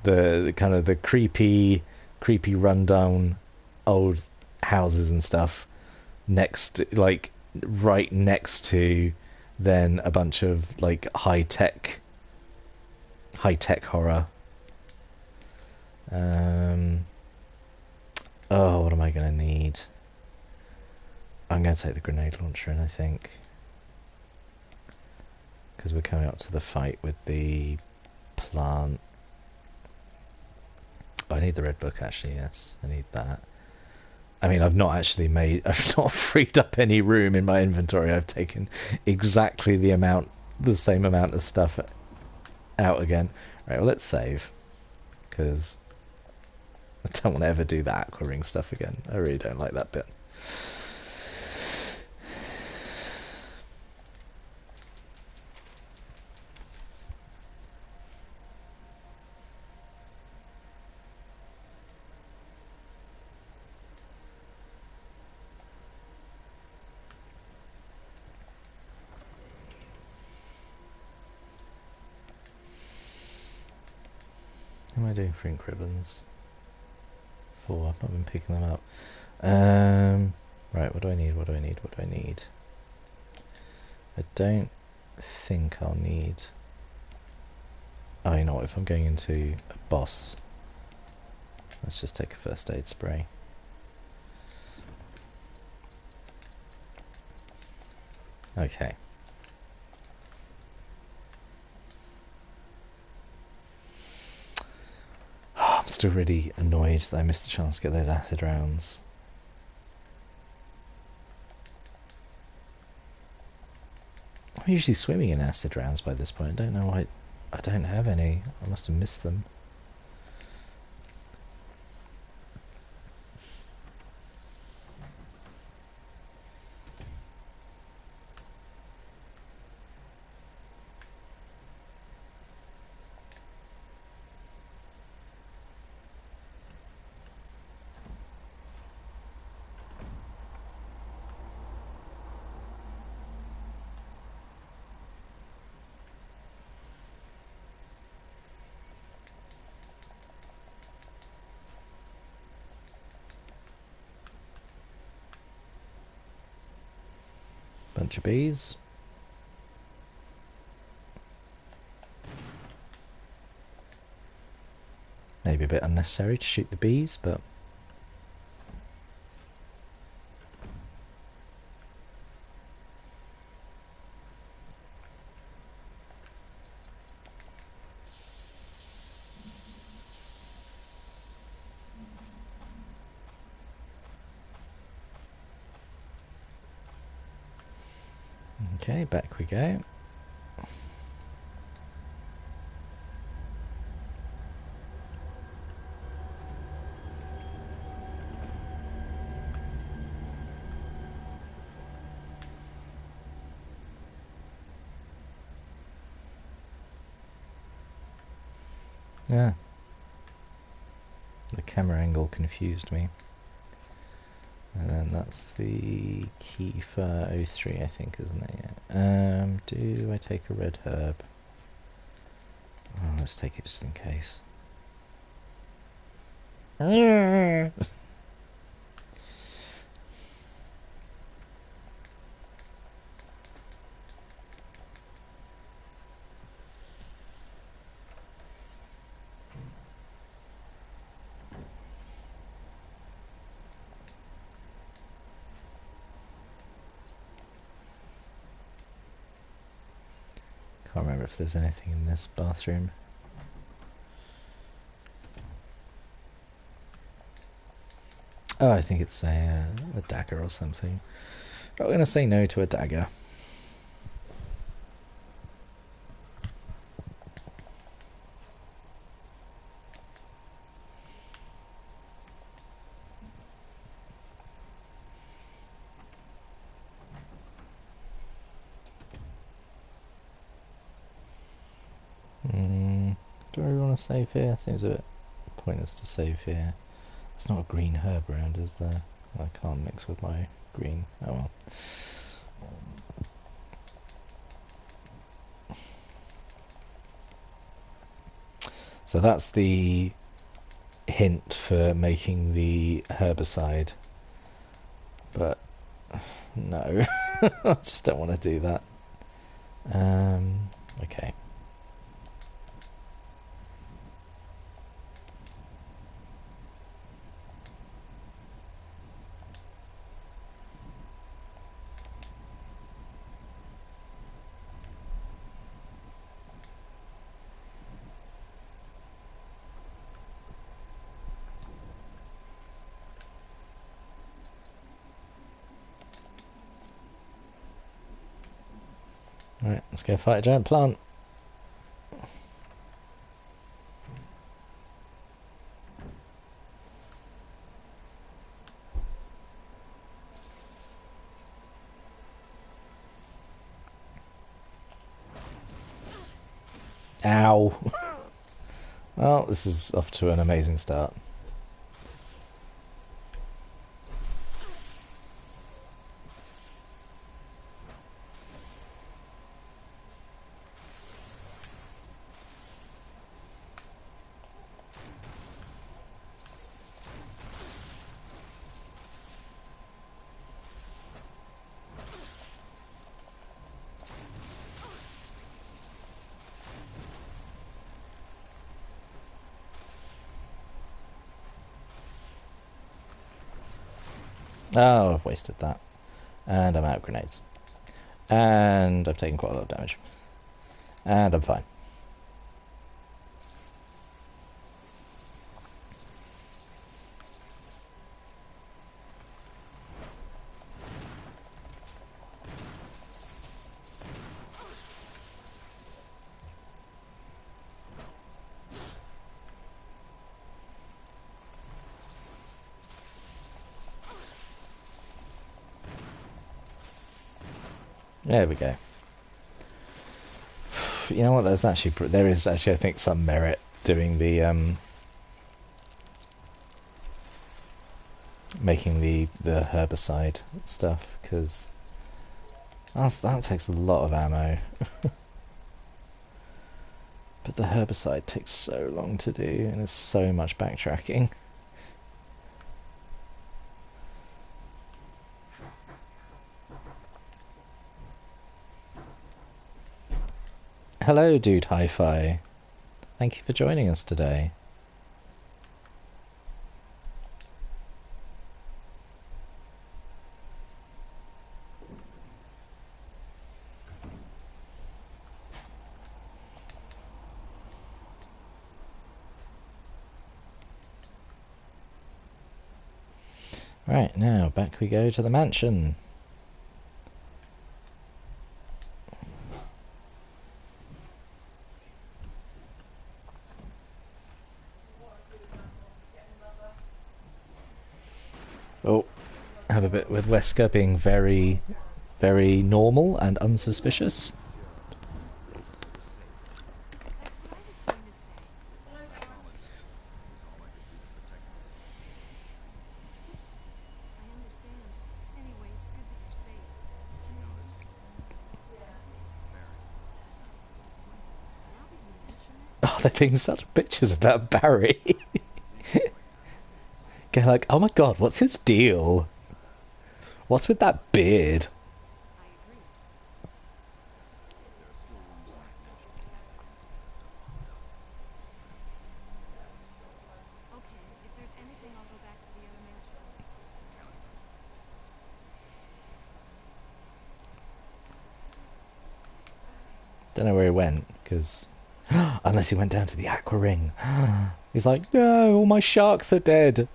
the kind of the creepy rundown old houses and stuff next, like right next to then a bunch of like high tech horror. Oh, what am I gonna need? I'm gonna take the grenade launcher in, I think, because we're coming up to the fight with the plant. Oh, I need the red book, actually. Yes, I need that. I mean, I've not freed up any room in my inventory. I've taken exactly the same amount of stuff out again. Right, well, let's save, because I don't want to ever do that aqua ring stuff again. I really don't like that bit. What am I doing for ink ribbons? 4. I've not been picking them up. Right, what do I need? I don't think I'll need... Oh, you know what? If I'm going into a boss, let's just take a first aid spray. Okay. I'm still really annoyed that I missed the chance to get those acid rounds. I'm usually swimming in acid rounds by this point. I don't know why I don't have any. I must have missed them. Bunch of bees. Maybe a bit unnecessary to shoot the bees, but... Okay, back we go. Yeah. The camera angle confused me. And then that's the key for O3, I think, isn't it? Yeah. Do I take a red herb? Oh, let's take it just in case. Can't remember if there's anything in this bathroom. Oh, I think it's a dagger or something. I'm going to say no to a dagger. Do I really want to save here? Seems a bit pointless to save here. There's not a green herb around, is there? I can't mix with my green. Oh well. So that's the hint for making the herbicide. But no, I just don't want to do that. Okay. Alright, let's go fight a giant plant. Ow. Well, this is off to an amazing start. Oh, I've wasted that. And I'm out of grenades. And I've taken quite a lot of damage. And I'm fine. There we go. You know what? There is actually, I think, some merit doing the making the herbicide stuff, because that takes a lot of ammo. But the herbicide takes so long to do, and there's so much backtracking. Hello, Dude Hi-Fi. Thank you for joining us today. Right, now back we go to the mansion. bit with Wesker being very, very normal and unsuspicious. That's what I was going to say. I understand. Anyway, it's good that you're safe. Now that you mention it, Oh, they're being such bitches about Barry. Get like, oh my god, what's his deal? What's with that beard? I agree. Okay, if there's anything, I'll go back to the other mansion. Don't know where he went, because... Unless he went down to the Aqua Ring. He's like, no, all my sharks are dead.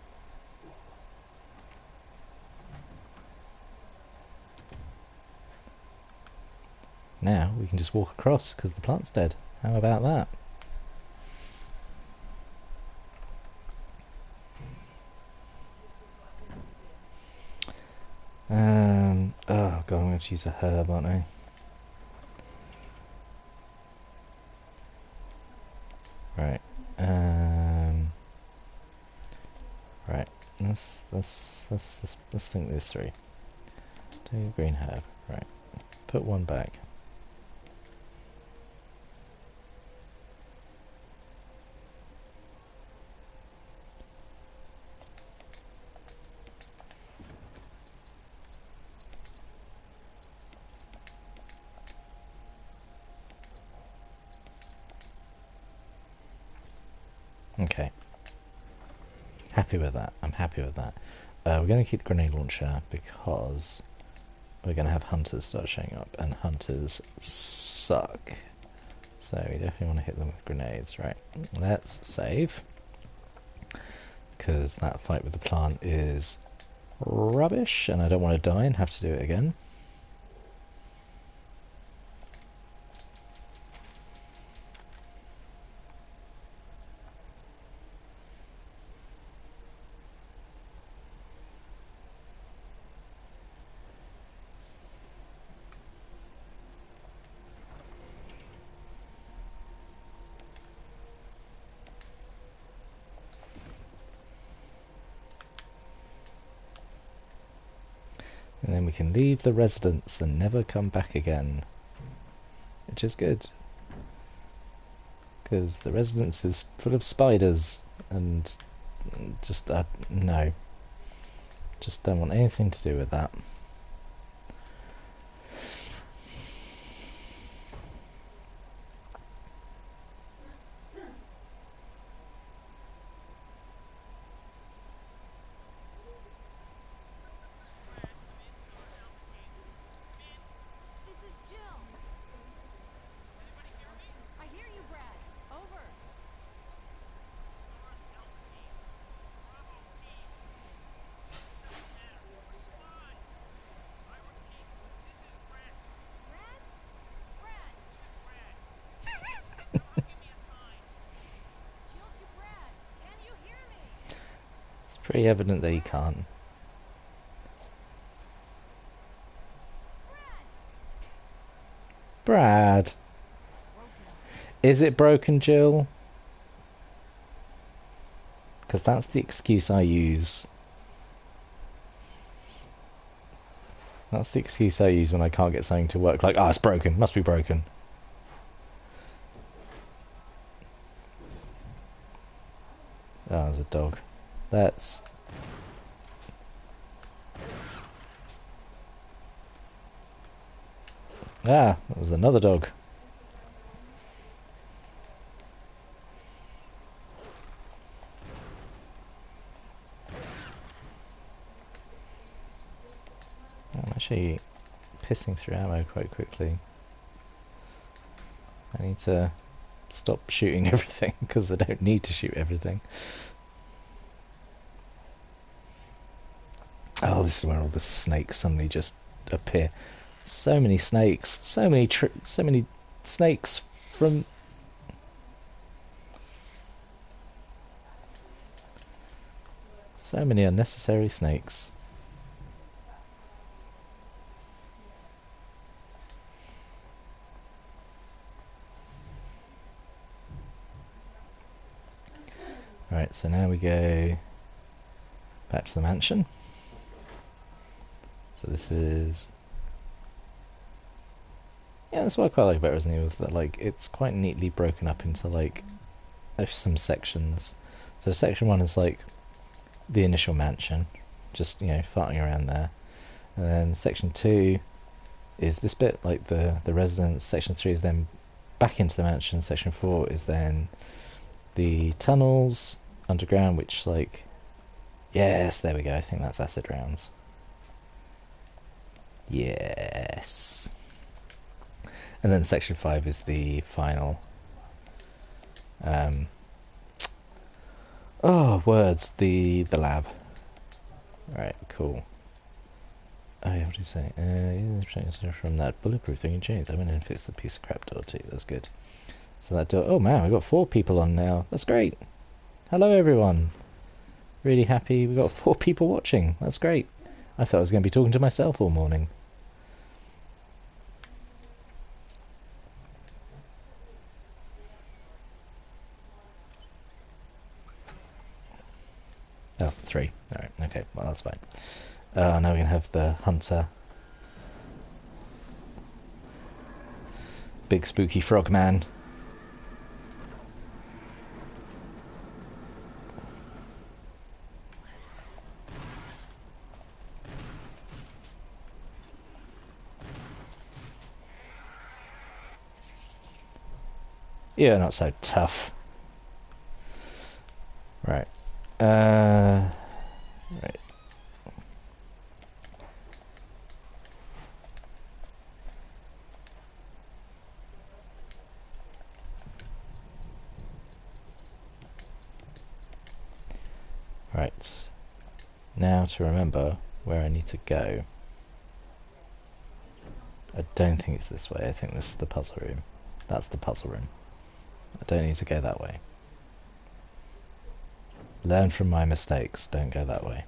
Now we can just walk across, because the plant's dead. How about that? Oh god, I'm going to use a herb, aren't I? Right. Right. Let's think this through. Do green herb. Right. Put one back. Okay. Happy with that. I'm happy with that. We're going to keep the grenade launcher because we're going to have hunters start showing up, and hunters suck. So we definitely want to hit them with grenades. Right. Let's save. Because that fight with the plant is rubbish, and I don't want to die and have to do it again. And then we can leave the residence and never come back again. Which is good. Because the residence is full of spiders and just, no. Just don't want anything to do with that. This is Jill. I hear you, Brad. Over. Brad? Brad! Jill to Brad. Can you hear me? It's pretty evident that he can't. Brad! Is it broken, Jill? Because that's the excuse I use. That's the excuse I use when I can't get something to work. Like, it's broken. Must be broken. Oh, there's a dog. That's... that was another dog. I'm actually pissing through ammo quite quickly. I need to stop shooting everything because I don't need to shoot everything. Oh, this is where all the snakes suddenly just appear. So many snakes, so many snakes from... so many unnecessary snakes. Right, so now we go back to the mansion. So this is... Yeah, that's what I quite like about Resident Evil, is that like it's quite neatly broken up into like some sections. So section 1 is like the initial mansion, just, you know, farting around there. And then section 2 is this bit, like the residence. Section 3 is then back into the mansion. Section 4 is then the tunnels underground, which, like, yes, there we go. I think that's acid rounds. Yes. And then section 5 is the final. Oh, words. The lab. Right, cool. Oh, yeah, what do you say? From that bulletproof thing in chains. I went in and fixed the piece of crap door too. That's good. So that door... Oh man, we've got 4 people on now. That's great. Hello everyone. Really happy we've got 4 people watching. That's great. I thought I was going to be talking to myself all morning. Oh, 3. Alright, okay. Well, that's fine. Now we're going to have the hunter. Big spooky frog man. You're not so tough. Right. Right. Right. Now to remember where I need to go. I don't think it's this way. I think this is the puzzle room. That's the puzzle room. I don't need to go that way. Learn from my mistakes. Don't go that way.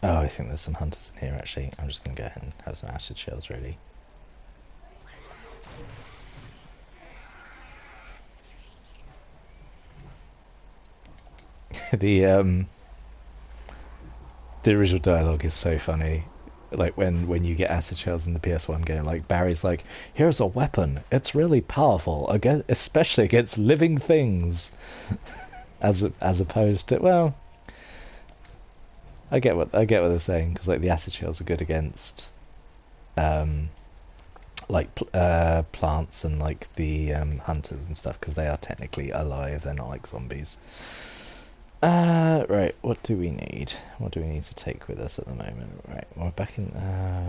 Oh, I think there's some hunters in here actually. I'm just going to go ahead and have some acid shells really. The original dialogue is so funny. Like when you get acid shells in the PS1 game, like Barry's like, "Here's a weapon. It's really powerful, again, especially against living things." as opposed to, well, I get what they're saying, because like the acid shells are good against plants and like the hunters and stuff, because they are technically alive. They're not like zombies. Right, what do we need? What do we need to take with us at the moment? Right, we're back in...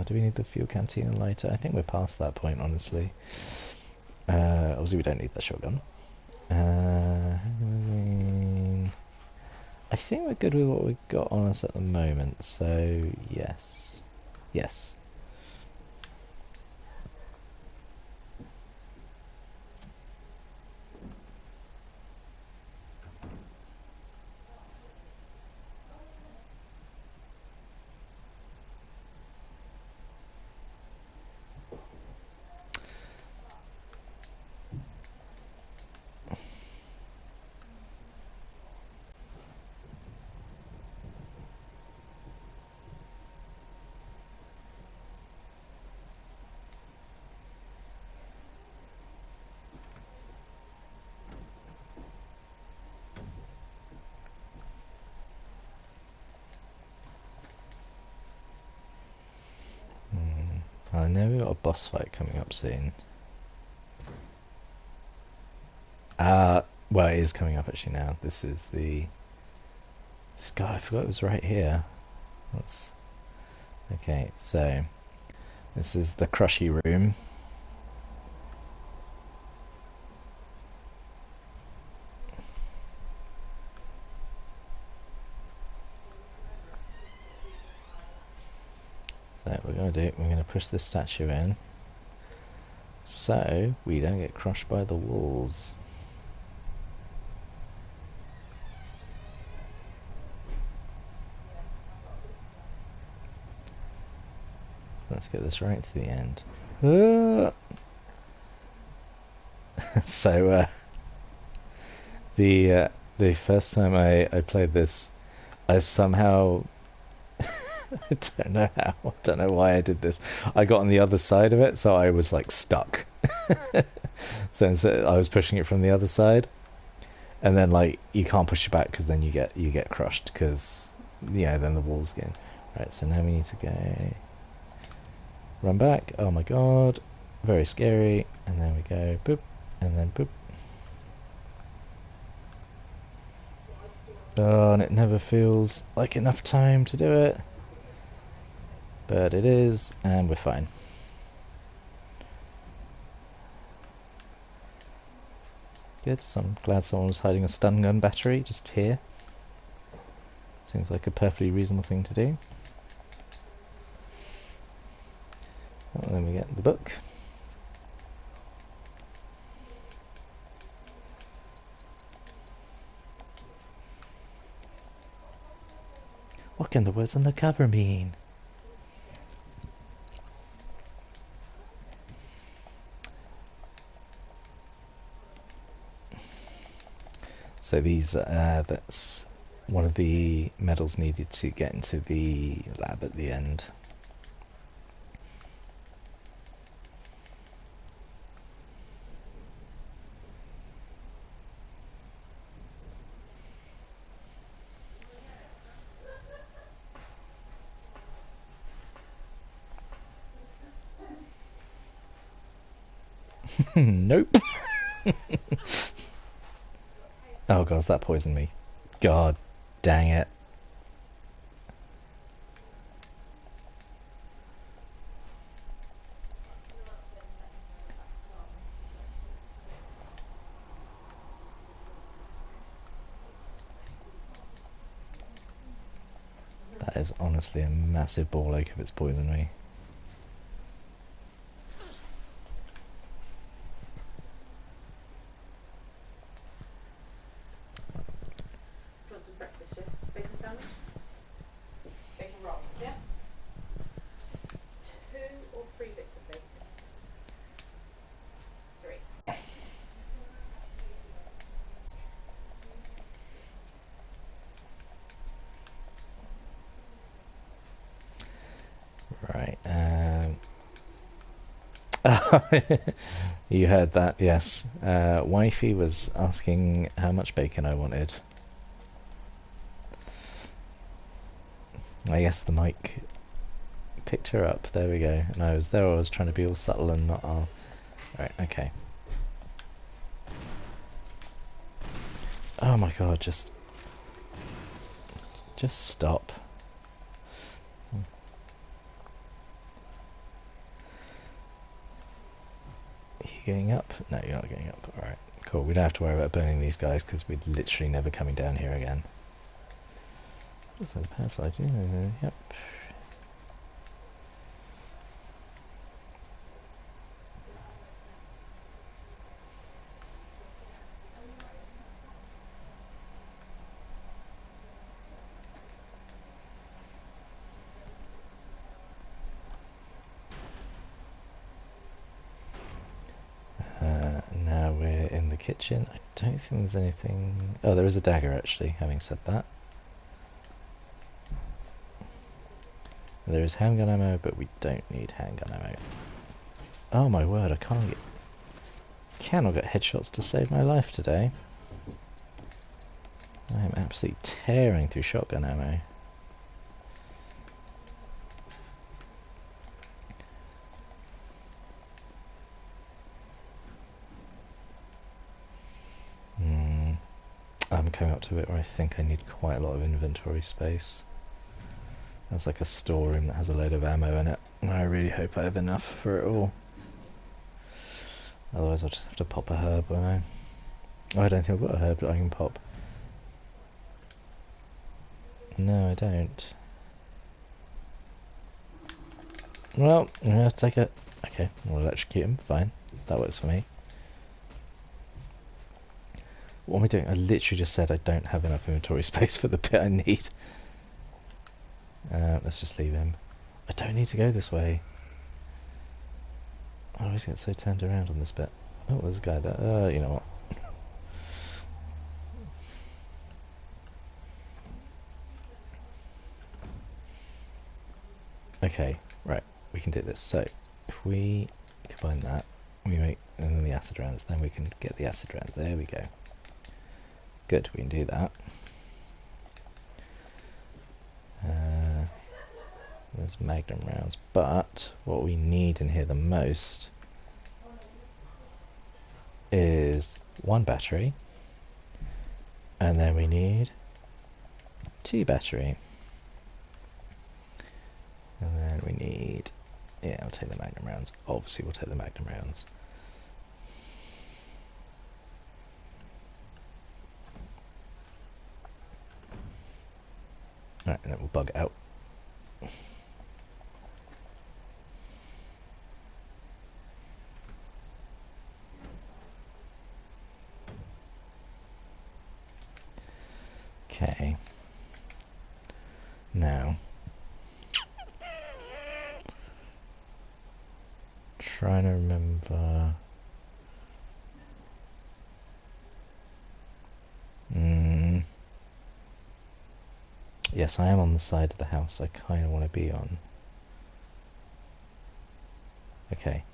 do we need the fuel canteen and lighter? I think we're past that point, honestly. Obviously we don't need the shotgun. I think we're good with what we've got on us at the moment, so yes. Yes. I know we've got a boss fight coming up soon. Well, it is coming up actually now. This is this guy, I forgot it was right here. Okay, so this is the crushy room. So what we're going to do, we're going to push this statue in so we don't get crushed by the walls. So let's get this right to the end. Ah! So the first time I played this, I somehow I don't know how, I don't know why I did this. I got on the other side of it, so I was like stuck. So instead, I was pushing it from the other side, and then like you can't push it back because then you get crushed because then the walls again. Right, so now we need to go run back. Oh my god, very scary. And then we go boop, and then boop. Oh, and it never feels like enough time to do it, but it is, and we're fine. Good, so I'm glad someone was hiding a stun gun battery just here. Seems like a perfectly reasonable thing to do. Oh, then we get the book. What can the words on the cover mean? So these, that's one of the medals needed to get into the lab at the end. Nope. Oh god, that poisoned me. God dang it. That is honestly a massive ball ache if it's poisoned me. Do you want some breakfast, yeah? Bacon sandwich? Bacon roll, yeah? 2 or 3 bits of bacon? 3. Right, you heard that, yes. Wifey was asking how much bacon I wanted. I guess the mic picked her up, there we go. And I was trying to be all subtle and not all... Right, okay. Oh my god, just stop. Are you getting up? No, you're not getting up. Alright, cool. We don't have to worry about burning these guys because we're literally never coming down here again. Just like the power slide, yeah, yep. Now we're in the kitchen. I don't think there's anything... Oh, there is a dagger actually, having said that. There is handgun ammo, but we don't need handgun ammo. Oh my word, I cannot get headshots to save my life today. I am absolutely tearing through shotgun ammo. I'm coming up to a bit where I think I need quite a lot of inventory space. There's like a storeroom that has a load of ammo in it, and I really hope I have enough for it all. Otherwise I'll just have to pop a herb, won't I? Oh, I don't think I've got a herb that I can pop. No, I don't. Well, I'm gonna have to take it. Okay, we'll electrocute him, fine. That works for me. What am I doing? I literally just said I don't have enough inventory space for the bit I need. Let's just leave him. I don't need to go this way. I always get so turned around on this bit. Oh, there's a guy there. You know what? Okay, right, we can do this. So, if we combine that, we make, and then the acid rounds, then we can get the acid rounds. There we go. Good, we can do that. There's magnum rounds, but what we need in here the most is 1 battery, and then we need 2 battery. And then we need, yeah, I'll take the magnum rounds. Obviously, we'll take the magnum rounds. Alright, and then we'll bug it out. Okay. Now, trying to remember. Yes, I am on the side of the house I kind of want to be on. Okay.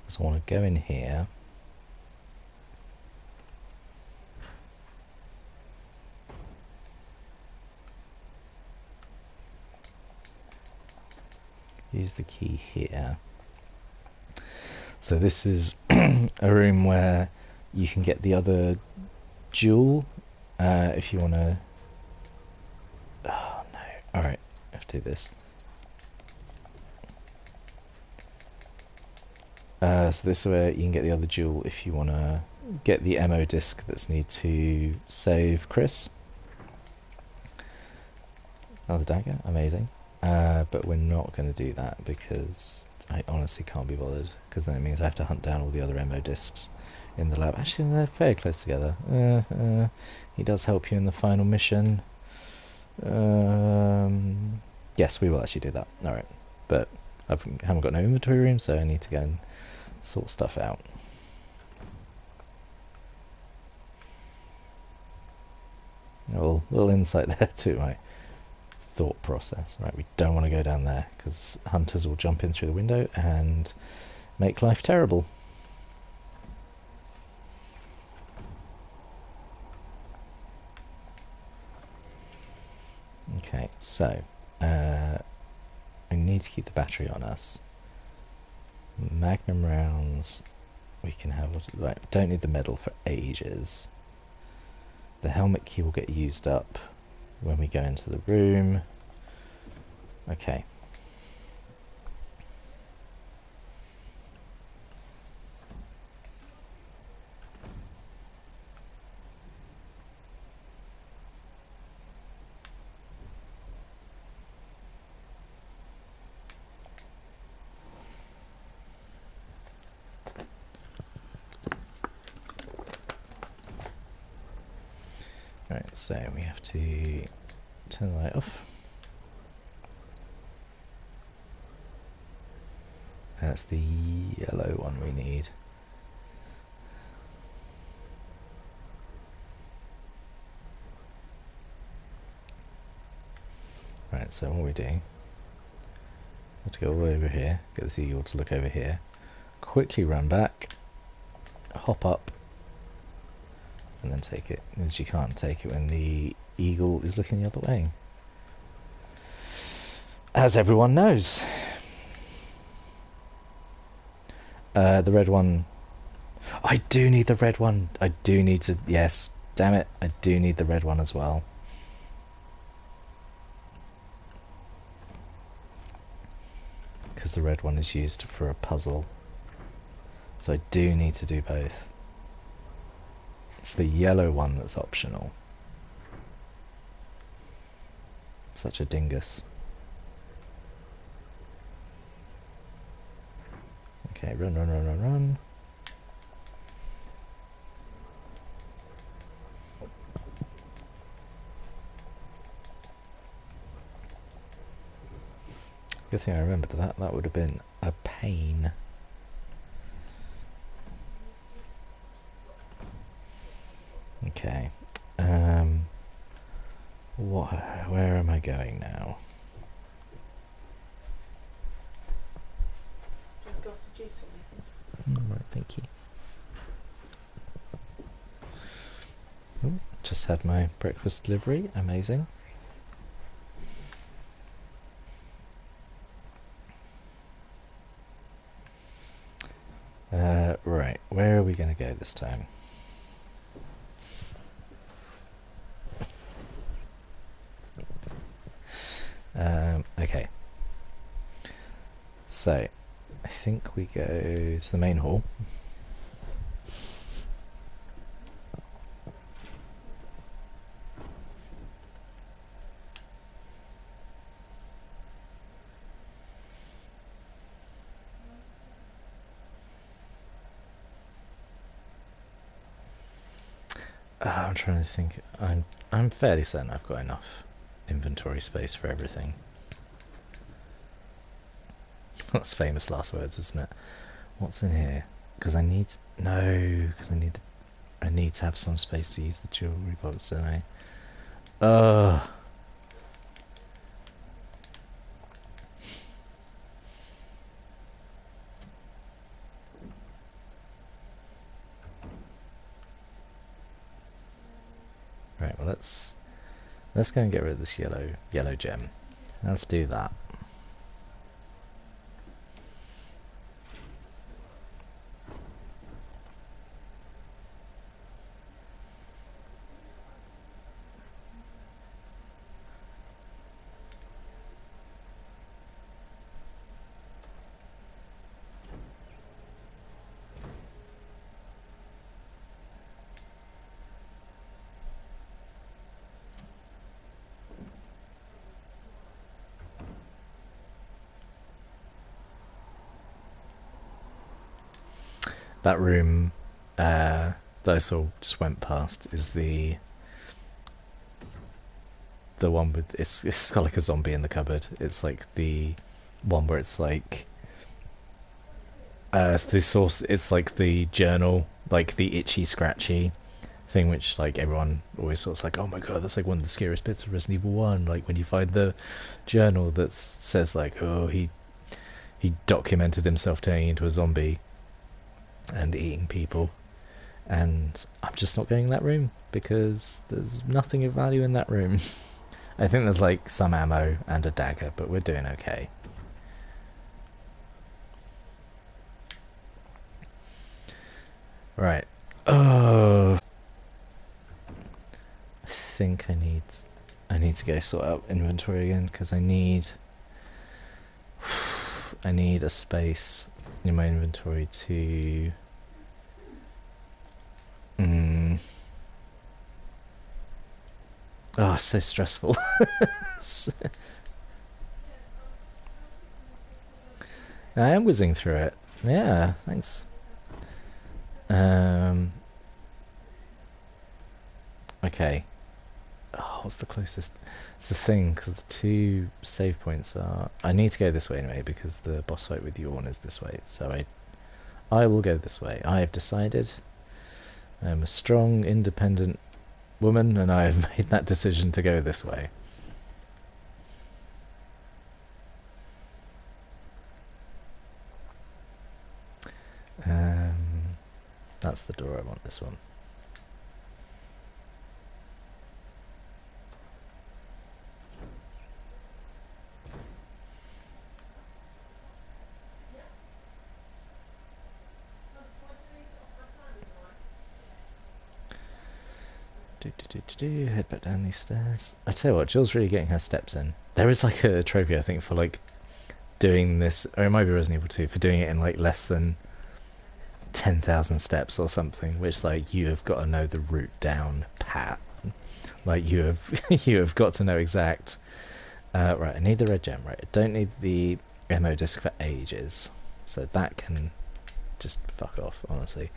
So I want to go in here. Use the key here. So this is a room where you can get the other jewel if you want to. Oh no! All right, I have to do this. So this is where you can get the other jewel if you want to get the ammo disc that's needed to save Chris. Another dagger, amazing. But we're not going to do that because I honestly can't be bothered, because then it means I have to hunt down all the other ammo discs in the lab. Actually, they're very close together. He does help you in the final mission. Yes, we will actually do that. Alright. But I haven't got no inventory room, so I need to go and sort stuff out. A little insight there to my thought process. Right, we don't want to go down there because hunters will jump in through the window and make life terrible. Okay, so we need to keep the battery on us. Magnum rounds we can have. Right, don't need the medal for ages. The helmet key will get used up when we go into the room. Okay. Right, so we have to turn the light off. That's the yellow one we need. Right, so what we do, we have to go all the way over here, get this eagle to look over here, quickly run back, hop up, and then take it, because you can't take it when the eagle is looking the other way. As everyone knows. The red one. I do need the red one. I do need to. Yes, damn it. I do need the red one as well. Because the red one is used for a puzzle. So I do need to do both. It's the yellow one that's optional. Such a dingus. Okay, run, run, run, run, run. Good thing I remembered that. That would have been a pain. Okay. Where am I going now? Do you want a glass of juice or anything? Right, thank you. Ooh, just had my breakfast delivery. Amazing. Right, where are we going to go this time? Okay. So, I think we go to the main hall. I'm trying to think. I'm fairly certain I've got enough inventory space for everything. That's famous last words, isn't it? What's in here? Because I need I need to have some space to use the jewelry box, don't I? Right, well let's go and get rid of this yellow gem. Let's do that. That room that I saw just went past is the one with it's got like a zombie in the cupboard. It's like the one where it's like the source. It's like the journal, like the itchy scratchy thing, which like everyone always sorts like, oh my god, that's like one of the scariest bits of Resident Evil 1. Like when you find the journal that says like, oh, he documented himself turning into a zombie and eating people. And I'm just not going in that room because there's nothing of value in that room. I think there's like some ammo and a dagger, but we're doing okay. Right. Oh, I think I need to go sort out inventory again because I need a space in my inventory to Oh, so stressful. I am whizzing through it. Yeah, thanks. Okay. Oh, what's the closest? It's the thing, because the two save points are... I need to go this way anyway, because the boss fight with Yawn is this way. So I will go this way. I have decided. I'm a strong, independent woman, and I have made that decision to go this way. That's the door I want, this one. Head back down these stairs. I tell you what, Jill's really getting her steps in. There is like a trophy, I think, for like doing this, or it might be Resident Evil 2, for doing it in like less than 10,000 steps or something, which like you have got to know the route down pat. Like you have you have got to know exact. Right, I need the red gem. Right, I don't need the ammo disc for ages, so that can just fuck off, honestly.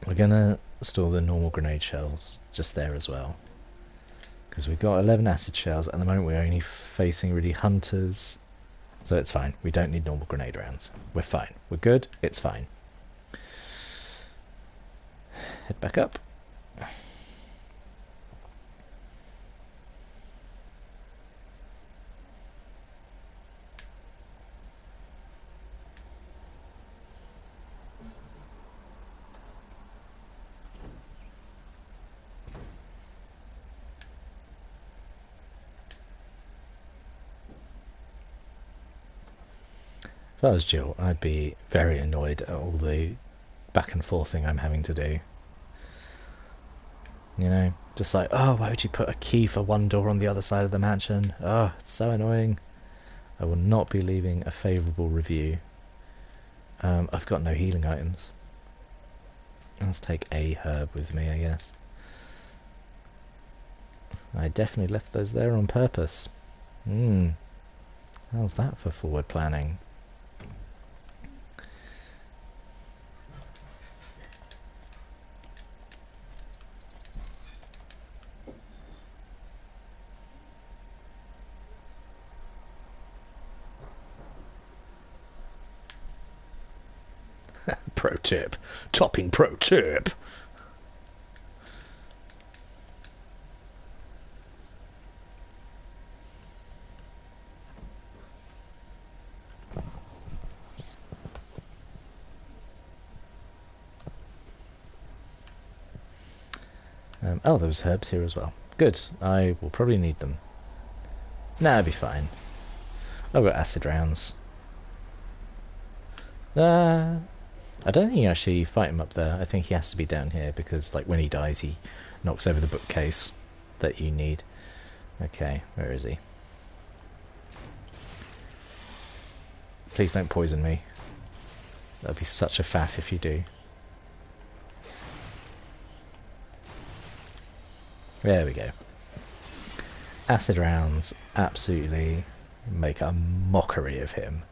We're gonna store the normal grenade shells just there as well, because we've got 11 acid shells. At the moment we're only facing really hunters So it's fine. We don't need normal grenade rounds. We're fine. We're good. It's fine. Head back up. If I was Jill, I'd be very annoyed at all the back and forth thing I'm having to do. You know, just like, oh, why would you put a key for one door on the other side of the mansion? Oh, it's so annoying. I will not be leaving a favourable review. I've got no healing items. Let's take a herb with me, I guess. I definitely left those there on purpose. How's that for forward planning? Pro tip. Topping pro tip. Oh, there was herbs here as well. Good. I will probably need them. Nah, I'll be fine. I've got acid rounds. I don't think you actually fight him up there. I think he has to be down here because, like, when he dies, he knocks over the bookcase that you need. Okay, where is he? Please don't poison me. That'd be such a faff if you do. There we go. Acid rounds absolutely make a mockery of him.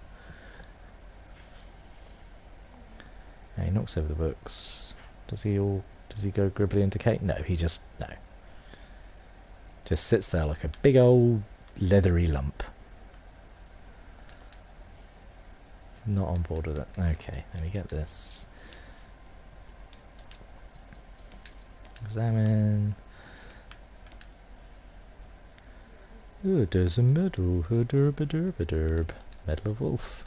And he knocks over the books. Does he go gribbly and decay? No, he just sits there like a big old leathery lump. Not on board with it. Okay, let me get this. Examine. Oh, there's a medal. Herb. Medal of Wolf.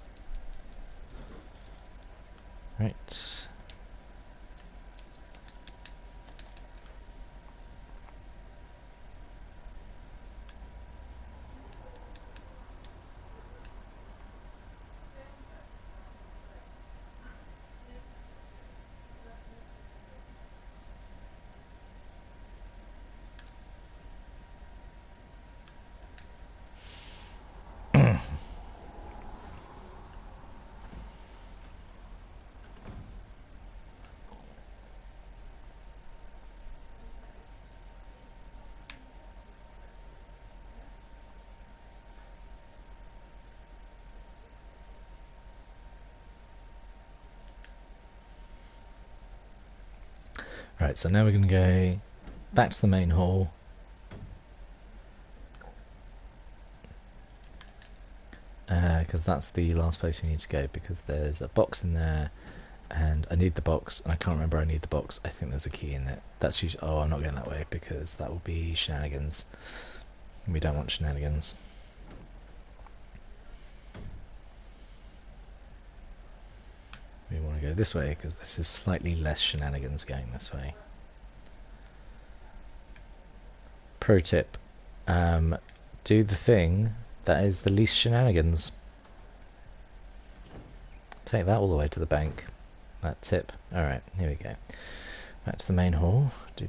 Right. Right, so now we're going to go back to the main hall. Because that's the last place we need to go, because there's a box in there, and I need the box, and I can't remember I need the box. I think there's a key in it. That's usually... Oh, I'm not going that way, because that will be shenanigans. We don't want shenanigans. We want to go this way, because this is slightly less shenanigans going this way. Pro tip. Do the thing that is the least shenanigans. Take that all the way to the bank. That tip. Alright, here we go. Back to the main hall. Do.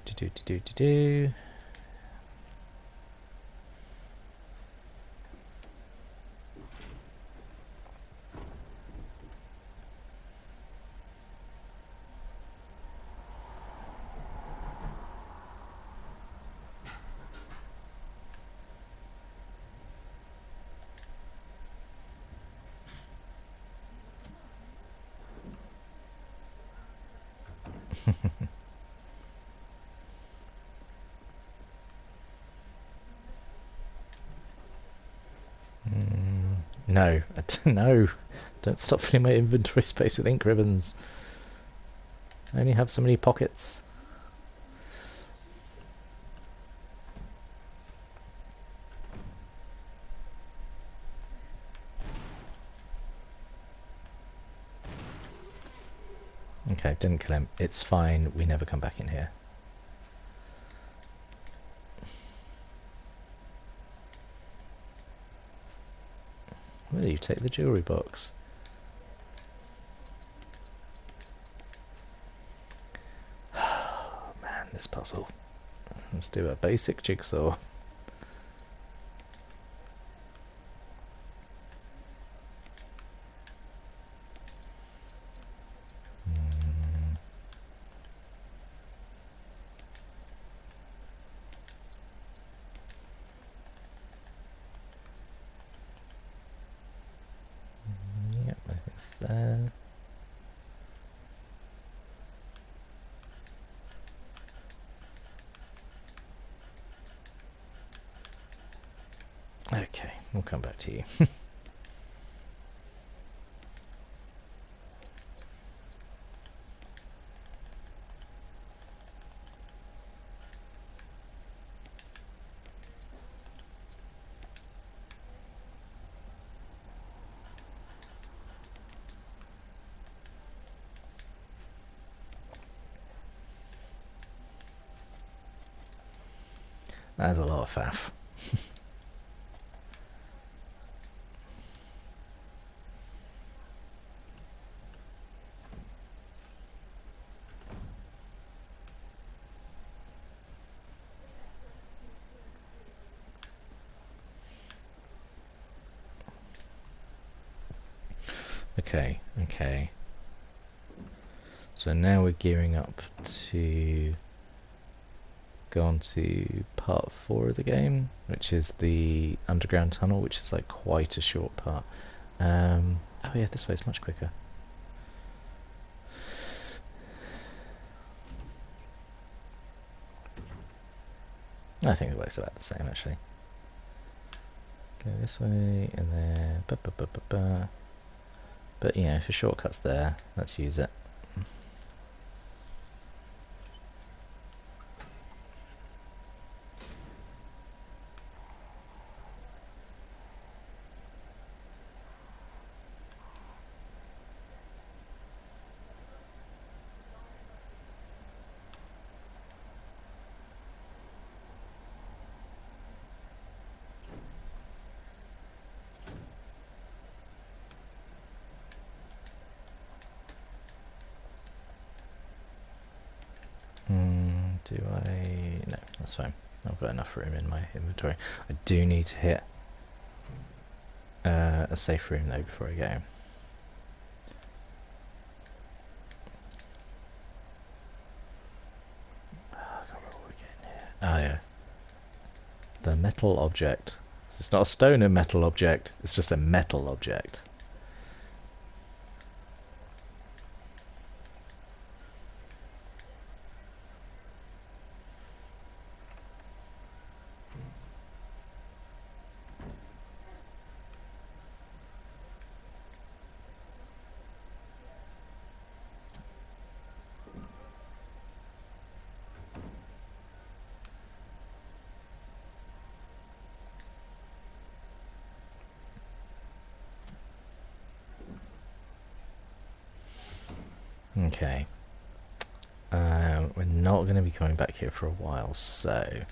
No, no. Don't stop filling my inventory space with ink ribbons. I only have so many pockets. Okay, didn't kill him. It's fine. We never come back in here. Will you take the jewellery box? Oh man, this puzzle. Let's do a basic jigsaw. Yep, I think it's there. Okay, we'll come back to you. That's a lot of faff. Okay, okay. So now we're gearing up to go on to part 4 of the game, which is the underground tunnel, which is like quite a short part. Oh yeah, this way is much quicker. I think it works about the same actually. Go this way and then but you know, if a shortcut's there, let's use it. Do I? No, that's fine. I've got enough room in my inventory. I do need to hit a safe room though before I go. Oh, I can't remember what we're getting here. Oh yeah. The metal object. So it's not a stone and metal object, it's just a metal object. Okay. We're not going to be coming back here for a while, so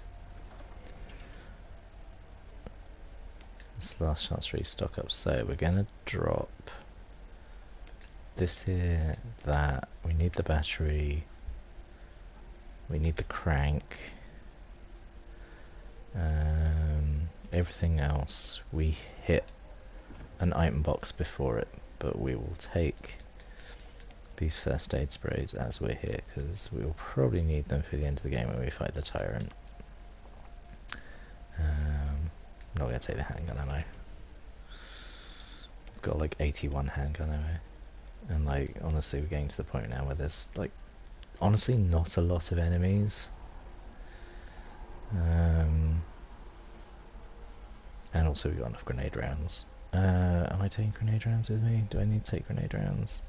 it's the last chance to restock up. So we're going to drop this here, that. We need the battery. We need the crank. Everything else we hit an item box before it, but we will take these first aid sprays as we're here, because we will probably need them for the end of the game when we fight the tyrant. I'm not going to take the handgun ammo. I've got like 81 handgun ammo, and like honestly we're getting to the point now where there's like honestly not a lot of enemies, and also we've got enough grenade rounds. Am I taking grenade rounds with me? Do I need to take grenade rounds?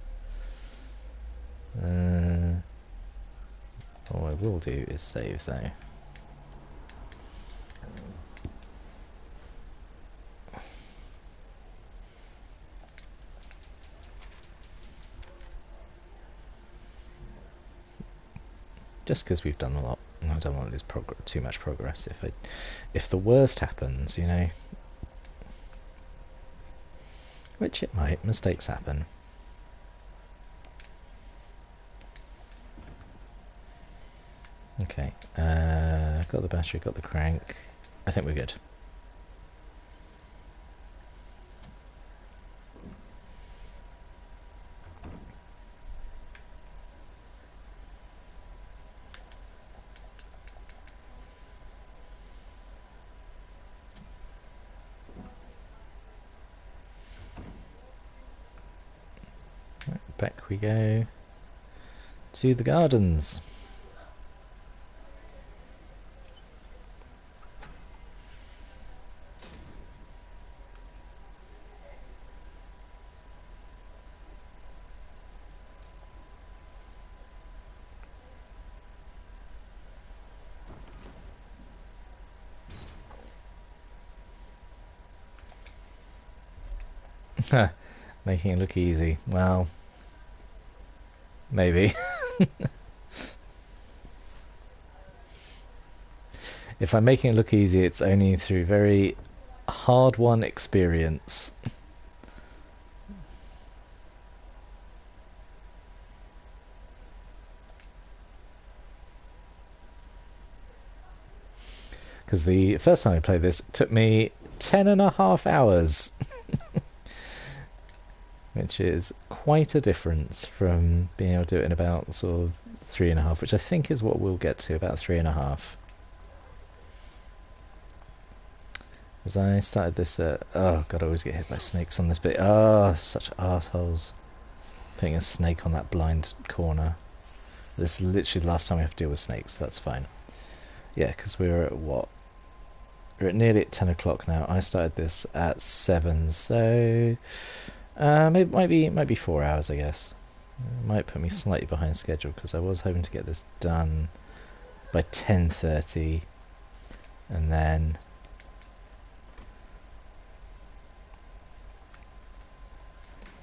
All I will do is save though. Just because we've done a lot, and I don't want to lose too much progress. If the worst happens, you know, which it might, mistakes happen. Okay, got the battery, got the crank. I think we're good. Back we go to the gardens. Making it look easy. Well, maybe. If I'm making it look easy, it's only through very hard-won experience. Because the first time I played this, it took me 10.5 hours. Which is quite a difference from being able to do it in about sort of 3.5, which I think is what we'll get to, about 3.5. As I started this, oh god, I always get hit by snakes on this bit. Oh, such assholes. Putting a snake on that blind corner. This is literally the last time we have to deal with snakes, that's fine. Yeah, because we're at what? We're at nearly at 10 o'clock now. I started this at 7, so maybe might be 4 hours, I guess. It might put me slightly behind schedule because I was hoping to get this done by 10:30, and then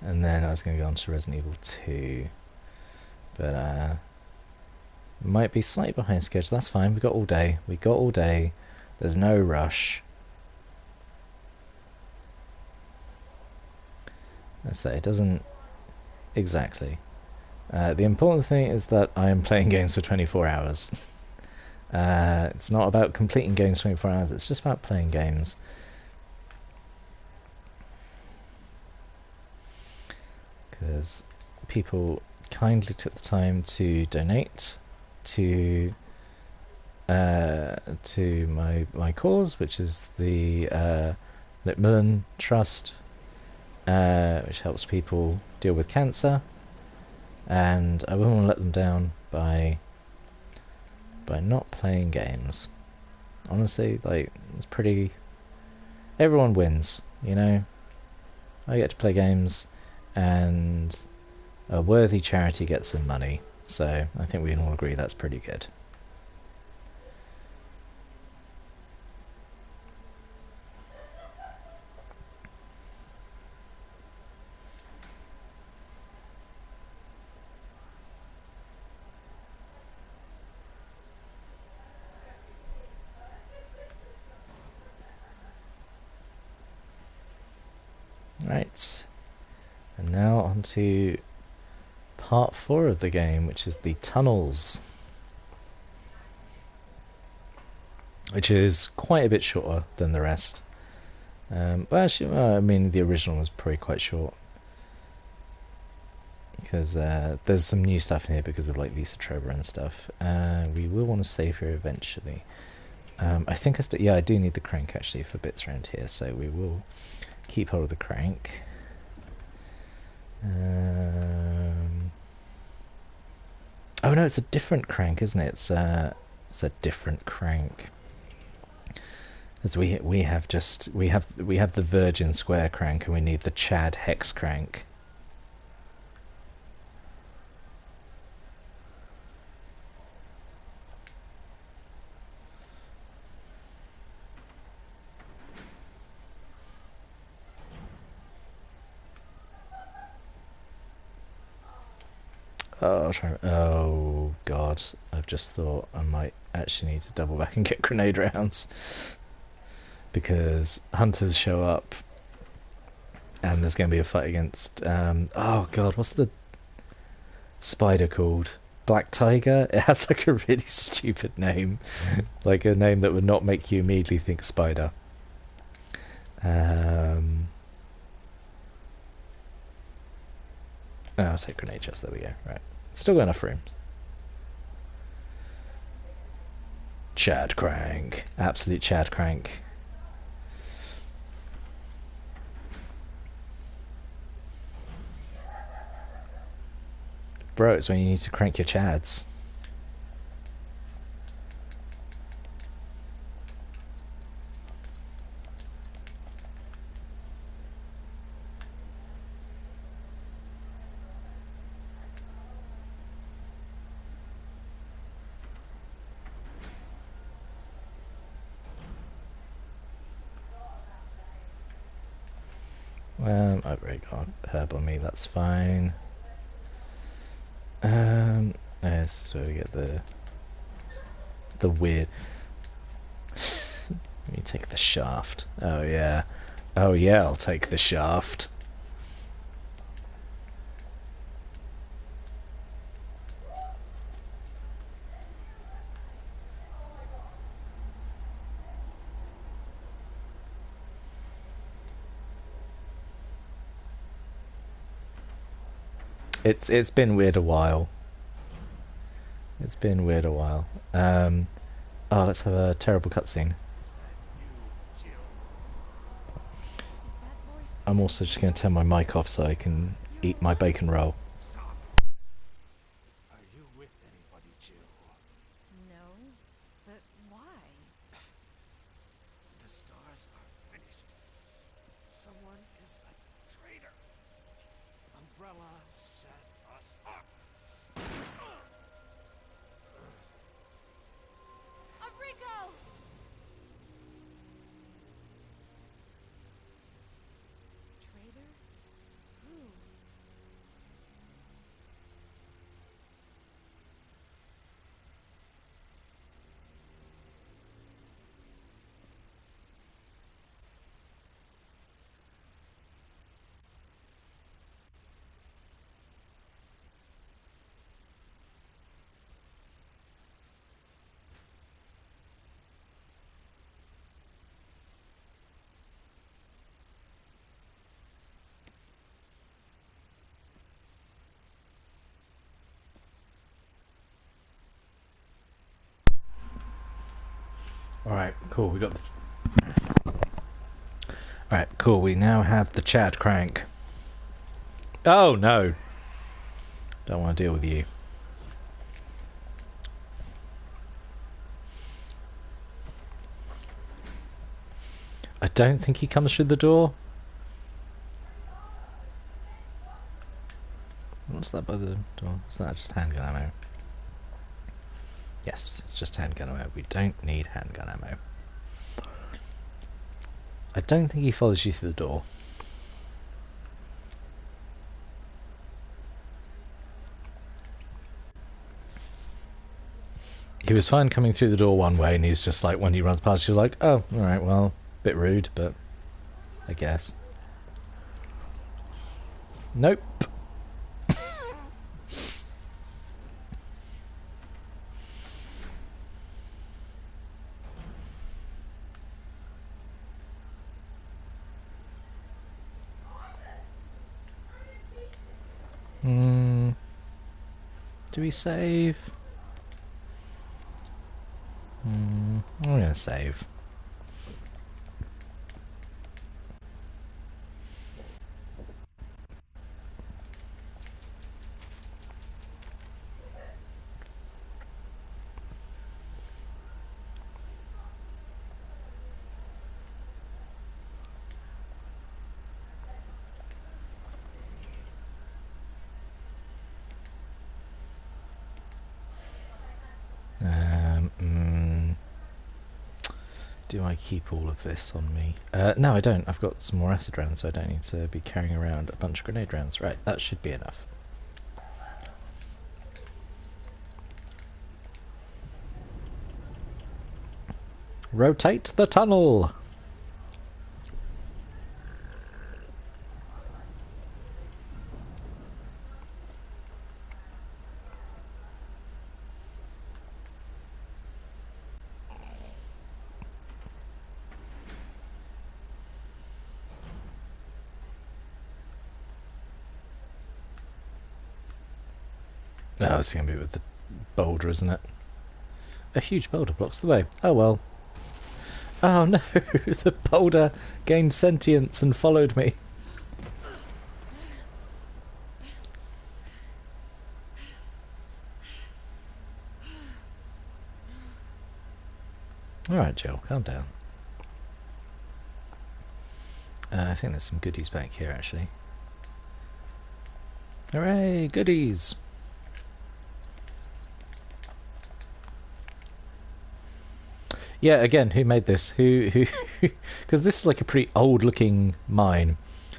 I was going to go on to Resident Evil 2, but might be slightly behind schedule. That's fine. We got all day. We got all day. There's no rush. I say it doesn't exactly. The important thing is that I am playing games for 24 hours. It's not about completing games 24 hours. It's just about playing games. Because people kindly took the time to donate to my cause, which is the Macmillan Trust, which helps people deal with cancer, and I wouldn't want to let them down by not playing games. Honestly, like, it's pretty... everyone wins, you know? I get to play games, and a worthy charity gets some money, so I think we can all agree that's pretty good. Right, and now on to part 4 of the game, which is the tunnels, which is quite a bit shorter than the rest. But actually, I mean, the original was probably quite short, because there's some new stuff in here because of like Lisa Trevor and stuff. We will want to save her eventually. I think I do need the crank actually for bits around here, so we will keep hold of the crank. Oh no, it's a different crank, isn't it? It's a different crank. As we have the Virgin Square crank, and we need the Chad Hex crank. Oh god, I've just thought I might actually need to double back and get grenade rounds. Because hunters show up and there's going to be a fight against... oh god, what's the spider called? Black Tiger? It has like a really stupid name. Like a name that would not make you immediately think spider. I'll take grenade shots, there we go. Right. Still got enough rooms. Chad crank. Absolute Chad crank. Bro, it's when you need to crank your Chads. I've already got herb on me, that's fine. So we get the weird... Let me take the shaft. Oh yeah. Oh yeah, I'll take the shaft. It's been weird a while. It's been weird a while. Oh, let's have a terrible cutscene. I'm also just going to turn my mic off so I can eat my bacon roll. Stop. Are you with anybody, Jill? No, but why? The stars are finished. Someone is a traitor. Umbrella set us up. Enrico! Traitor? Who? Alright, cool, we got... Alright, cool, we now have the Chad crank. Oh no! Don't want to deal with you. I don't think he comes through the door. What's that by the door? Is that just handgun ammo? Yes, it's just handgun ammo. We don't need handgun ammo. I don't think he follows you through the door. He was fine coming through the door one way, and he's just like, when he runs past, he's like, oh, alright, well, bit rude, but I guess. Nope. Do we save? I'm gonna save. Do I keep all of this on me? No, I don't. I've got some more acid rounds, so I don't need to be carrying around a bunch of grenade rounds. Right, that should be enough. Rotate the tunnel! Oh, it's going to be with the boulder, isn't it? A huge boulder blocks the way. Oh well. Oh no! The boulder gained sentience and followed me. Alright, Jill, calm down. I think there's some goodies back here, actually. Hooray! Goodies! Yeah, again, who made this? Who? Because this is like a pretty old-looking mine,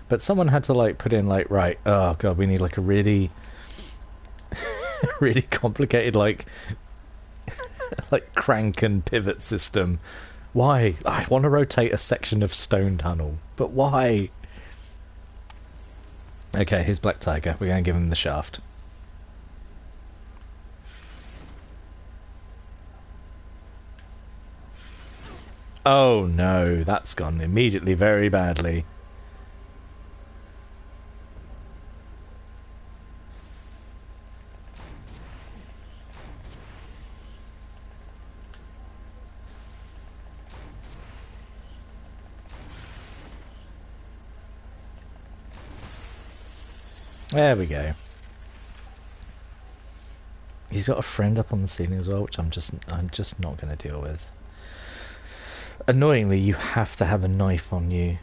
but someone had to like put in like, right, oh god, we need like a really, really complicated like, like crank and pivot system. Why? I want to rotate a section of stone tunnel, but why? Okay, here's Black Tiger. We're going to give him the shaft. Oh no, that's gone immediately very badly. There we go. He's got a friend up on the ceiling as well, which I'm just not going to deal with. Annoyingly, you have to have a knife on you.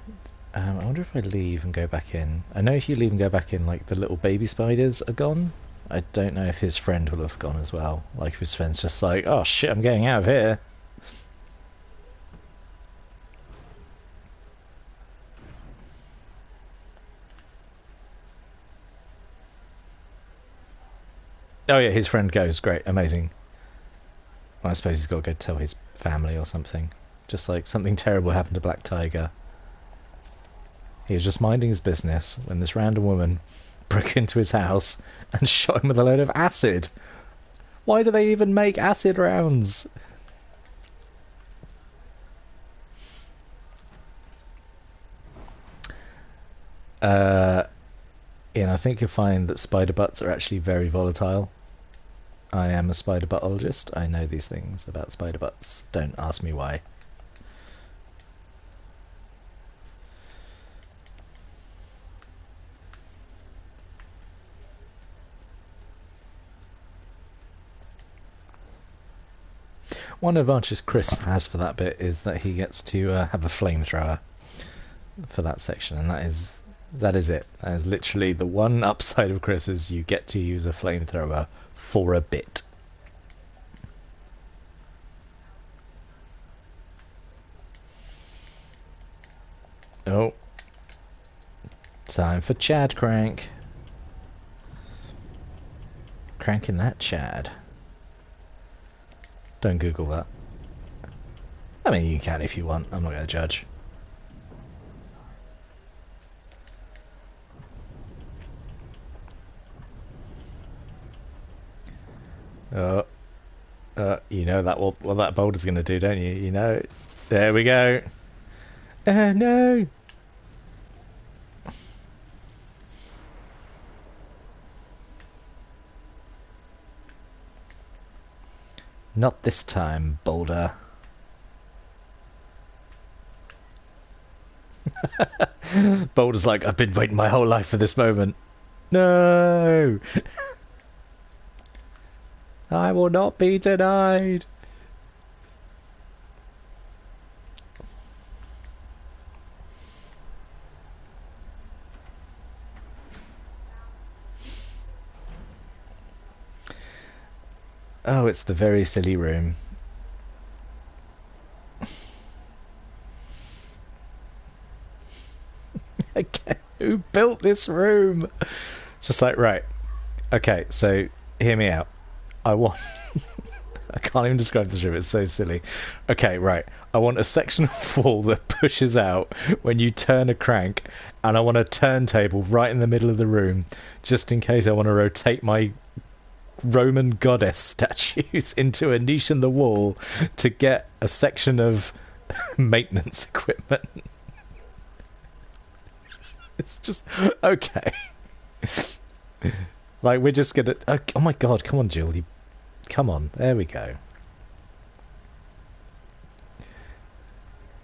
I wonder if I leave and go back in. I know if you leave and go back in, like, the little baby spiders are gone. I don't know if his friend will have gone as well. Like, if his friend's just like, oh shit, I'm getting out of here. Oh yeah, his friend goes. Great, amazing. Well, I suppose he's got to go tell his family or something. Just like something terrible happened to Black Tiger. He was just minding his business when this random woman broke into his house and shot him with a load of acid. Why do they even make acid rounds? I think you'll find that spider butts are actually very volatile. I am a spider buttologist. I know these things about spider butts. Don't ask me why. One advantage Chris has for that bit is that he gets to have a flamethrower for that section, and that is it. That is literally the one upside of Chris, is you get to use a flamethrower for a bit. Oh. Time for Chad crank. Cranking that Chad. Don't Google that. I mean, you can if you want. I'm not going to judge. You know that what that boulder's going to do, don't you? You know. There we go. No. Not this time, boulder. Boulder's like, I've been waiting my whole life for this moment. No! I will not be denied. Oh, it's the very silly room. Who built this room? Just like, right. Okay, so hear me out. I want... I can't even describe this room, it's so silly. Okay, right. I want a section of wall that pushes out when you turn a crank, and I want a turntable right in the middle of the room, just in case I want to rotate my Roman goddess statues into a niche in the wall to get a section of maintenance equipment. It's just... okay. Like, we're just gonna... oh my god, come on, Jill. Come on, there we go.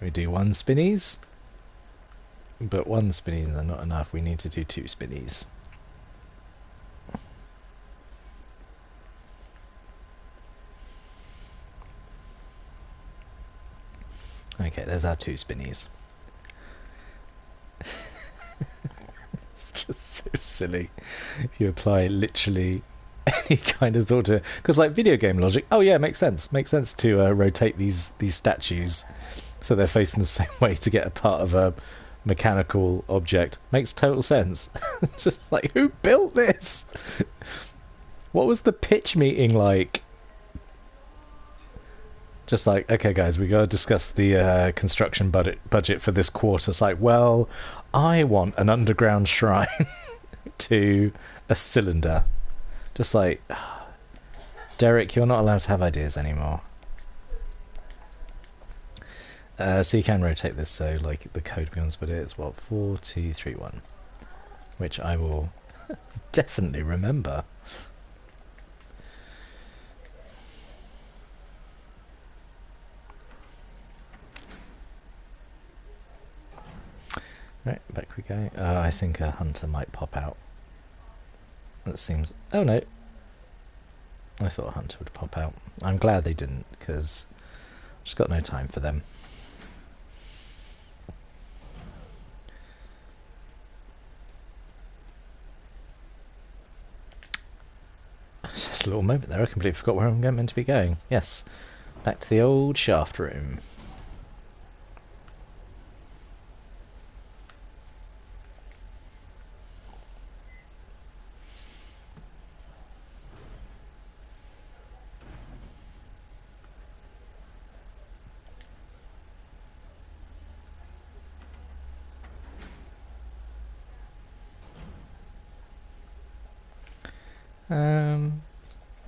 We do 1 spinnies. But 1 spinnies are not enough. We need to do 2 spinnies. Okay, there's our 2 spinnies. It's just so silly. If you apply literally any kind of thought to it. Because, like, video game logic, oh yeah, makes sense. Makes sense to rotate these statues so they're facing the same way to get a part of a mechanical object. Makes total sense. Just like, who built this? What was the pitch meeting like? Just like, okay guys, we gotta discuss the construction budget for this quarter. It's like, well, I want an underground shrine to a cylinder. Just like, Derek, you're not allowed to have ideas anymore. So you can rotate this so like the code becomes, but it's what, 4, 2, 3, 1, which I will definitely remember. Right, back we go. I think a hunter might pop out. That seems... oh no. I thought a hunter would pop out. I'm glad they didn't, because I've just got no time for them. Just a little moment there, I completely forgot where I'm meant to be going. Yes, back to the old shaft room.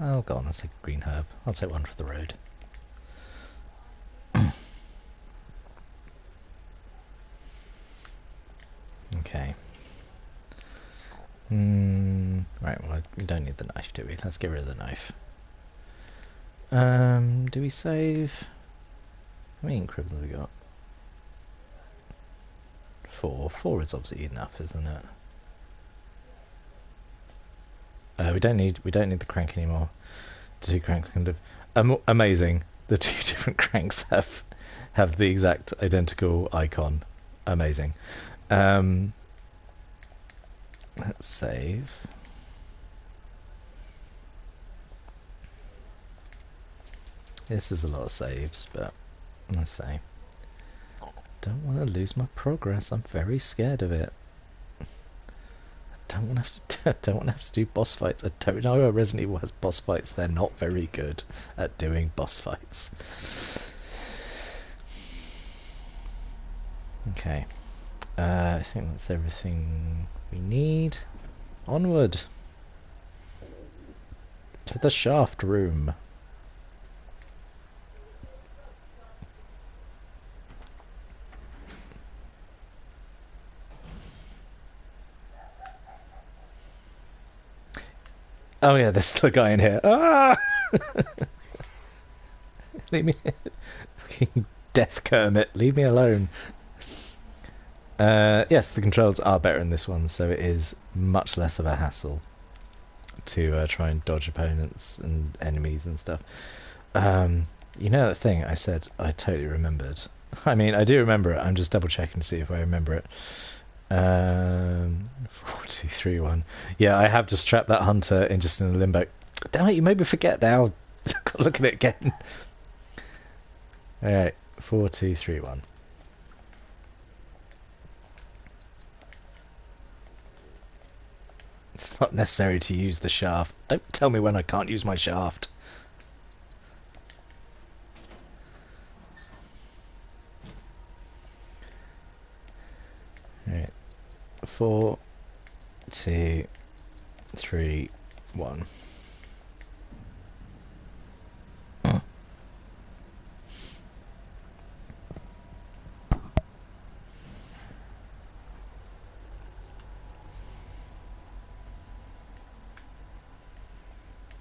Oh, go on, let's take a green herb. I'll take one for the road. Okay. Right, well, we don't need the knife, do we? Let's get rid of the knife. Do we save? How many ink cribs have we got? 4. 4 is obviously enough, isn't it? We don't need the crank anymore. The 2 cranks kind of amazing. The 2 different cranks have the exact identical icon. Amazing. Let's save. This is a lot of saves, but let's say don't want to lose my progress. I'm very scared of it. Don't want to have to do boss fights. I don't know how Resident Evil has boss fights. They're not very good at doing boss fights. Okay. I think that's everything we need. Onward to the shaft room. Oh yeah, there's still a guy in here. Ah! Leave me... fucking Death Kermit, leave me alone. Yes, the controls are better in this one, so it is much less of a hassle to try and dodge opponents and enemies and stuff. You know that thing I said I totally remembered? I mean, I do remember it, I'm just double checking to see if I remember it. 4, 2, 3, 1. Yeah, I have just trapped that hunter in just in a limbo. Damn it, you made me forget now. Look at it again. Alright, 4, 2, 3, 1. It's not necessary to use the shaft. Don't tell me when I can't use my shaft. Alright. 4, 2, 3, 1.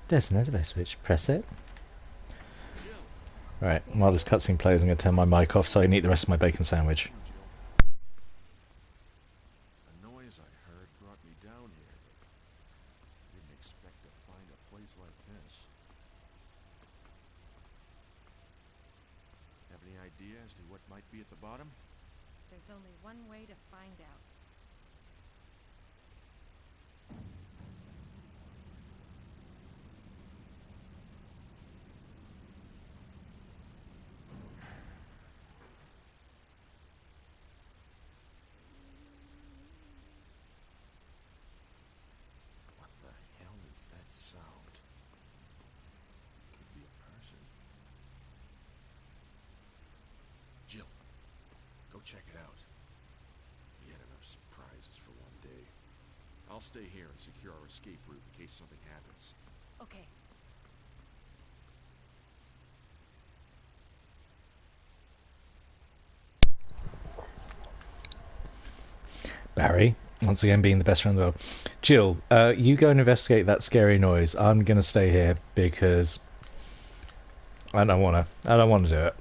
There's an elevator switch. Press it. Right, while this cutscene plays, I'm going to turn my mic off so I can eat the rest of my bacon sandwich. A noise I heard brought me down here, but didn't expect to find a place like this. Have any idea as to what might be at the bottom? There's only one way to find out. What the hell is that sound? Could be a person. Jill, go check it out. We had enough surprises for one day. I'll stay here and secure our escape route in case something happens. Okay. Barry, once again being the best friend in the world. Jill, you go and investigate that scary noise. I'm going to stay here because I don't want to do it.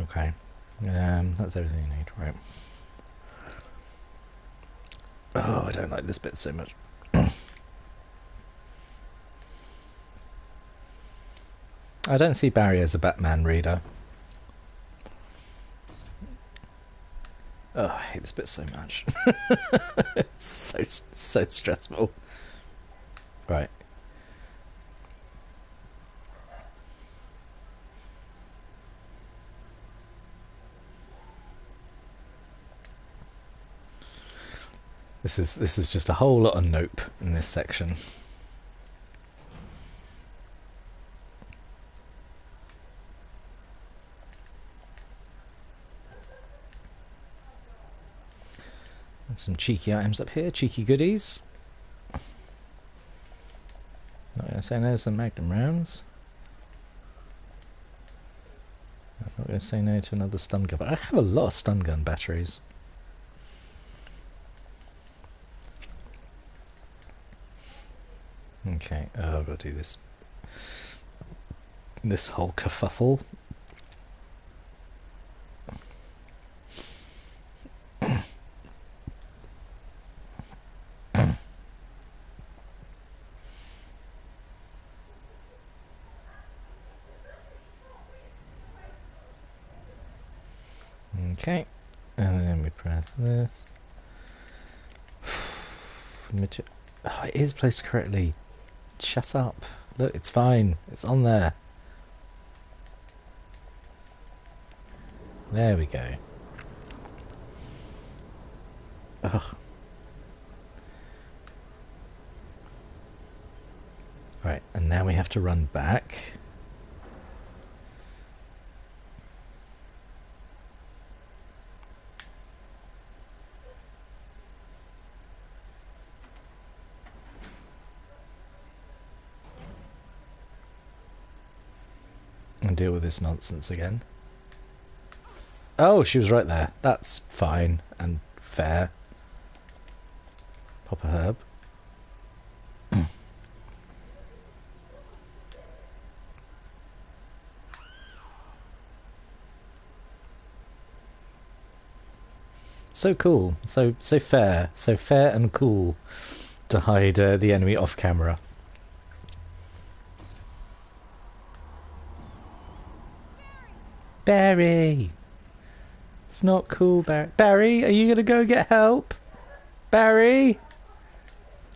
Okay. That's everything you need, right? Oh, I don't like this bit so much. I don't see Barry as a Batman reader. Oh, I hate this bit so much. It's so stressful. Right. This is just a whole lot of nope in this section. And some cheeky items up here, cheeky goodies. Not gonna say no to some Magnum rounds. I'm not gonna say no to another stun gun, but I have a lot of stun gun batteries. Okay, oh, I've got to do this whole kerfuffle. Okay, and then we press this. Oh, it is placed correctly. Shut up. Look, it's fine. It's on there. There we go. Ugh. Right, and now we have to run back. And deal with this nonsense again. Oh, she was right there. That's fine and fair. Pop a herb. So cool, so fair, and cool to hide the enemy off camera. Barry! It's not cool, Barry. Barry, are you gonna go get help? Barry?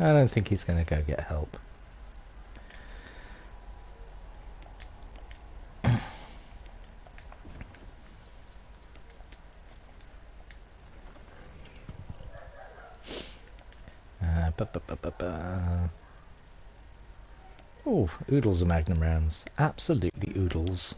I don't think he's gonna go get help. Oh, oodles of magnum rounds. Absolutely oodles.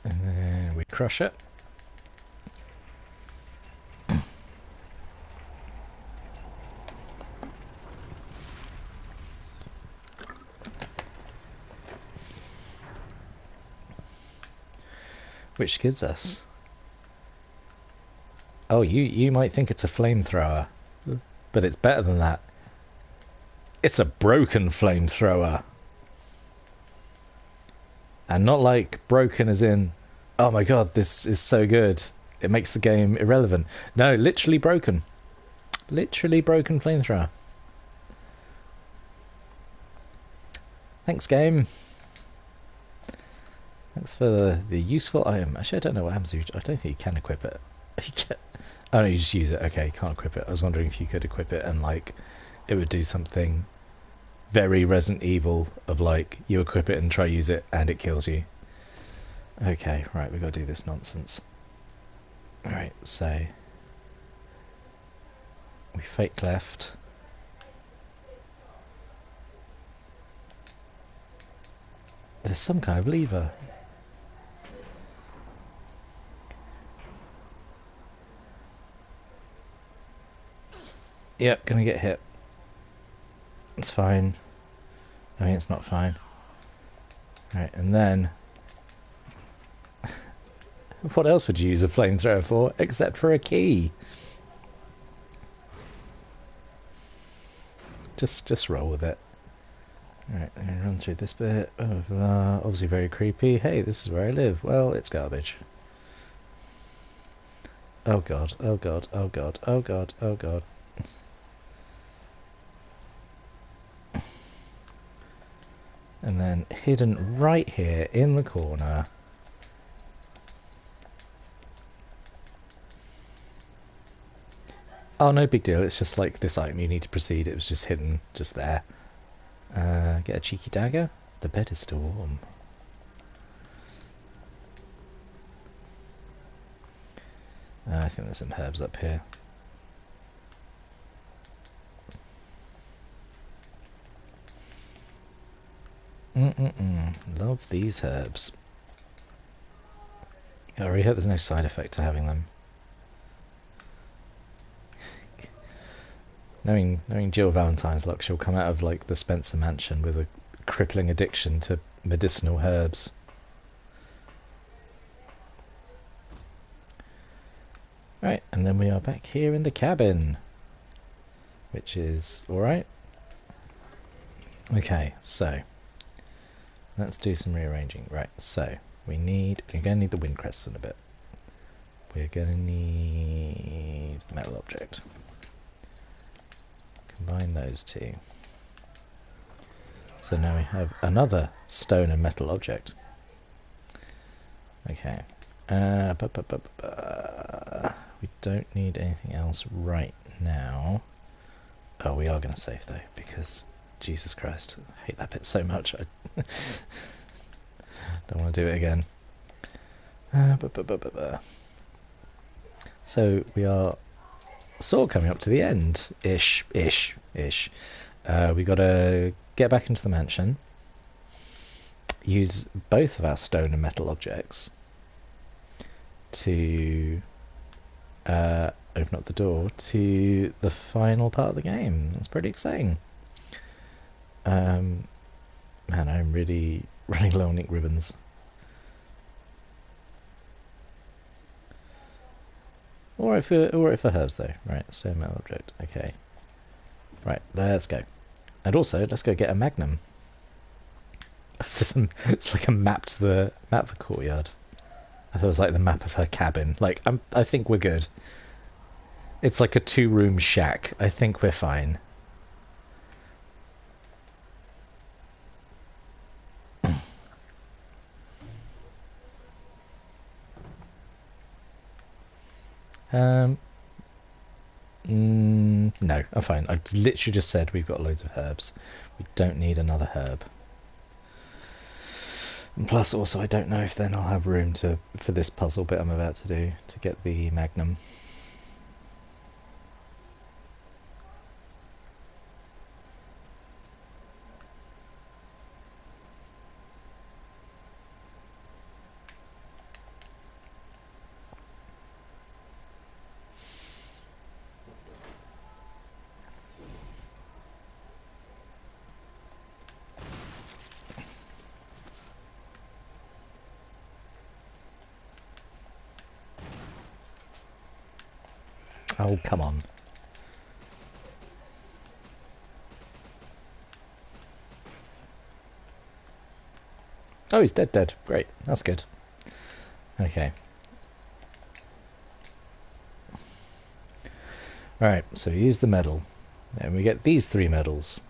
And then we crush it. Which gives us... Oh, you might think it's a flamethrower, but it's better than that. It's a broken flamethrower. And not like broken as in, oh my god, this is so good, it makes the game irrelevant. No, literally broken. Literally broken flamethrower. Thanks, game. Thanks for the useful item. Actually, I don't know what happens. I don't think you can equip it. Oh no, you just use it. Okay, you can't equip it. I was wondering if you could equip it and like it would do something very Resident Evil of like you equip it and try use it and it kills you. Okay, right, we got to do this nonsense. Alright, so we fake left. There's some kind of lever. Yep, gonna get hit. It's fine. I mean, it's not fine. Alright, and then... what else would you use a flamethrower for, except for a key? Just roll with it. Alright, I'm gonna run through this bit. Oh, obviously very creepy. Hey, this is where I live. Well, it's garbage. Oh god, oh god, oh god, oh god, oh god. And then hidden right here in the corner. Oh, no big deal. It's just like this item you need to proceed. It was just hidden, just there. Get a cheeky dagger. The bed is still warm. I think there's some herbs up here. Love these herbs. I really hope there's no side effect to having them. Knowing Jill Valentine's luck, she'll come out of like the Spencer mansion with a crippling addiction to medicinal herbs. Right, and then we are back here in the cabin, which is alright. Okay, so let's do some rearranging. Right, so we're gonna need the wind crests in a bit. We're gonna need the metal object. Combine those two. So now we have another stone and metal object. Okay. We don't need anything else right now. Oh, we are going to save though, because Jesus Christ, I hate that bit so much. I don't want to do it again. So we are sort of coming up to the end, ish. We got to get back into the mansion, use both of our stone and metal objects to open up the door to the final part of the game. It's pretty exciting. Man, I'm really running low on ink ribbons. Alright for herbs though. Right, stone metal object. Okay. Right, let's go. And also, let's go get a magnum. It's like a map to the courtyard. I thought it was like the map of her cabin. Like, I think we're good. It's like a 2-room shack. I think we're fine. No, I'm fine. I literally just said we've got loads of herbs. We don't need another herb. And plus, also, I don't know if then I'll have room for this puzzle bit I'm about to do to get the magnum. Oh, come on. Oh, he's dead. Great. That's good. Okay. Alright, so we use the medal. And we get these 3 medals.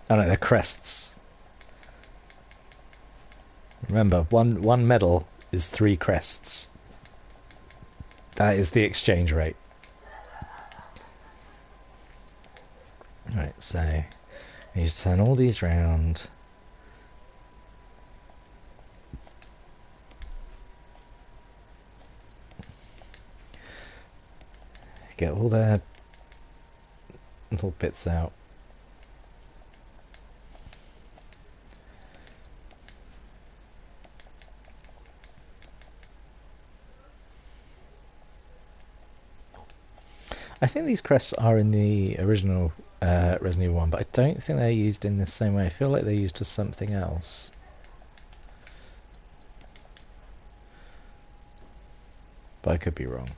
Oh no, they're crests. Remember, one medal is 3 crests. That is the exchange rate. Right, so you just turn all these round. Get all their little bits out. I think these crests are in the original Resident Evil 1, but I don't think they're used in the same way. I feel like they're used for something else. But I could be wrong.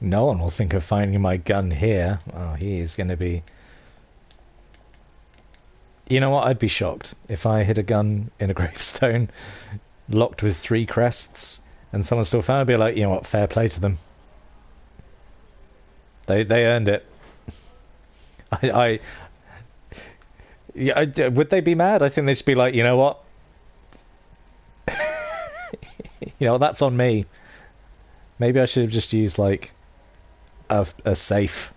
No one will think of finding my gun here. Oh, he is going to be... You know what? I'd be shocked if I hid a gun in a gravestone locked with 3 crests and someone still found it. I'd be like, you know what? Fair play to them. They earned it. Would they be mad? I think they'd just be like, you know what? You know, that's on me. Maybe I should have just used like a safe.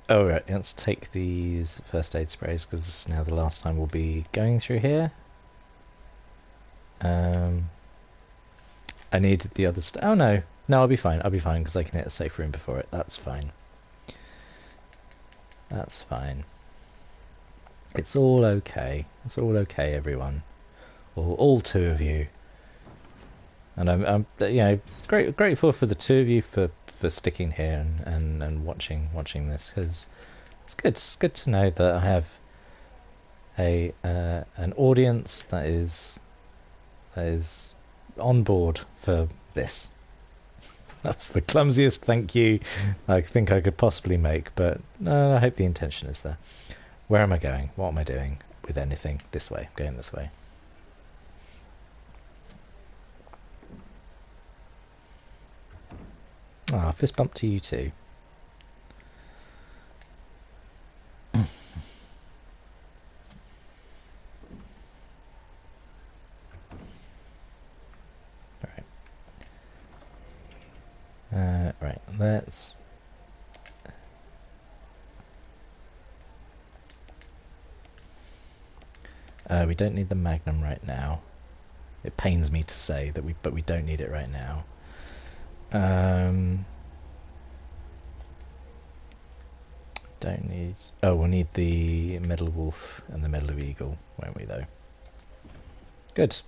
Oh right, let's take these first aid sprays because this is now the last time we'll be going through here. I need the other stuff. Oh no, I'll be fine. I'll be fine because I can hit a safe room before it. That's fine. That's fine. It's all okay. It's all okay, everyone. All 2 of you. And I'm you know, grateful for the 2 of you for sticking here and watching this, because it's good to know that I have an audience that is on board for this. That's the clumsiest thank you I think I could possibly make, but I hope the intention is there. Where am I going? What am I doing with anything? This way. I'm going this way. Ah, fist bump to you too. Right, let's... we don't need the Magnum right now. It pains me to say that but we don't need it right now. Don't need... Oh, we'll need the Medal of Wolf and the Medal of Eagle, won't we, though? Good.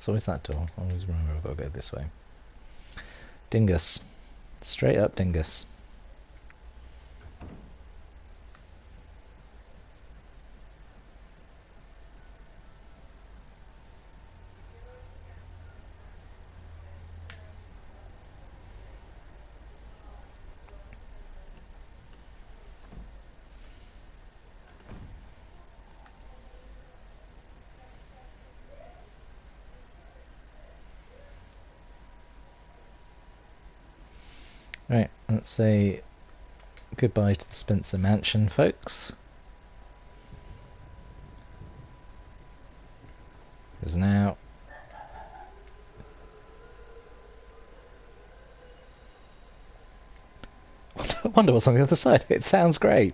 It's always that door. I always remember I've got to go this way. Dingus. Straight up dingus. Right, let's say goodbye to the Spencer Mansion, folks. Because now... I wonder what's on the other side. It sounds great.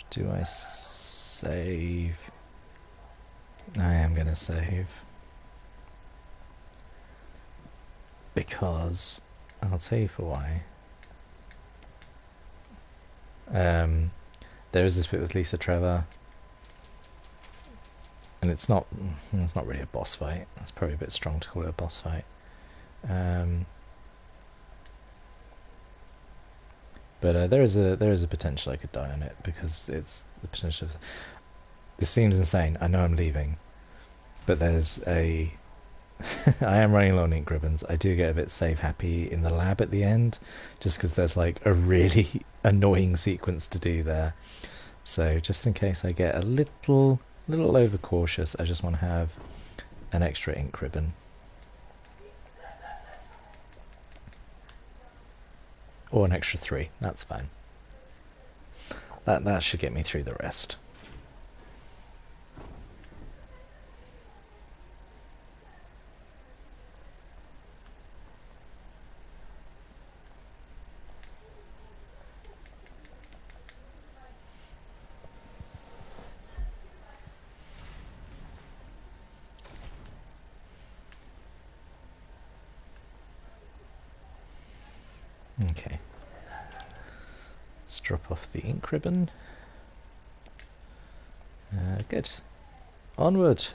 Do I save? I am going to save. Because, I'll tell you for why. There is this bit with Lisa Trevor. And it's not really a boss fight. It's probably a bit strong to call it a boss fight. But there is a potential I could die on it, because it's the potential of... This seems insane. I know I'm leaving. But there's a... I am running low on ink ribbons. I do get a bit save happy in the lab at the end, just because there's like a really annoying sequence to do there. So just in case I get a little overcautious, I just want to have an extra ink ribbon. Or an extra 3, that's fine. That should get me through the rest. Okay. Let's drop off the ink ribbon. Good. Onward!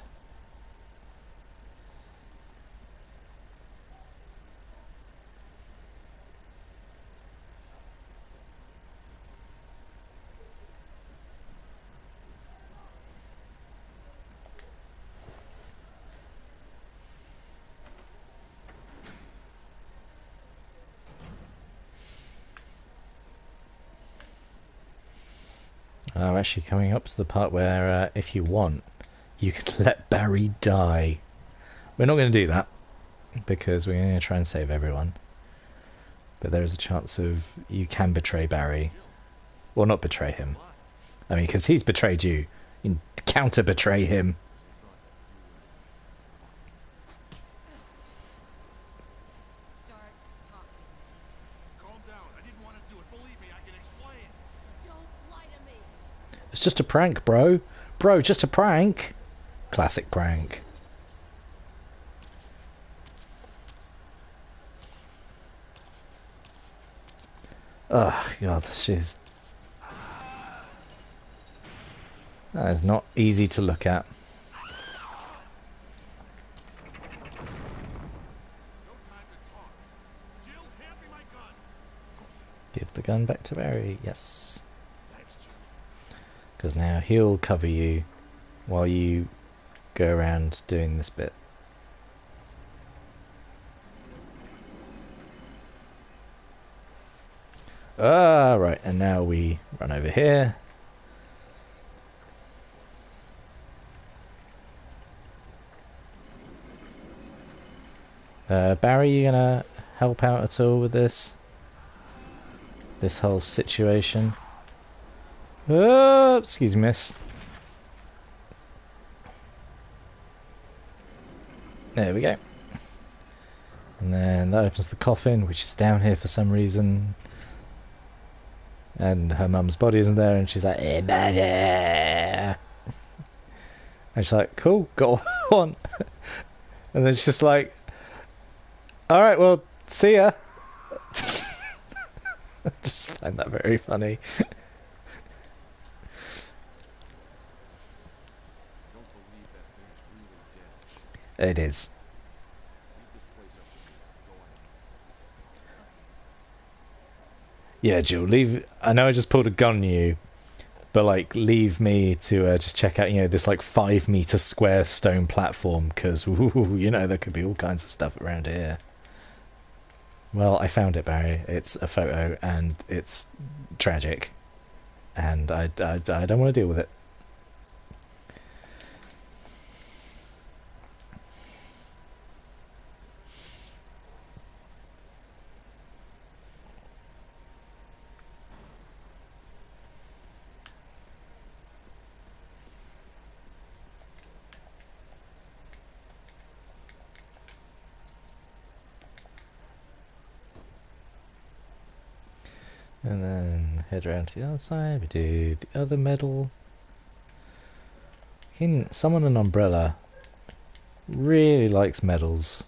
I'm actually coming up to the part where, if you want, you can let Barry die. We're not going to do that, because we're going to try and save everyone. But there is a chance of you can betray Barry. Well, not betray him. I mean, because he's betrayed you. You can counter-betray him. Start talking. Calm down. I didn't want to do it. Believe me, I can explain. Don't lie to me. It's just a prank, bro. Bro, just a prank. Classic prank. Oh, God, she's... That is not easy to look at. No time to talk. Jill, hand me my gun. Give the gun back to Barry, yes. Thanks, Jill. Because now he'll cover you while you go around doing this bit. Ah, right, and now we run over here. Barry, you gonna help out at all with this? This whole situation? Oh, excuse me, miss. There we go. And then that opens the coffin, which is down here for some reason. and her mum's body isn't there, and she's like, and she's like, cool, got what I want. And then she's just like, all right, well, see ya. I just find that very funny. Don't believe that thing's really dead. It is. Leave this place up to me. Go on. Yeah, Jill, leave. I know I just pulled a gun on you, but like, leave me to just check out, this like 5 meter square stone platform, because there could be all kinds of stuff around here. Well, I found it, Barry. It's a photo, and it's tragic, and I don't want to deal with it. And then head around to the other side. We do the other medal. Someone an umbrella really likes medals.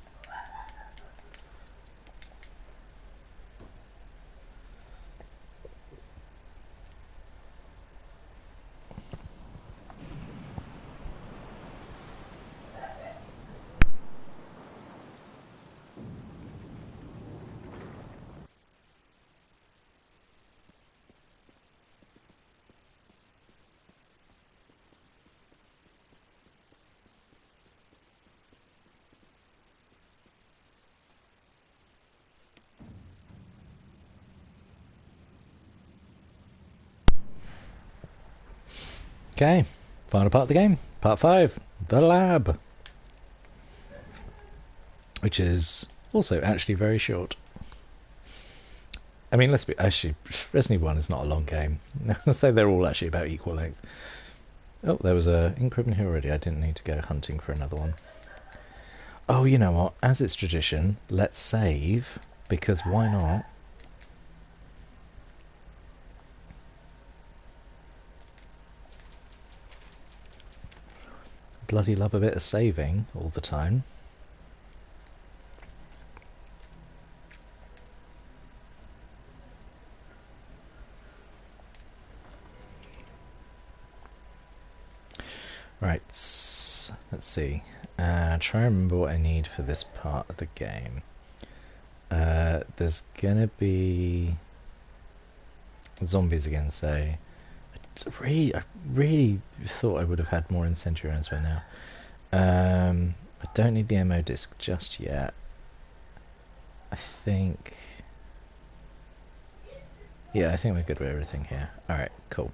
Okay, final part of the game, part 5, the lab, which is also actually very short. I mean, Resident Evil 1 is not a long game. Let's say they're all actually about equal length. Oh, there was a ink ribbon here already. I didn't need to go hunting for another one. Oh, you know what? As it's tradition, let's save, because why not? Bloody love a bit of saving all the time. Right, let's see. Try and remember what I need for this part of the game. There's gonna be zombies again, so I really thought I would have had more incendiary rounds by now. I don't need the ammo disc just yet. I think... yeah, I think we're good with everything here. Alright, cool.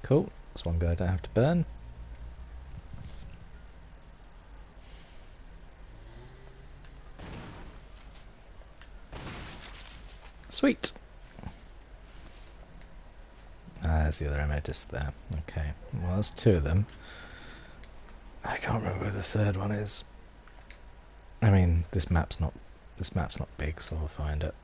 Cool, that's one guy I don't have to burn. Sweet! There's the other ammo disc there. Okay, well there's 2 of them. I can't remember where the third one is. I mean, this map's not big, so I'll find it.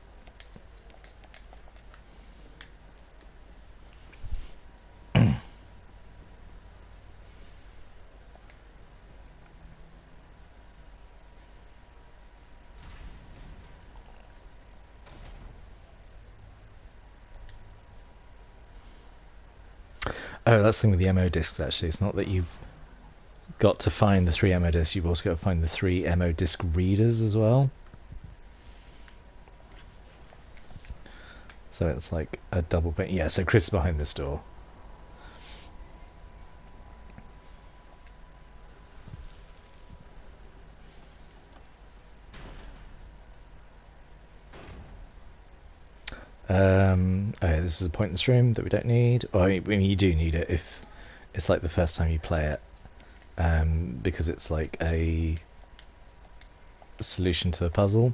Oh, that's the thing with the ammo discs, actually. It's not that you've got to find the 3 ammo discs, you've also got to find the 3 ammo disc readers as well. So it's like a double bit. Yeah, so Chris is behind this door. Okay, this is a pointless room that we don't need. Well, I mean, you do need it if it's like the first time you play it, because it's like a solution to a puzzle.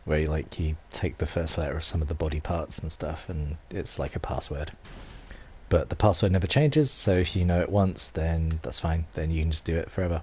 where you take the first letter of some of the body parts and stuff, and it's like a password. But the password never changes, so if you know it once, then that's fine. Then you can just do it forever.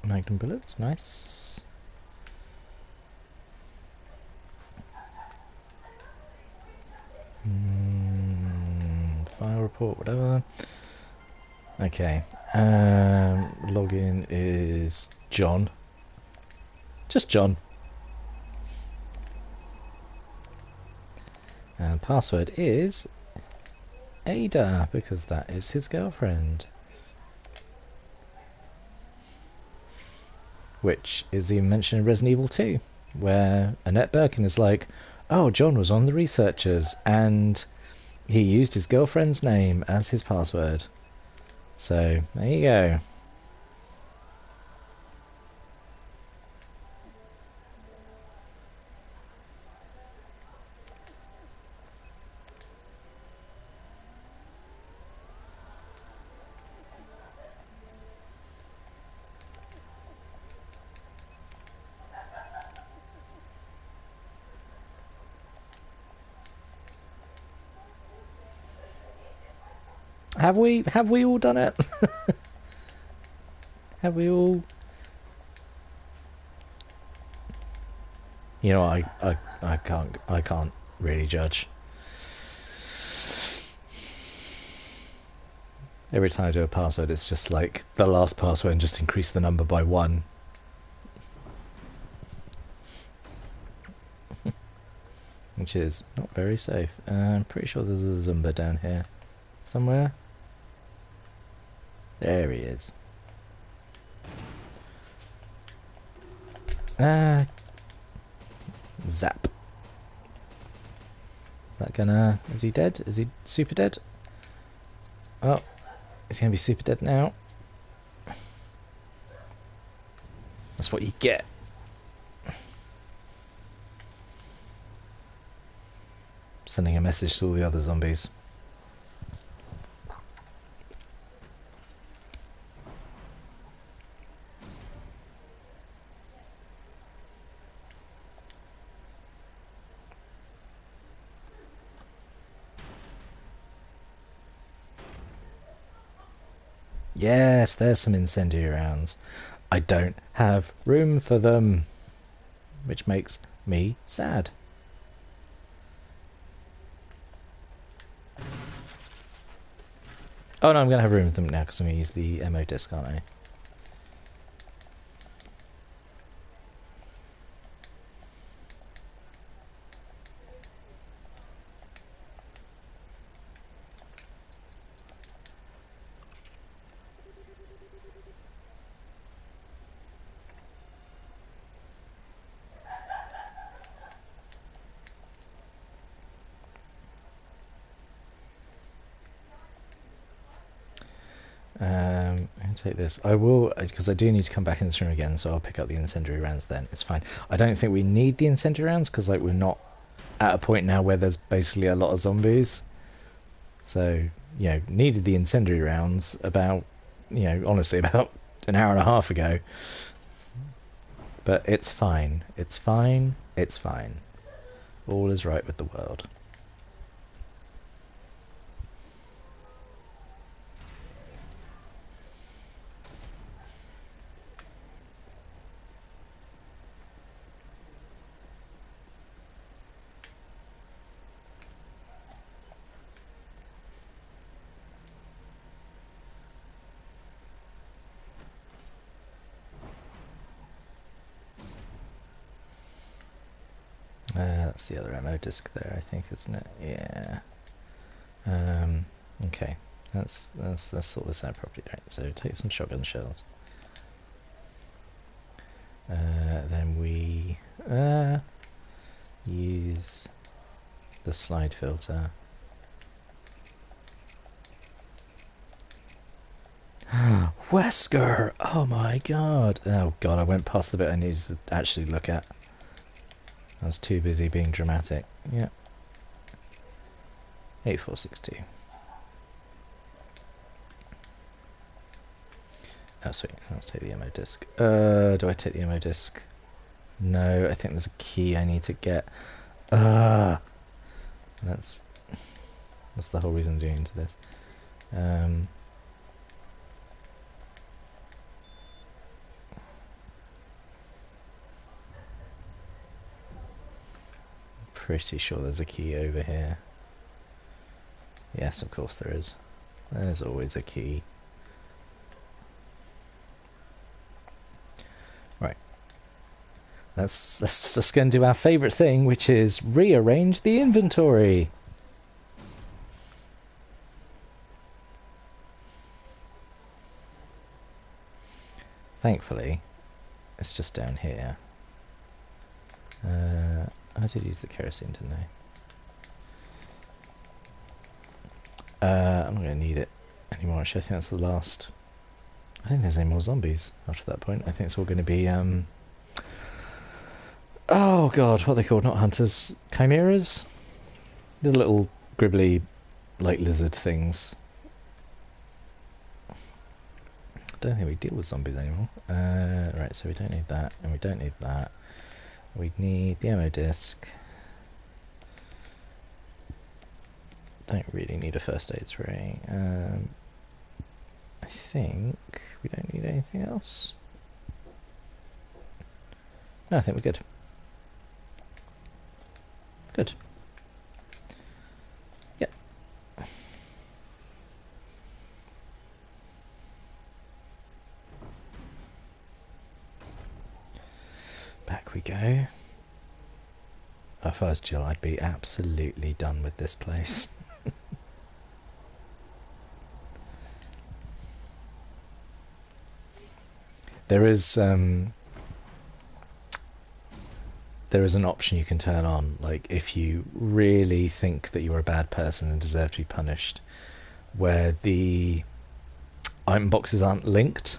Magnum bullets, nice. File report, whatever. Okay. Login is John. Just John. And password is Ada, because that is his girlfriend. Which is even mentioned in Resident Evil 2, where Annette Birkin is like, oh, John was on the researchers, and he used his girlfriend's name as his password. So, there you go. Have we all done it? Have we all? You know, I can't really judge. Every time I do a password, it's just like the last password and just increase the number by 1. Which is not very safe. I'm pretty sure there's a Zumba down here somewhere. There he is. Zap. Is that gonna... Is he dead? Is he super dead? Oh, he's gonna be super dead now. That's what you get. Sending a message to all the other zombies. Yes, there's some incendiary rounds. I don't have room for them, which makes me sad. Oh no, I'm going to have room for them now because I'm going to use the ammo disc, aren't I? I'll take this. I will, because I do need to come back in this room again, so I'll pick up the incendiary rounds then. It's fine. I don't think we need the incendiary rounds, because like we're not at a point now where there's basically a lot of zombies. So, you know, needed the incendiary rounds about, you know, honestly about an hour and a half ago. But it's fine. It's fine. It's fine. All is right with the world. That's the other ammo disc there, I think, isn't it? Yeah. Okay. Let's sort this out properly. Right. So take some shotgun shells. Then we use the slide filter. Wesker! Oh my god. Oh god, I went past the bit I needed to actually look at. I was too busy being dramatic. Yeah. 8462. Oh sweet, let's take the ammo disc. Do I take the ammo disc? No, I think there's a key I need to get. That's the whole reason I'm doing into this. Pretty sure there's a key over here. Yes, of course there is. There's always a key. Right. Let's just go and do our favourite thing, which is rearrange the inventory. Thankfully, it's just down here. I did use the kerosene, didn't I? I'm not going to need it anymore, actually. I think that's the last... I don't think there's any more zombies after that point. I think it's all going to be... Oh god, what are they called? Not hunters. Chimeras? The little gribbly, like, lizard things. I don't think we deal with zombies anymore. Right, so we don't need that, and we don't need that. We need the ammo disc. Don't really need a first aid spray. I think we don't need anything else. No, I think we're good. Good. Yep. Back we go. If I was Jill, I'd be absolutely done with this place. There is an option you can turn on, like if you really think that you're a bad person and deserve to be punished, where the item boxes aren't linked.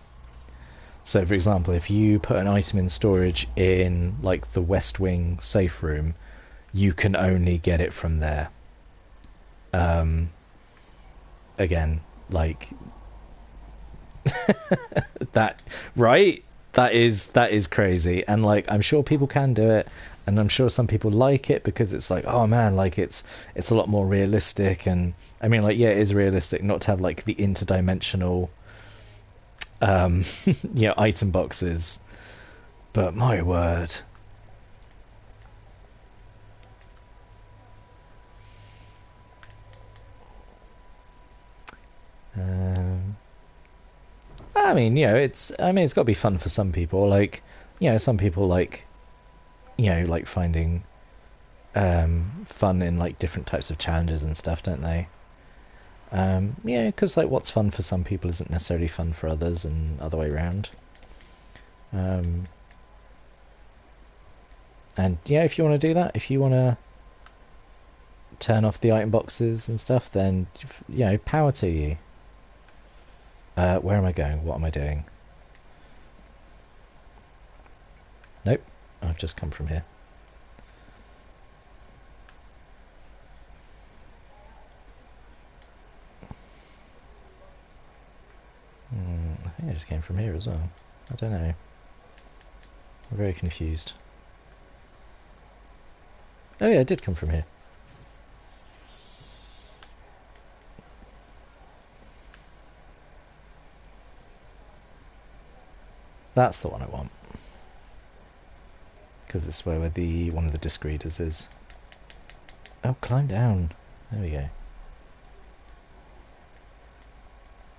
So for example, if you put an item in storage in like the West Wing safe room, you can only get it from there. Again, like that, right? That is crazy, and like I'm sure people can do it, and I'm sure some people like it because it's like, oh man, like it's a lot more realistic. And I mean, like, yeah, it is realistic not to have like the interdimensional item boxes, but my word. I mean, it's got to be fun for some people. Like, some people like, like finding fun in like different types of challenges and stuff, don't they? Because like what's fun for some people isn't necessarily fun for others, and other way around. And if you want to do that, if you want to turn off the item boxes and stuff, then power to you. Where am I going? What am I doing? Nope, I've just come from here. I think I just came from here as well. I don't know. I'm very confused. Oh yeah, I did come from here. That's the one I want. Because this is where one of the disc readers is. Oh, climb down. There we go.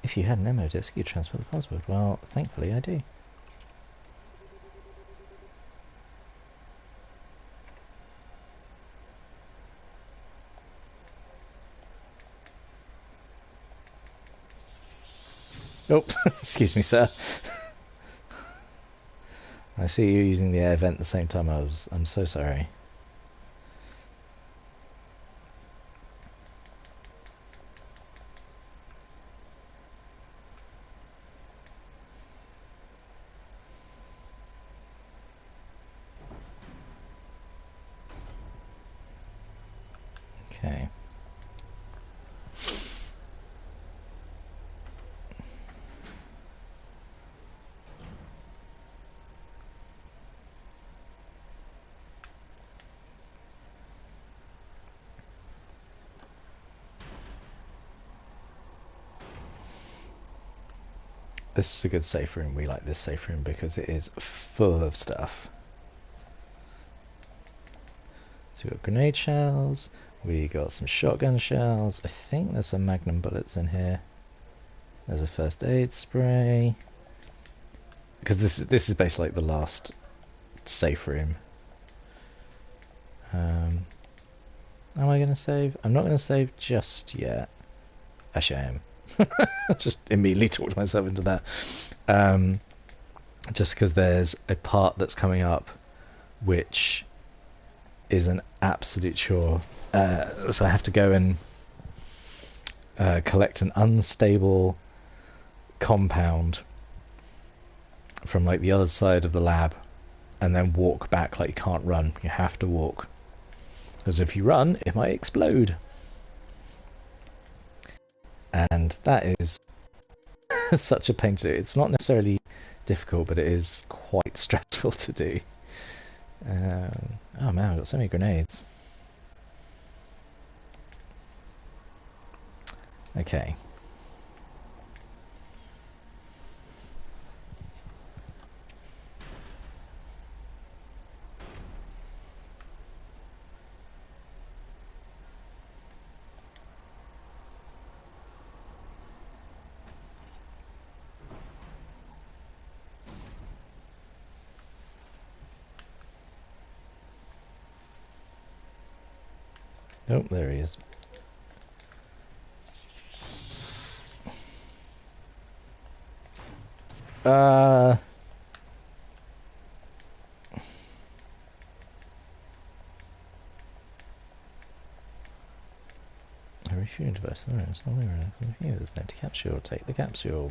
If you had an ammo disc, you'd transfer the password. Well, thankfully I do. Oh, excuse me, sir. I see you using the air vent at the same time. I'm so sorry. Okay. This is a good safe room. We like this safe room because it is full of stuff. So we've got grenade shells, we got some shotgun shells, I think there's some magnum bullets in here. There's a first aid spray. Because this is basically like the last safe room. Am I going to save? I'm not going to save just yet. Actually I am. Just immediately talked myself into that. Just because there's a part that's coming up which is an absolute chore. So I have to go and collect an unstable compound from like the other side of the lab and then walk back. Like you can't run, you have to walk. Because if you run, it might explode. And that is such a pain to do. It's not necessarily difficult, but it is quite stressful to do. Oh man, I've got so many grenades. Okay. Oh, there he is. A refueling device. There is no here. There's an empty capsule. Take the capsule.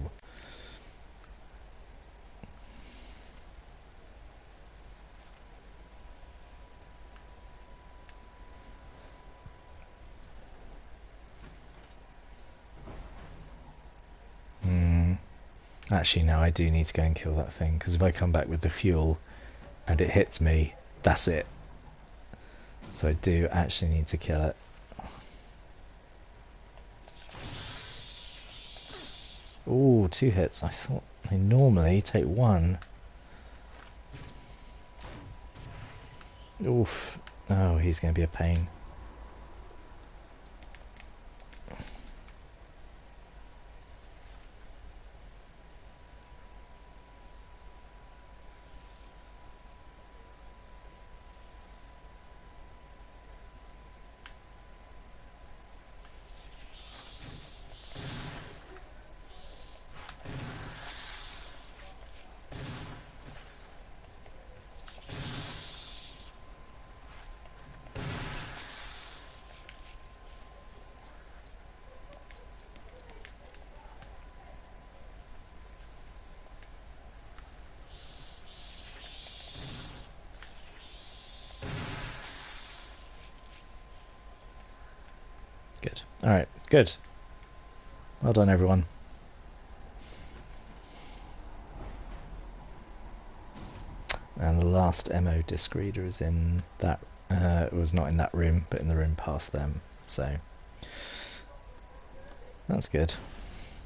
Actually, no, I do need to go and kill that thing, because if I come back with the fuel and it hits me, that's it. So I do actually need to kill it. Ooh, 2 hits. I thought they normally take 1. Oof. Oh, he's going to be a pain. Good. Alright, good. Well done, everyone. And the last MO disc reader is in that... it was not in that room, but in the room past them. So... that's good.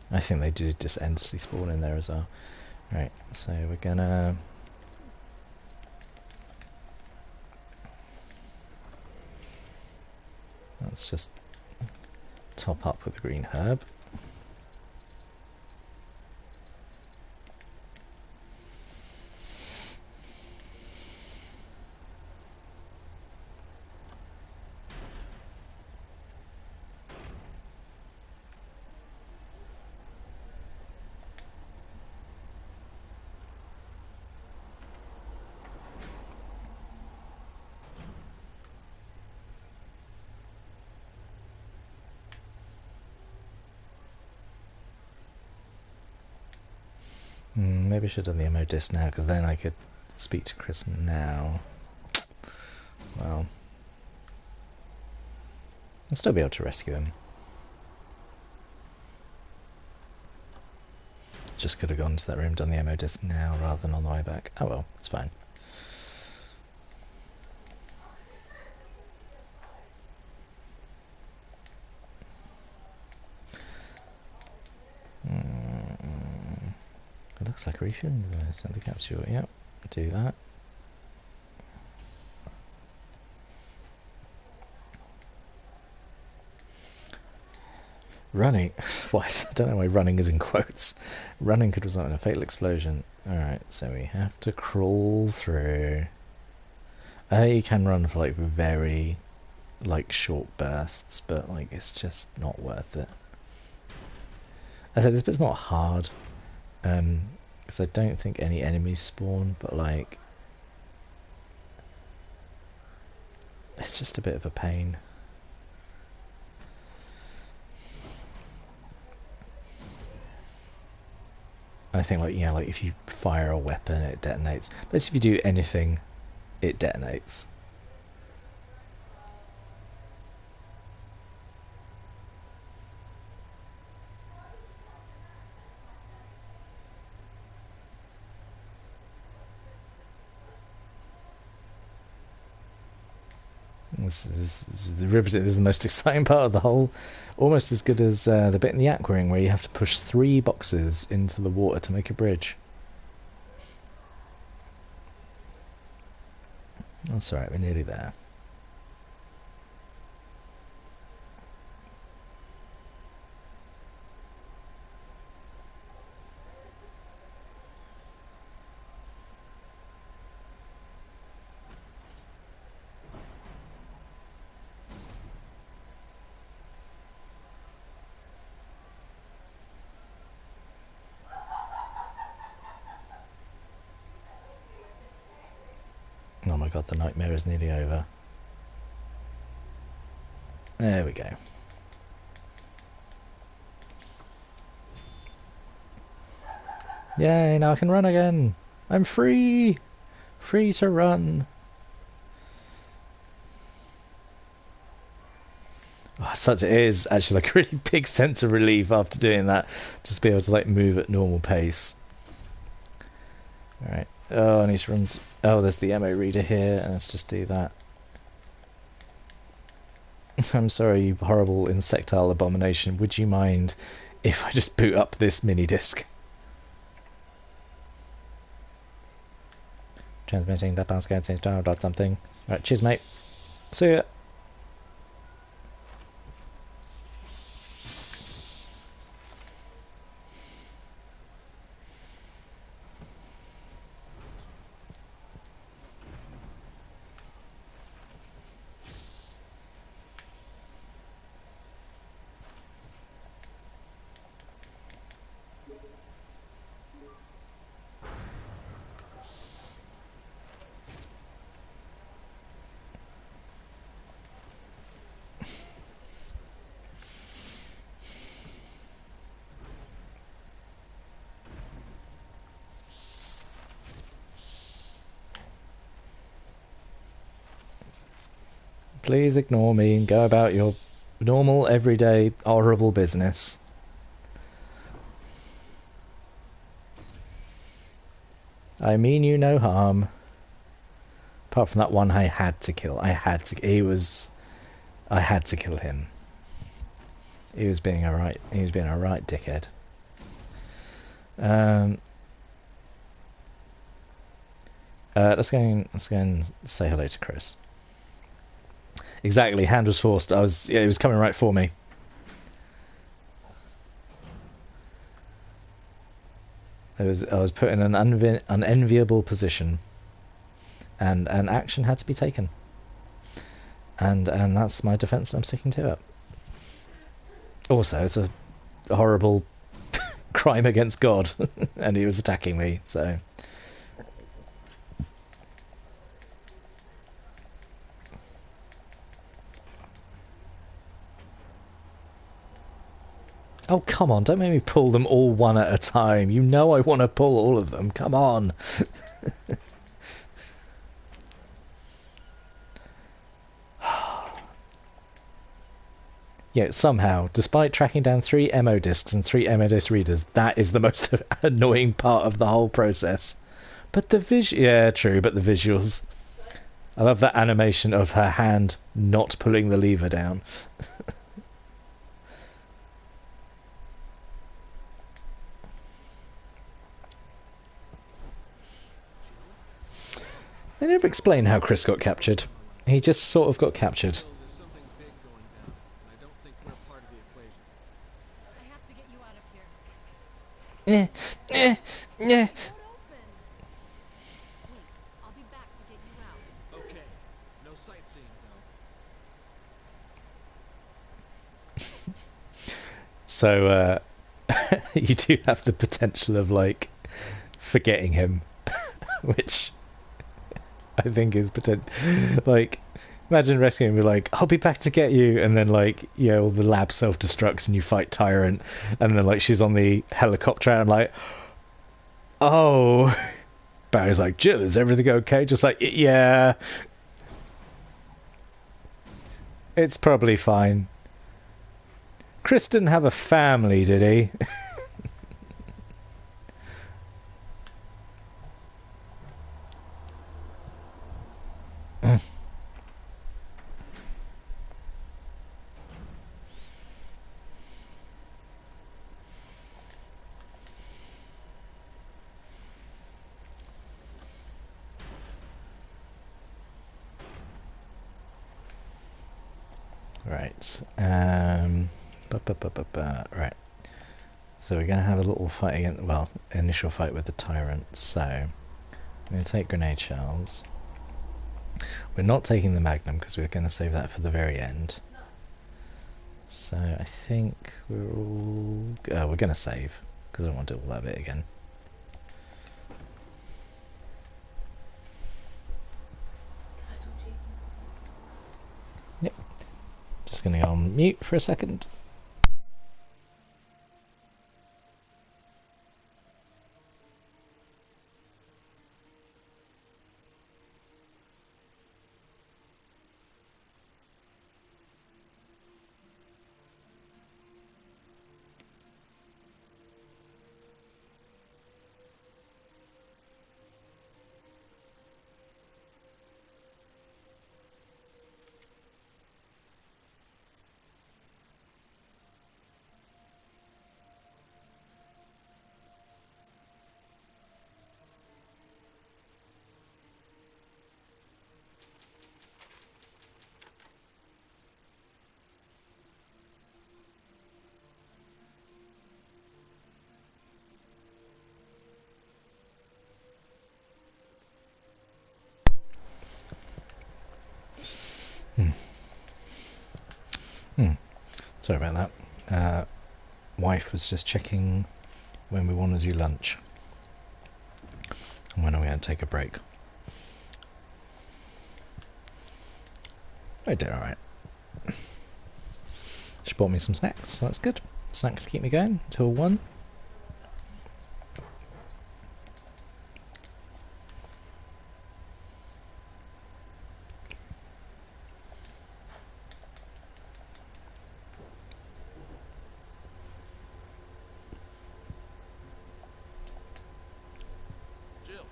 I think they do just endlessly spawn in there as well. Right, so we're gonna... let's just top up with the green herb. Maybe I should have done the MO disc now, because then I could speak to Chris now. Well, I'll still be able to rescue him. Just could have gone to that room, done the ammo disc now rather than on the way back. Oh well, it's fine. It looks like a refueling device at the capsule. Yep, do that. Running. Why? I don't know why running is in quotes. Running could result in a fatal explosion. Alright, so we have to crawl through. I think you can run for like very like short bursts, but like it's just not worth it. I said this bit's not hard, because I don't think any enemies spawn, but like it's just a bit of a pain. I think like, yeah, like if you fire a weapon it detonates, but if you do anything it detonates. This is the most exciting part of the whole, almost as good as the bit in the aquarium where you have to push 3 boxes into the water to make a bridge. That's alright, we're nearly there. Oh my god, the nightmare is nearly over. There we go. Yay, now I can run again! I'm free! Free to run! Oh, it is actually like a really big sense of relief after doing that. Just be able to like move at normal pace. Alright. Oh, I need to run. Oh, there's the ammo reader here. Let's just do that. I'm sorry, you horrible insectile abomination. Would you mind if I just boot up this mini disc? Transmitting that bounce against dot something. Right, cheers, mate. See ya. Please ignore me and go about your normal, everyday, horrible business. I mean you no harm. Apart from that one I had to kill. I had to kill him. He was being a right dickhead. Let's go and say hello to Chris. Exactly, hand was forced. It was coming right for me. I was put in an unenviable position, and an action had to be taken. And that's my defense. I'm sticking to it. Also, it's a horrible crime against God, and he was attacking me. So. Oh, come on, don't make me pull them all one at a time. You know I want to pull all of them. Come on. Yeah, somehow, despite tracking down 3 MO discs and 3 MO disc readers, that is the most annoying part of the whole process. But the yeah, true, but the visuals. I love that animation of her hand not pulling the lever down. They never explain how Chris got captured. He just sort of got captured. There's something big going down, and I don't think we're part of the equation. I have to get you out of here. Yeah, yeah. Won't open. Wait, I'll be back to get you out. Okay, no sightseeing though. So, you do have the potential of, like, forgetting him, which I think is like, imagine rescuing him and be like, I'll be back to get you, and then, like, you know, the lab self-destructs and you fight Tyrant, and then, like, she's on the helicopter and like, oh, Barry's like, Jill, is everything okay? Just like, yeah, it's probably fine. Chris didn't have a family, did he? Right. Right. So we're going to have a little fight against, well, initial fight with the Tyrant. So I'm going to take grenade shells. We're not taking the Magnum because we're going to save that for the very end. So I think we're all... Oh, we're going to save because I don't want to do all that bit again. Yep. Just going to go on mute for a second. Sorry about that. Wife was just checking when we want to do lunch and when are we going to take a break. I did alright. She bought me some snacks, so that's good. Snacks keep me going till 1. Jill.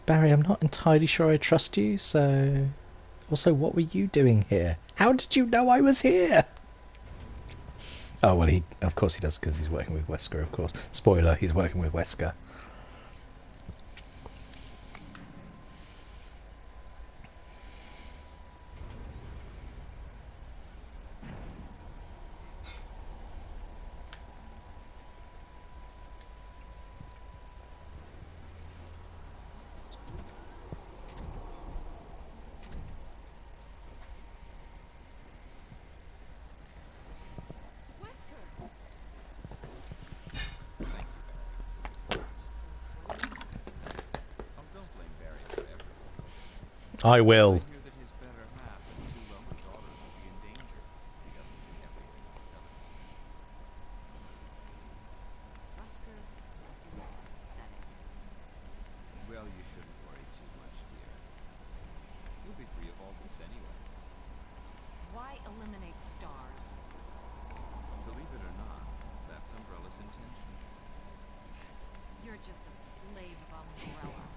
Barry, I'm not entirely sure I trust you, so... Also, what were you doing here? How did you know I was here? Oh, well, of course he does, because he's working with Wesker, of course. Spoiler, he's working with Wesker. I will. Well, you shouldn't worry too much, dear. You'll be free You're just a slave of Umbrella.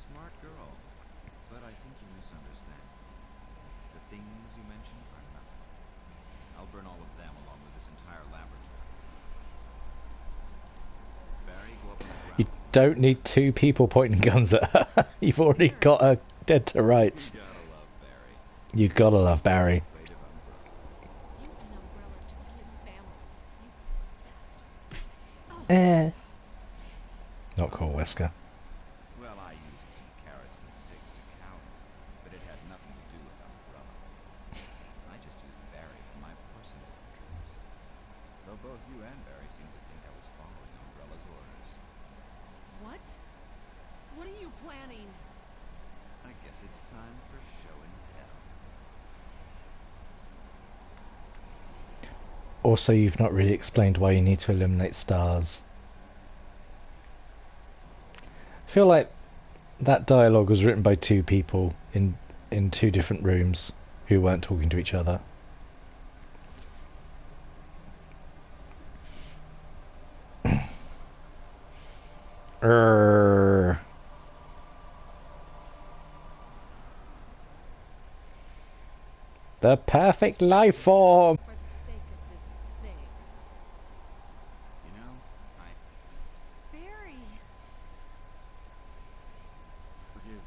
Smart girl. But I think you misunderstand. The things you mentioned are nothing. I'll burn all of them along with this entire laboratory. Barry, go up on the ground. You don't need two people pointing guns at her. You've already got her dead to rights. You gotta love Barry. You gotta love Barry. Afraid of Umbrella. You and Umbrella took his family. You bastard. Eh. Not cool, Wesker. Well, I used some carrots and sticks to cow him, but it had nothing to do with Umbrella. I just used Barry for my personal interests. Though both you and Barry seem to think I was following Umbrella's orders. What? What are you planning? I guess it's time for show and tell. Also, you've not really explained why you need to eliminate stars. I feel like that dialogue was written by two people in two different rooms who weren't talking to each other. Err. The perfect life form. For the sake of this thing. You know, Barry! Forgive me.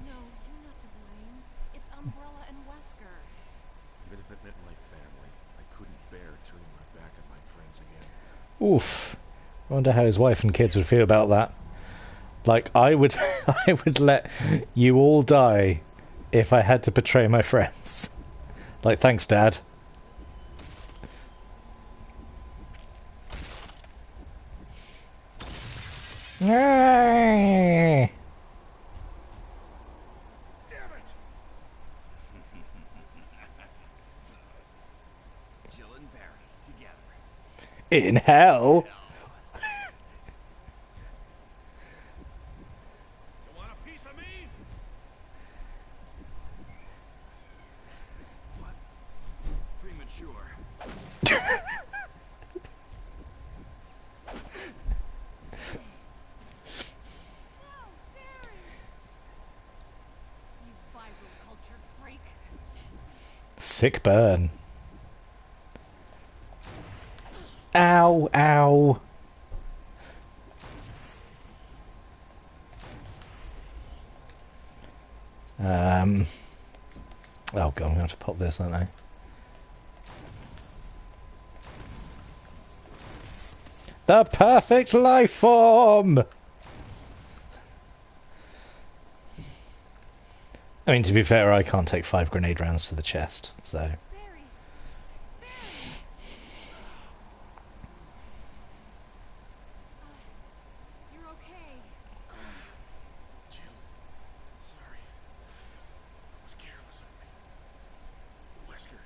No, you're not to blame. It's Umbrella and Wesker. Even if it meant my family, I couldn't bear turning my back on my friends again. Oof. I wonder how his wife and kids would feel about that. Like, I would I would let you all die if I had to betray my friends. Like, thanks, Dad. Yay! Damn it! Jill and Barry together. In hell. You want a piece of me? What? Premature. No, Barry! You viral-cultured freak. Sick burn. Ow, ow. Oh god, I'm going to have to pop this, aren't I? The perfect life form! I mean, to be fair, I can't take 5 grenade rounds to the chest, so... Barry! Barry! You're okay. Jill, sorry. It was careless of me. Wesker,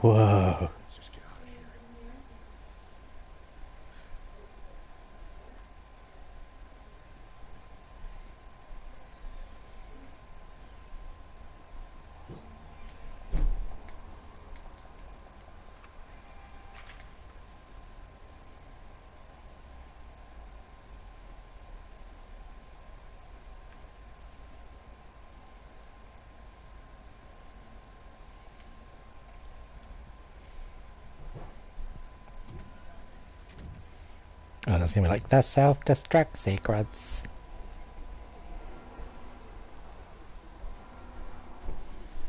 Whoa. let's just get out of here. Oh, that's gonna be like the self-destruct secrets.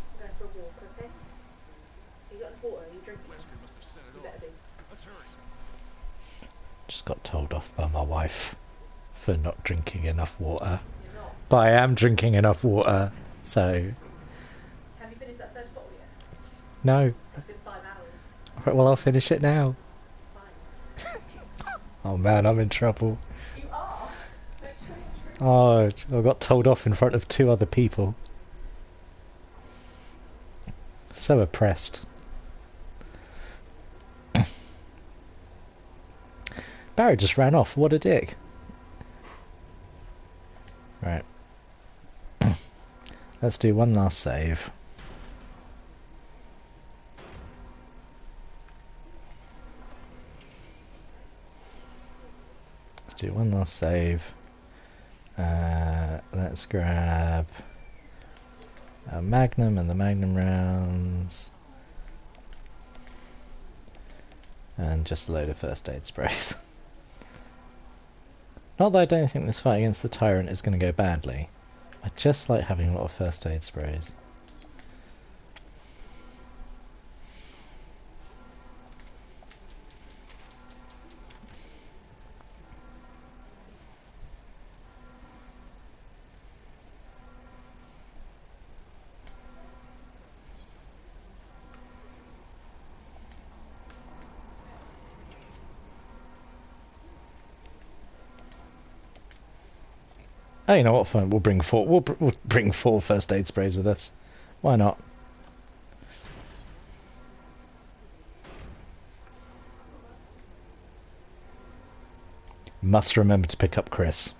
I'm going for a walk, okay? You got enough water? Are you drinking? Wesker must have set it You off. better be. Let's hurry. Just got told off by my wife for not drinking enough water. You're not. But I am drinking enough water, so... Have you finished that first bottle yet? No. It's been 5 hours. Right, well, I'll finish it now. Fine. Oh man, I'm in trouble. You are. Make sure you drink. Oh, I got told off in front of 2 other people. So oppressed. Barry just ran off. What a dick. Right. Let's do one last save. do one last save. Let's grab a Magnum and the Magnum rounds. And just a load of first aid sprays. Not that I don't think this fight against the Tyrant is going to go badly. I just like having a lot of first aid sprays. Oh, you know what? Fine. We'll bring four. We'll bring 4 first aid sprays with us. Why not? Must remember to pick up Chris.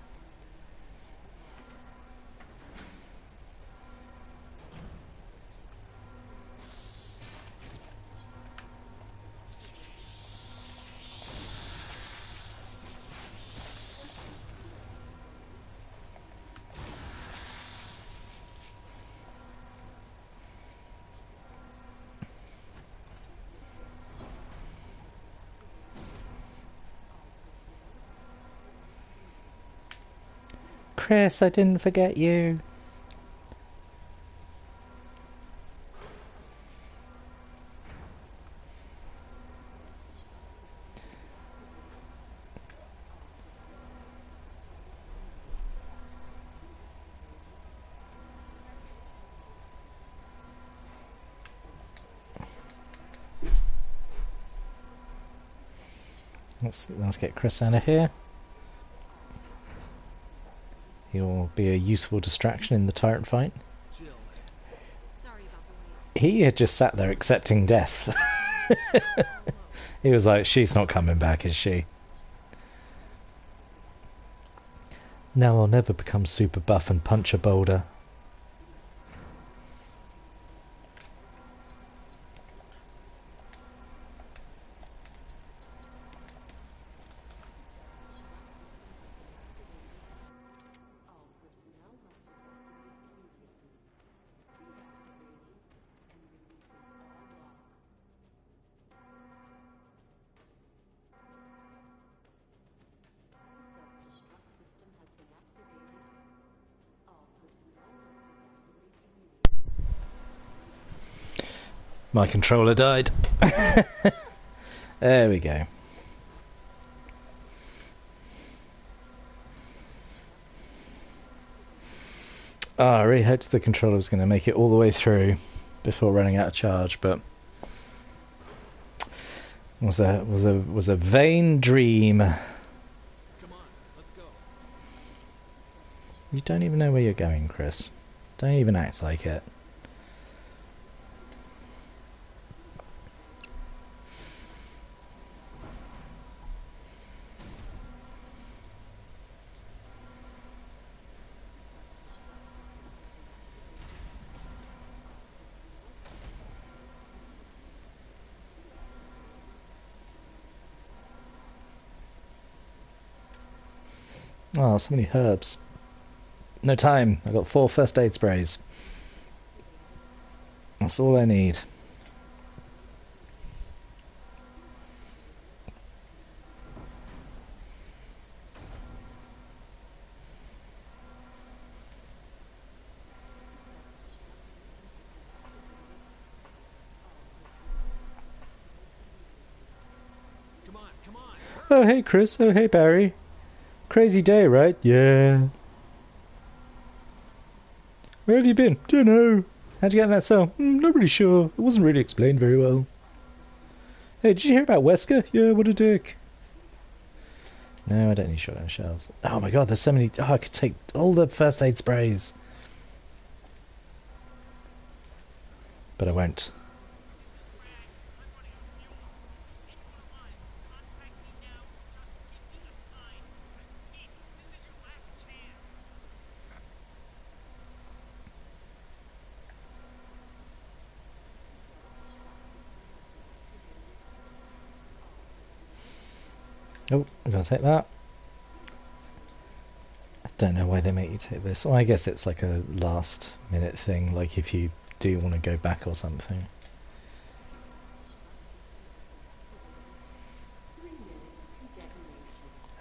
Chris, I didn't forget you. Let's get Chris out of here. He'll be a useful distraction in the Tyrant fight. Sorry about the wait. He had just sat there accepting death. He was like, she's not coming back, is she? Now I'll never become super buff and punch a boulder. My controller died. There we go. Oh, I really hoped the controller was going to make it all the way through before running out of charge, but was a vain dream. Come on, let's go. You don't even know where you're going, Chris. Don't even act like it. Oh, so many herbs. No time. I got 4 first aid sprays. That's all I need. Come on, come on. Oh, hey, Chris. Oh, hey, Barry. Crazy day, right? Yeah. Where have you been? Don't know. How'd you get in that cell? Not really sure. It wasn't really explained very well. Hey, did you hear about Wesker? Yeah, what a dick. No, I don't need shotgun shells. Oh my god, there's so many. Oh, I could take all the first aid sprays. But I won't. Oh, I'm going to take that. Don't know why they make you take this. Well, I guess it's like a last minute thing, like if you do want to go back or something.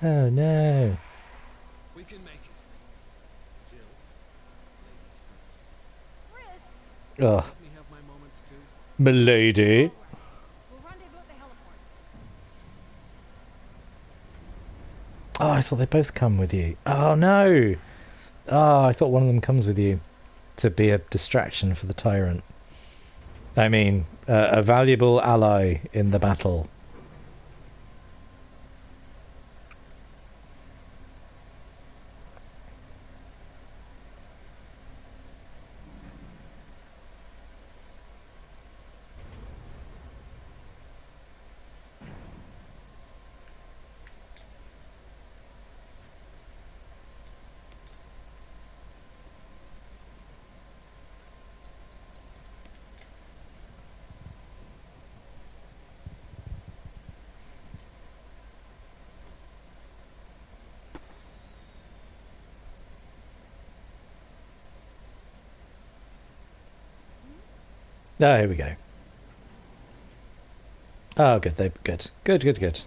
Oh no. We can make it. Jill, ladies first. Oh, Let me have my moments too. milady. We'll rendezvous at the heliport. Oh, I thought they both come with you. Oh no. Oh, I thought one of them comes with you to be a distraction for the tyrant. I mean, a valuable ally in the battle. Oh, here we go. Oh, good. They good. Good.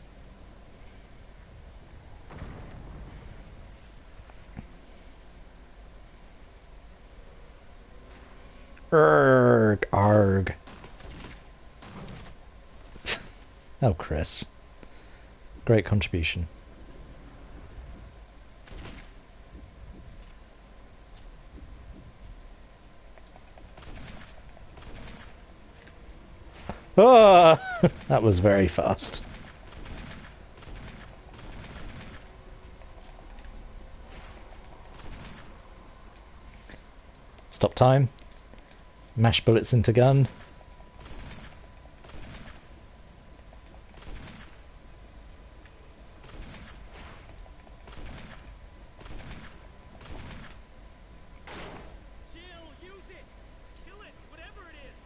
Arg. Oh, Chris. Great contribution. Oh, that was very fast. Stop time. Mash bullets into gun. Jill, use it! Kill it, whatever it is!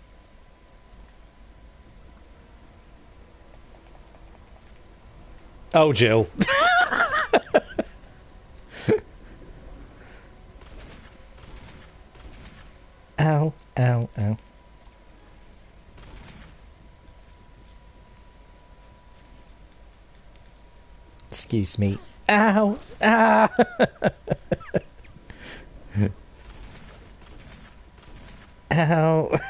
Oh, Jill. Ow, ow, ow. Excuse me. Ow, ah. Ow.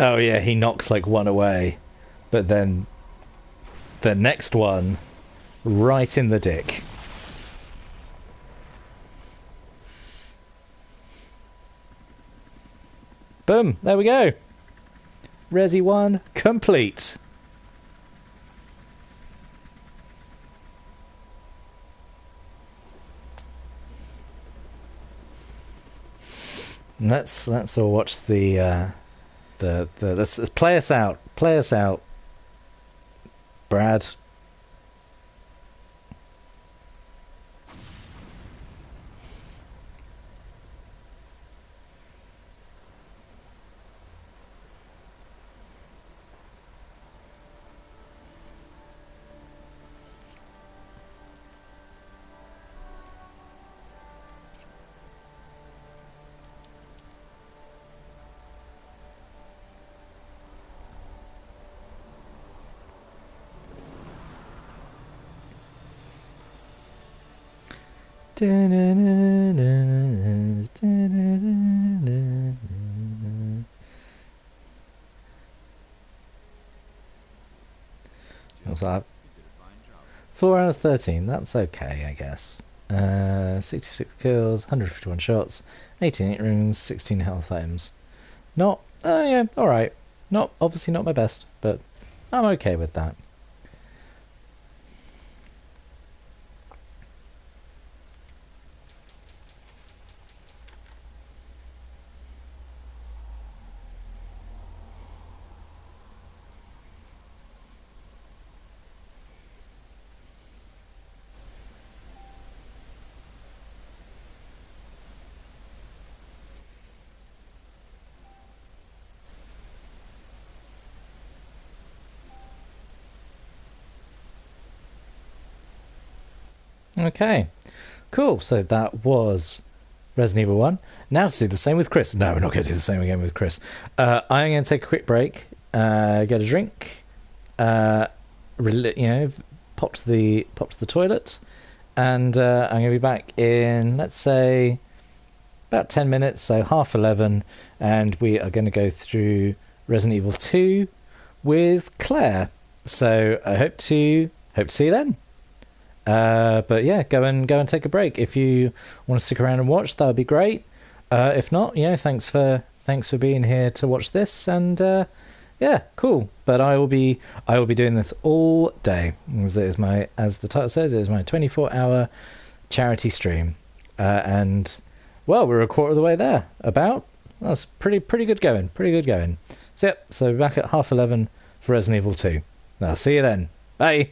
Oh yeah, he knocks like one away, but then the next one right in the dick. Boom, there we go. Resi 1 complete. And let's all watch the let's play us out. Play us out. Brad. What's that? 4 hours 13. That's okay, I guess. 66 kills, 151 shots, 88 runes, 16 health items. Not, yeah, alright. Not, obviously not my best, but I'm okay with that. Okay, cool. So that was Resident Evil 1. Now to do the same with Chris. No, we're not going to do the same again with Chris. I'm going to take a quick break, get a drink, pop to the toilet, and I'm going to be back in, let's say, about 10 minutes, so 11:30, and we are going to go through Resident Evil 2 with Claire. So I hope to see you then. But yeah, go and take a break. If you want to stick around and watch, that would be great. If not, thanks for being here to watch this, and yeah, cool. But I will be doing this all day. As the title says, it is my 24-hour charity stream, and well, we're a quarter of the way there. That's pretty good going. Pretty good going. So yeah, so back at 11:30 for Resident Evil 2. I'll see you then. Bye.